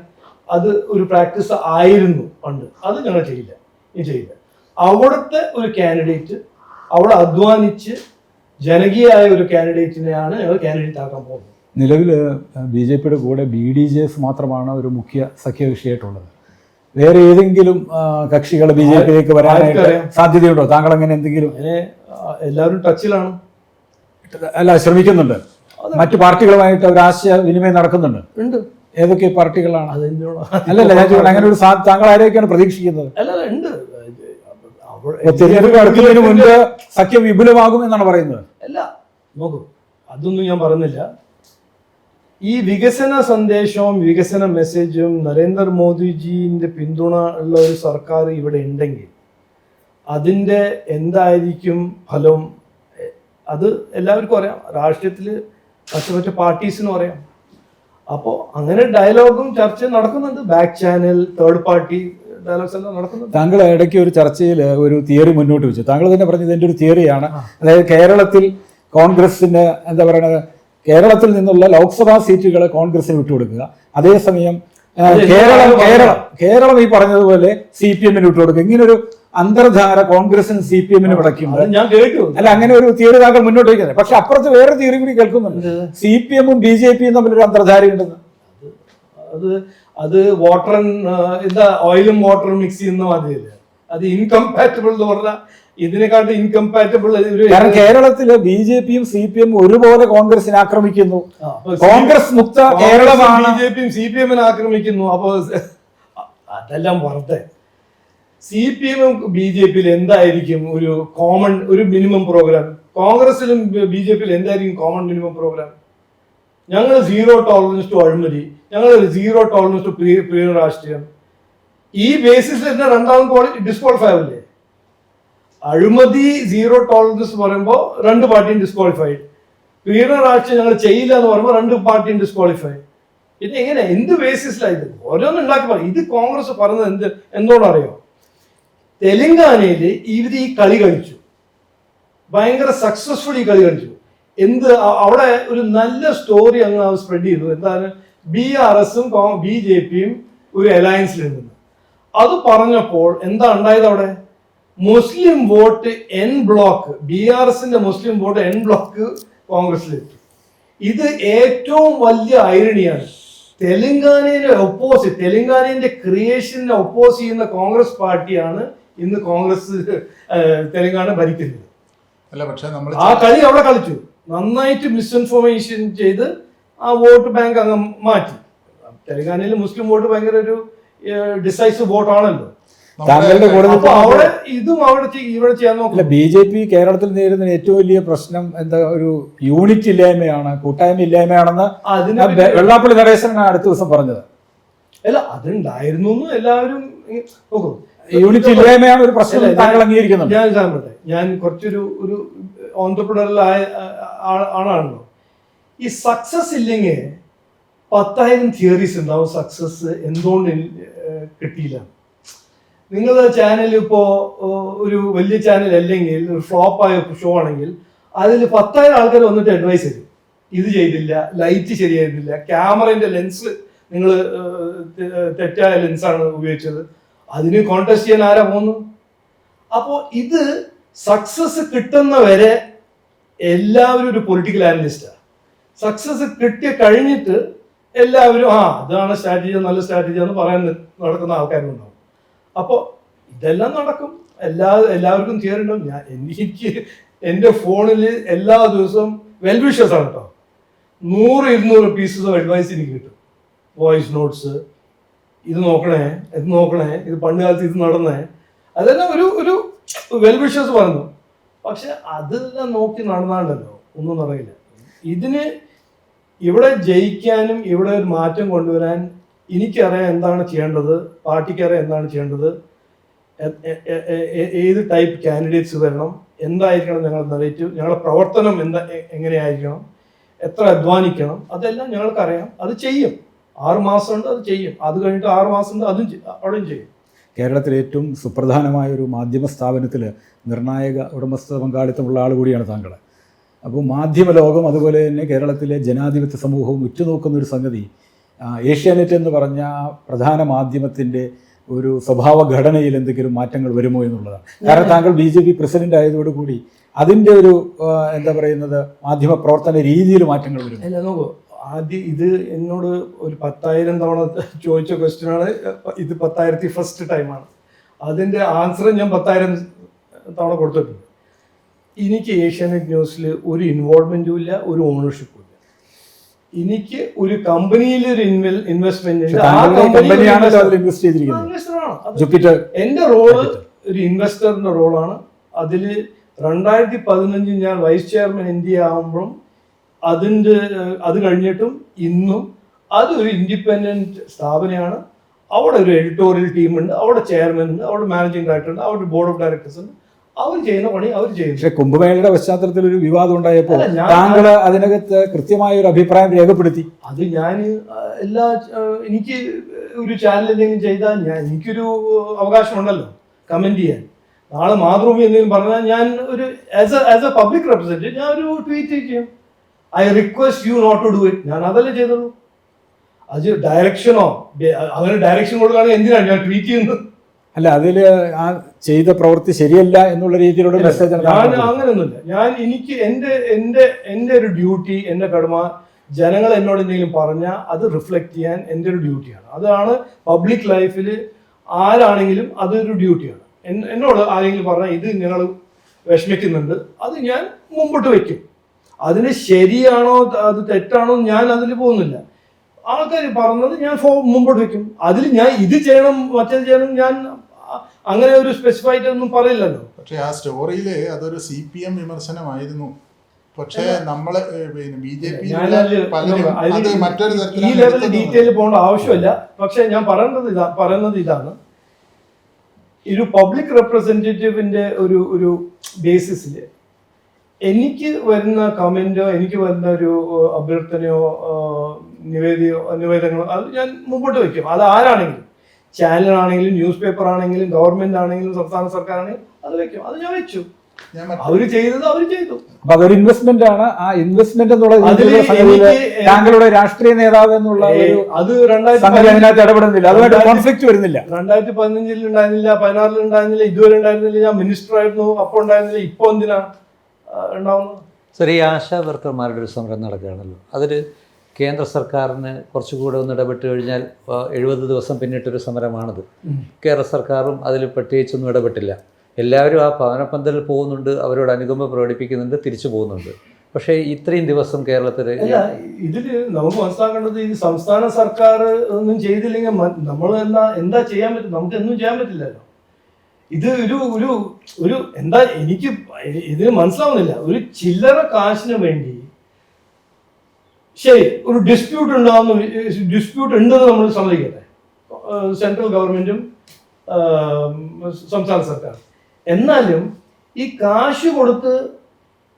അത് ഒരു പ്രാക്ടീസ് ആയിരുന്നു പണ്ട്. അത് ഞങ്ങൾ ചെയ്യില്ല. അവിടുത്തെ ഒരു കാൻഡിഡേറ്റ് അവിടെ അധ്വാനിച്ച് ജനകീയമായ ഒരു കാൻഡിഡേറ്റിനെയാണ് ഞങ്ങൾ കാൻഡിഡേറ്റ് ആക്കാൻ പോകുന്നത്. നിലവിൽ BJPയുടെ കൂടെ BDJs മാത്രമാണ് ഒരു മുഖ്യ സഖ്യകക്ഷിയായിട്ടുള്ളത്. വേറെ ഏതെങ്കിലും കക്ഷികൾ BJPയിലേക്ക് വരാനായിട്ട് സാധ്യതയുണ്ടോ? താങ്കൾ അങ്ങനെ എന്തെങ്കിലും? എല്ലാവരും ടച്ചിലാണ്, അല്ല ശ്രമിക്കുന്നുണ്ട്. മറ്റു പാർട്ടികളുമായിട്ട് ഒരു ആശയവിനിമയം നടക്കുന്നുണ്ട്. ഏതൊക്കെ പാർട്ടികളാണ്? അല്ലല്ല, ഞാൻ ചോദിക്കണം, അങ്ങനെ ഒരു താങ്കൾ ആരെയൊക്കെയാണ് പ്രതീക്ഷിക്കുന്നത്? ഉണ്ട്. തെരഞ്ഞെടുപ്പ് അടുക്കുന്നതിന് മുൻപ് സഖ്യം വിപുലമാകും എന്നാണ് പറയുന്നത്. അല്ല, നോക്കൂ, അതൊന്നും ഞാൻ പറയുന്നില്ല. ഈ വികസന സന്ദേശവും വികസന മെസ്സേജും നരേന്ദ്രമോദിജിന്റെ പിന്തുണ ഉള്ള ഒരു സർക്കാർ ഇവിടെ ഉണ്ടെങ്കിൽ അതിൻ്റെ എന്തായിരിക്കും ഫലം, അത് എല്ലാവർക്കും അറിയാം. രാഷ്ട്രീയത്തിൽ മറ്റു പാർട്ടീസിനും അറിയാം. അപ്പോൾ അങ്ങനെ ഡയലോഗും ചർച്ചയും നടക്കുന്നുണ്ട്. Back channel, third party dialogues എല്ലാം നടക്കുന്നുണ്ട്. താങ്കൾ ഇടയ്ക്ക് ഒരു ചർച്ചയിൽ ഒരു തിയറി മുന്നോട്ട് വെച്ചു. താങ്കൾ തന്നെ പറഞ്ഞത് എൻ്റെ ഒരു തിയറിയാണ്. അതായത് കേരളത്തിൽ കോൺഗ്രസിന് എന്താ പറയുന്നത്, കേരളത്തിൽ നിന്നുള്ള ലോക്സഭാ സീറ്റുകൾ കോൺഗ്രസിന് വിട്ടുകൊടുക്കുക, അതേസമയം കേരളം ഈ പറഞ്ഞതുപോലെ CPM-ന് വിട്ടുകൊടുക്കുക. ഇങ്ങനൊരു അന്തർധാര കോൺഗ്രസിനും CPM-നും ഇടയ്ക്കുമ്പോൾ ഞാൻ കേട്ടു. അല്ല, അങ്ങനെ ഒരു തിയറി താങ്കൾ മുന്നോട്ട് വയ്ക്കുന്നത്. പക്ഷെ അപ്പുറത്ത് വേറെ തിയറി കൂടി കേൾക്കുന്നുണ്ട്, CPM-ഉം BJP-യും തമ്മിലൊരു അന്തർധാരയുണ്ടെന്ന്. അത് വാട്ടർ എന്താ ഓയിലും വാട്ടറും മിക്സ് ചെയ്യുന്ന മാതിരിയല്ല. അത് ഇൻകംപാറ്റബിൾ എന്ന് പറഞ്ഞാൽ ഇതിനെക്കാട്ടും ഇൻകംപാറ്റബിൾ. കാരണം കേരളത്തില് BJP-യും CPM-ഉം ഒരുപോലെ കോൺഗ്രസിനെ ആക്രമിക്കുന്നു. കോൺഗ്രസ് മുക്ത കേരളമാണ്. BJP-യും CPM-നെ ആക്രമിക്കുന്നു. അപ്പൊ അതെല്ലാം വെറുതെ. CPM-ഉം BJP-യിൽ എന്തായിരിക്കും ഒരു മിനിമം പ്രോഗ്രാം? കോൺഗ്രസിലും BJP-യിലും എന്തായിരിക്കും കോമൺ മിനിമം പ്രോഗ്രാം? ഞങ്ങൾ 0 ടോളറൻസ് ടു അഴിമതി, ഞങ്ങൾ 0 ടോളറൻസ് ടു പ്രിയ രാഷ്ട്രീയം. ഈ ബേസിസിൽ തന്നെ രണ്ടാമത് ഡിസ്ക്വാളിഫൈ ആവില്ലേ? അഴിമതി 0 ടോളറൻസ് പറയുമ്പോൾ 2 പാർട്ടിയും ഡിസ്ക്വാളിഫൈഡ്. പ്രീണ രാഷ്ട്രീയം ഞങ്ങൾ ചെയ്യില്ല എന്ന് പറയുമ്പോൾ 2 പാർട്ടിയും ഡിസ്ക്വാളിഫൈഡ്. ഇത് എങ്ങനെ, എന്ത് ബേസിസിലായത്? ഓരോന്നും ഉണ്ടാക്കി പറയും. ഇത് കോൺഗ്രസ് പറഞ്ഞത് എന്തുകൊണ്ടറിയോ? തെലങ്കാനയിൽ ഇവർ ഈ കളി കളിച്ചു, ഭയങ്കര സക്സസ്ഫുൾ ഈ കളി കളിച്ചു. അവിടെ ഒരു നല്ല സ്റ്റോറി അങ്ങ് സ്പ്രെഡ് ചെയ്തു. എന്താണ്? BRS-ഉം BJP-യും ഒരു അലയൻസിൽ നിന്ന്. അത് പറഞ്ഞപ്പോൾ എന്താ ഉണ്ടായത്? അവിടെ മുസ്ലിം വോട്ട് N ബ്ലോക്ക്, BRS-ന്റെ മുസ്ലിം വോട്ട് N ബ്ലോക്ക് കോൺഗ്രസിലെത്തി. ഇത് ഏറ്റവും വലിയ ഐറണിയാണ്. തെലങ്കാനയുടെ ക്രിയേഷനെ ഒപ്പോസ് ചെയ്യുന്ന കോൺഗ്രസ് പാർട്ടിയാണ് ഇന്ന് കോൺഗ്രസ് തെലങ്കാന ഭരിക്കുന്നത്. ആ കളി അവിടെ കളിച്ചു, നന്നായിട്ട് മിസ്ഇൻഫോർമേഷൻ ചെയ്ത് ആ വോട്ട് ബാങ്ക് അങ്ങ് മാറ്റി. തെലങ്കാനയിൽ മുസ്ലിം വോട്ട് ഭയങ്കര ഒരു ഡിസൈസീവ് വോട്ടാണല്ലോ. താങ്കളുടെ അവിടെ ഇതും ഇവിടെ ചെയ്യാൻ നോക്കില്ല. BJP കേരളത്തിൽ നേരിടുന്ന ഏറ്റവും വലിയ പ്രശ്നം എന്താ, ഒരു യൂണിറ്റ് ഇല്ലായ്മയാണ്, കൂട്ടായ്മ ഇല്ലായ്മയാണെന്ന് വെള്ളാപ്പള്ളി നടേശനാണ് അടുത്ത ദിവസം പറഞ്ഞത്. അല്ല, അതുണ്ടായിരുന്നു എല്ലാവരും നോക്കും. യൂണിറ്റ് ഇല്ലായ്മയാണ് ഒരു പ്രശ്നം, താങ്കൾ അംഗീകരിക്കുന്നുണ്ട്. ഞാൻ കുറച്ചൊരു ഓൺട്രപ്രണറിലായ ആളാണല്ലോ. ഈ സക്സസ് ഇല്ലെങ്കിൽ 10,000 തിയറീസ് ഉണ്ടാവും. സക്സസ് എന്തുകൊണ്ട് കിട്ടിയില്ല? നിങ്ങളുടെ ചാനൽ ഇപ്പോൾ ഒരു വലിയ ചാനൽ അല്ലെങ്കിൽ ഒരു ഫ്ലോപ്പായ ഷോ ആണെങ്കിൽ അതിൽ 10,000 ആൾക്കാർ വന്നിട്ട് അഡ്വൈസ് ചെയ്യും. ഇത് ചെയ്തില്ല, ലൈറ്റ് ശരിയായിരുന്നില്ല, ക്യാമറയുടെ ലെൻസ് നിങ്ങൾ തെറ്റായ ലെൻസാണ് ഉപയോഗിച്ചത്, അതിന് കോൺടെസ്റ്റ് ചെയ്യാൻ ആരാ പോകുന്നു? അപ്പോൾ ഇത് സക്സസ് കിട്ടുന്നവരെ എല്ലാവരും ഒരു പൊളിറ്റിക്കൽ ആനലിസ്റ്റാണ്. സക്സസ് കഴിഞ്ഞിട്ട് എല്ലാവരും അതാണ് സ്ട്രാറ്റജി, നല്ല സ്ട്രാറ്റജിയാന്ന് പറയാൻ നടക്കുന്ന ആൾക്കാരുണ്ടാവും. അപ്പോൾ ഇതെല്ലാം നടക്കും. എല്ലാവർക്കും തിയറി ഉണ്ടാവും. എനിക്ക് എൻ്റെ ഫോണിൽ എല്ലാ ദിവസവും വെൽവിഷേഴ്സ് ആണ് കേട്ടോ, 100-200 പീസസ് ഓഫ് അഡ്വൈസ് എനിക്ക് കിട്ടും. വോയിസ് നോട്ട്സ്, ഇത് നോക്കണേ, ഇത് നോക്കണേ, ഇത് പണ്ട് കാലത്ത് ഇത് നടന്നേ, അതെല്ലാം ഒരു വെൽവിഷേഴ്സ് പറഞ്ഞു. പക്ഷെ അതെല്ലാം നോക്കി നടന്നാണ്ടല്ലോ ഒന്നും നടക്കില്ല. ഇതിന് ഇവിടെ ജയിക്കാനും ഇവിടെ ഒരു മാറ്റം കൊണ്ടുവരാൻ എനിക്കറിയാം എന്താണ് ചെയ്യേണ്ടത്, പാർട്ടിക്കറിയാം എന്താണ് ചെയ്യേണ്ടത്, ഏത് ടൈപ്പ് കാൻഡിഡേറ്റ്സ് വരണം, എന്തായിരിക്കണം ഞങ്ങളുടെ നെറേറ്റീവ്, ഞങ്ങളുടെ പ്രവർത്തനം എങ്ങനെയായിരിക്കണം, എത്ര അധ്വാനിക്കണം, അതെല്ലാം ഞങ്ങൾക്കറിയാം. അത് ചെയ്യും. 6 മാസമുണ്ട്, അത് ചെയ്യും. അത് കഴിഞ്ഞിട്ട് 6 മാസമുണ്ട്, അവിടെയും ചെയ്യും. കേരളത്തിലെ ഏറ്റവും സുപ്രധാനമായ ഒരു മാധ്യമ സ്ഥാപനത്തിൽ നിർണായക ഉടമസ്ഥ പങ്കാളിത്തമുള്ള ആൾ കൂടിയാണ് താങ്കൾ. അപ്പോൾ മാധ്യമ ലോകം അതുപോലെ തന്നെ കേരളത്തിലെ ജനാധിപത്യ സമൂഹവും ഉറ്റുനോക്കുന്നൊരു സംഗതി ഏഷ്യാനെറ്റ് എന്ന് പറഞ്ഞ പ്രധാന മാധ്യമത്തിൻ്റെ ഒരു സ്വഭാവ ഘടനയിൽ എന്തെങ്കിലും മാറ്റങ്ങൾ വരുമോ എന്നുള്ളതാണ്. കാരണം താങ്കൾ BJP പ്രസിഡന്റ് ആയതോടുകൂടി അതിൻ്റെ ഒരു എന്താ പറയുന്നത് മാധ്യമ പ്രവർത്തന രീതിയിൽ മാറ്റങ്ങൾ വരും. അല്ല നോക്കൂ, ആദ്യം ഇത് എന്നോട് ഒരു 10,000 തവണ ചോദിച്ച ക്വസ്റ്റ്യനാണ്. ഇത് 10,001st ടൈമാണ്. അതിൻ്റെ ആൻസർ ഞാൻ 10,000 തവണ കൊടുത്തിട്ടുണ്ട്. എനിക്ക് ഏഷ്യാനെറ്റ് ന്യൂസിൽ ഒരു ഇൻവോൾവ്മെൻറ്റും ഇല്ല, ഒരു ഓണർഷിപ്പും ഇല്ല. എനിക്ക് ഒരു കമ്പനിയിൽ ഒരു ഇൻവെസ്റ്റ്മെന്റ് എന്റെ റോള് ഒരു ഇൻവെസ്റ്ററിന്റെ റോളാണ്. അതിൽ 2015 ഞാൻ വൈസ് ചെയർമാൻ ഇന്ത്യ ആകുമ്പോഴും അത് കഴിഞ്ഞിട്ടും ഇന്നും അതൊരു ഇൻഡിപെൻഡന്റ് സ്ഥാപനമാണ്. അവിടെ ഒരു എഡിറ്റോറിയൽ ടീമുണ്ട്, അവിടെ ചെയർമാൻ ഉണ്ട്, അവിടെ മാനേജിംഗ് ഡയറക്ടർ ഉണ്ട്, അവിടെ ബോർഡ് ഓഫ് ഡയറക്ടേഴ്സ് ഉണ്ട്. അവർ ചെയ്യുന്ന പണി അവർ ചെയ്യും. പക്ഷേ കുംഭമേളയുടെ പശ്ചാത്തലത്തിൽ ഒരു വിവാദം ഉണ്ടായപ്പോൾ താങ്കൾ അതിനകത്ത് കൃത്യമായ ഒരു അഭിപ്രായം രേഖപ്പെടുത്തി. അത് ഞാൻ എനിക്ക് ഒരു ചാനൽ എന്തെങ്കിലും ചെയ്താൽ എനിക്കൊരു അവകാശമുണ്ടല്ലോ കമന്റ് ചെയ്യാൻ. നാളെ മാതൃഭൂമി എന്തെങ്കിലും പറഞ്ഞാൽ ഞാൻ ഒരു ആസ് എ പബ്ലിക് റെപ്രസെന്റേറ്റീവ് ഞാൻ ഒരു ട്വീറ്റ് ചെയ്യും, I request you not to do it. ഞാൻ അതല്ലേ ചെയ്തുള്ളൂ. അത് ഡയറക്ഷനോ അങ്ങനെ ഡയറക്ഷൻ കൊടുക്കുകയാണെങ്കിൽ എന്തിനാണ് ഞാൻ ട്വീറ്റ് ചെയ്യുന്നത്? അല്ല, അതിൽ ആ ചെയ്ത പ്രവൃത്തി ശരിയല്ല എന്നുള്ള രീതിയിലുള്ള മെസ്സേജ് അങ്ങനെയൊന്നുമില്ല. എനിക്ക് എൻ്റെ ഒരു ഡ്യൂട്ടി, എൻ്റെ കടമ, ജനങ്ങൾ എന്നോട് എന്തെങ്കിലും പറഞ്ഞാൽ അത് റിഫ്ലക്റ്റ് ചെയ്യാൻ എൻ്റെ ഒരു ഡ്യൂട്ടിയാണ്. അതാണ് പബ്ലിക് ലൈഫിൽ ആരാണെങ്കിലും അതൊരു ഡ്യൂട്ടിയാണ്. എന്നോട് ആരെങ്കിലും പറഞ്ഞാൽ ഇത് ഞങ്ങൾ വിഷമിക്കുന്നുണ്ട്, അത് ഞാൻ മുമ്പോട്ട് വയ്ക്കും. അതിന് ശരിയാണോ അത് തെറ്റാണോ ഞാൻ അതിൽ പോകുന്നില്ല. ആൾക്കാർ പറഞ്ഞത് ഞാൻ മുമ്പോട്ട് വയ്ക്കും. അതിൽ ഞാൻ ഇത് ചെയ്യണം മറ്റേത് ചെയ്യണം ഞാൻ അങ്ങനെ ഒരു സ്പെസിഫൈഡ് ഒന്നും പറയില്ലല്ലോ. പക്ഷെ ആ സ്റ്റോറിയില് അതൊരു CPM വിമർശനമായിരുന്നു. പക്ഷേ നമ്മള് BJP ഈ ലെവലിൽ ഡീറ്റെയിൽ പോകേണ്ട ആവശ്യമില്ല. പക്ഷെ ഞാൻ പറയുന്നത് ഇതാണ്, ഒരു പബ്ലിക് റെപ്രസെന്റേറ്റീവിന്റെ ഒരു ബേസിസിൽ എനിക്ക് വരുന്ന കമന്റോ എനിക്ക് വരുന്ന ഒരു അഭ്യർത്ഥനയോ നിവേദനങ്ങളോ അത് ഞാൻ മുമ്പോട്ട് വയ്ക്കും. അത് ആരാണെങ്കിലും, ചാനലാണെങ്കിലും ന്യൂസ് പേപ്പർ ആണെങ്കിലും ഗവൺമെന്റ് ആണെങ്കിലും സംസ്ഥാന സർക്കാർ ആണെങ്കിലും അത് വയ്ക്കും. അത് ഞാൻ വെച്ചു. അവര് ചെയ്തത് അവര് ചെയ്തു. അപ്പൊ അതൊരു ഇൻവെസ്റ്റ്മെന്റ് ആണ്. ആ ഇൻവെസ്റ്റ്മെന്റ് എന്നുള്ള താങ്കളുടെ രാഷ്ട്രീയ നേതാവ് എന്നുള്ള അത് അതിനകത്ത് ഇടപെടുന്നില്ല, അതുമായിട്ട് കോൺഫ്ലിക്റ്റ് വരുന്നില്ല. 2015 ഉണ്ടായിരുന്നില്ല, 2016 ഉണ്ടായിരുന്നില്ല, ഇതുവരെ ഉണ്ടായിരുന്നില്ല. ഞാൻ മിനിസ്റ്റർ ആയിരുന്നു, അപ്പോൾ ഉണ്ടായിരുന്നില്ല. ഇപ്പൊ എന്തിനാ ഉണ്ടാവുന്നത്? ഈ ആശാ വർക്കർമാരുടെ ഒരു സമരം നടക്കുകയാണല്ലോ. അതിൽ കേന്ദ്ര സർക്കാരിന് കുറച്ചുകൂടെ ഒന്ന് ഇടപെട്ട് കഴിഞ്ഞാൽ 70 ദിവസം പിന്നിട്ടൊരു സമരമാണത്. കേരള സർക്കാരും അതിൽ പ്രത്യേകിച്ചൊന്നും ഇടപെട്ടില്ല. എല്ലാവരും ആ ഭവനപ്പന്തലിൽ പോകുന്നുണ്ട്, അവരോട് അനുകമ്പ പ്രകടിപ്പിക്കുന്നുണ്ട്, തിരിച്ചു പോകുന്നുണ്ട്. പക്ഷേ ഇത്രയും ദിവസം കേരളത്തിൽ ഇതില് നമുക്ക് മനസ്സിലാക്കേണ്ടത്, ഈ സംസ്ഥാന സർക്കാർ ഒന്നും ചെയ്തില്ലെങ്കിൽ നമ്മൾ എന്താ ചെയ്യാൻ പറ്റും? നമുക്ക് ഒന്നും ചെയ്യാൻ പറ്റില്ലല്ലോ. ഇത് ഒരു എന്താ എനിക്ക് ഇതിന് മനസ്സിലാവുന്നില്ല. ഒരു ചില്ലറ കാശിന് വേണ്ടി ശരി ഒരു ഡിസ്പ്യൂട്ട് ഉണ്ടെന്ന് നമ്മൾ സമ്മതിക്കട്ടെ, സെൻട്രൽ ഗവൺമെന്റും സംസ്ഥാന സർക്കാർ. എന്നാലും ഈ കാശ് കൊടുത്ത്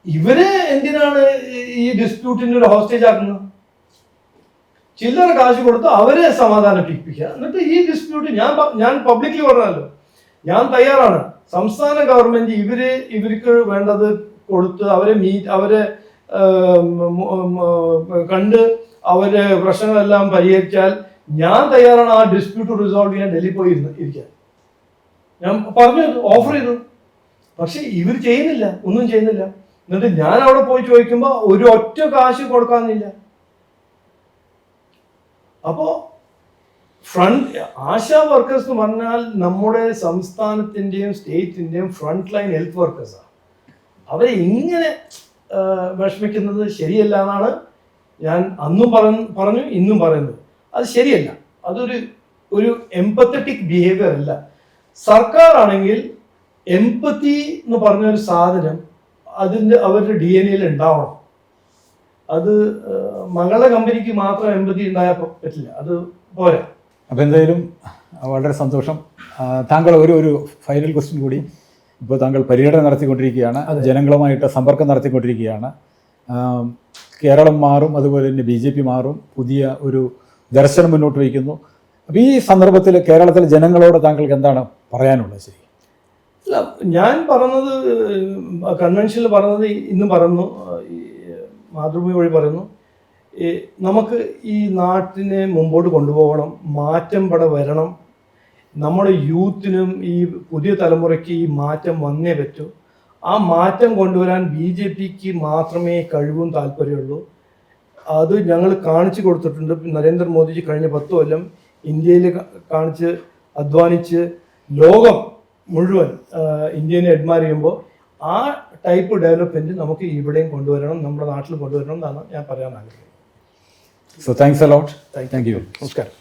ഇവരെ എന്തിനാണ് ഈ ഡിസ്പ്യൂട്ടിന് ഒരു ഹോസ്റ്റേജ് ആക്കുന്നത്? ചില്ലറ കാശ് കൊടുത്ത് അവരെ സമാധാനിപ്പിക്കുക. എന്നിട്ട് ഈ ഡിസ്പ്യൂട്ട് ഞാൻ പബ്ലിക്കലി പറഞ്ഞല്ലോ, ഞാൻ തയ്യാറാണ്. സംസ്ഥാന ഗവൺമെന്റ് ഇവർക്ക് വേണ്ടത് കൊടുത്ത് അവരെ കണ്ട് അവരെ പ്രശ്നങ്ങളെല്ലാം പരിഹരിച്ചാൽ ഞാൻ തയ്യാറാണ് ആ ഡിസ്പ്യൂട്ട് റിസോൾവ് ചെയ്യാൻ ഡൽഹി പോയി ഇരിക്കാൻ. ഞാൻ പറഞ്ഞു, ഓഫർ ചെയ്തു. പക്ഷെ ഇവർ ചെയ്യുന്നില്ല, ഒന്നും ചെയ്യുന്നില്ല. എന്നിട്ട് ഞാൻ അവിടെ പോയി ചോദിക്കുമ്പോ ഒരു ഒറ്റ കാശ് കൊടുക്കാന്നില്ല. അപ്പോ ആശാ വർക്കേഴ്സ് എന്ന് പറഞ്ഞാൽ നമ്മുടെ സംസ്ഥാനത്തിന്റെയും സ്റ്റേറ്റിന്റെയും ഫ്രണ്ട് ലൈൻ ഹെൽത്ത് വർക്കേഴ്സാണ്. അവരെ ഇങ്ങനെ വിഷമിക്കുന്നത് ശരിയല്ല എന്നാണ് ഞാൻ അന്നും പറഞ്ഞു ഇന്നും പറയുന്നത്. അത് ശരിയല്ല. അതൊരു ഒരു എംപത്തറ്റിക് ബിഹേവിയർ അല്ല. സർക്കാർ ആണെങ്കിൽ എംപത്തി എന്ന് പറഞ്ഞൊരു സാധനം അവരുടെ DNA ഉണ്ടാവണം. അത് മംഗള കമ്പനിക്ക് മാത്രം എംപത്തി ഉണ്ടായാൽ പറ്റില്ല, അത് പോരാ. അപ്പോൾ എന്തായാലും വളരെ സന്തോഷം. താങ്കൾ ഒരു ഫൈനൽ ക്വസ്റ്റ്യൻ കൂടി. ഇപ്പോൾ താങ്കൾ പര്യടനം നടത്തിക്കൊണ്ടിരിക്കുകയാണ്, ജനങ്ങളുമായിട്ട് സമ്പർക്കം നടത്തിക്കൊണ്ടിരിക്കുകയാണ്. കേരളം മാറും, അതുപോലെ തന്നെ BJP മാറും, പുതിയ ഒരു ദർശനം മുന്നോട്ട് വയ്ക്കുന്നു. അപ്പോൾ ഈ സന്ദർഭത്തിൽ കേരളത്തിലെ ജനങ്ങളോട് താങ്കൾക്ക് എന്താണ് പറയാനുള്ളത്? ശരി, അല്ല, ഞാൻ പറഞ്ഞത് കൺവെൻഷനിൽ പറഞ്ഞത് ഇന്നും പറയുന്നു, മാതൃഭൂമി വഴി പറയുന്നു, നമുക്ക് ഈ നാട്ടിനെ മുമ്പോട്ട് കൊണ്ടുപോകണം, മാറ്റം വരണം. നമ്മുടെ യൂത്തിനും ഈ പുതിയ തലമുറയ്ക്ക് ഈ മാറ്റം വന്നേ പറ്റൂ. ആ മാറ്റം കൊണ്ടുവരാൻ BJPക്ക് മാത്രമേ കഴിവും താല്പര്യമുള്ളൂ. അത് ഞങ്ങൾ കാണിച്ചു കൊടുത്തിട്ടുണ്ട്. നരേന്ദ്രമോദിജി കഴിഞ്ഞ 10 കൊല്ലം ഇന്ത്യയിൽ കാണിച്ച് അധ്വാനിച്ച് ലോകം മുഴുവൻ ഇന്ത്യനെ അഡ്മയർ ചെയ്യുമ്പോൾ ആ ടൈപ്പ് ഡെവലപ്മെൻറ്റ് നമുക്ക് ഇവിടെയും കൊണ്ടുവരണം, നമ്മുടെ നാട്ടിൽ കൊണ്ടുവരണം എന്നാണ് ഞാൻ പറയാൻ ആഗ്രഹിക്കുന്നത്. So thanks a lot. Thank you. നമസ്കാരം.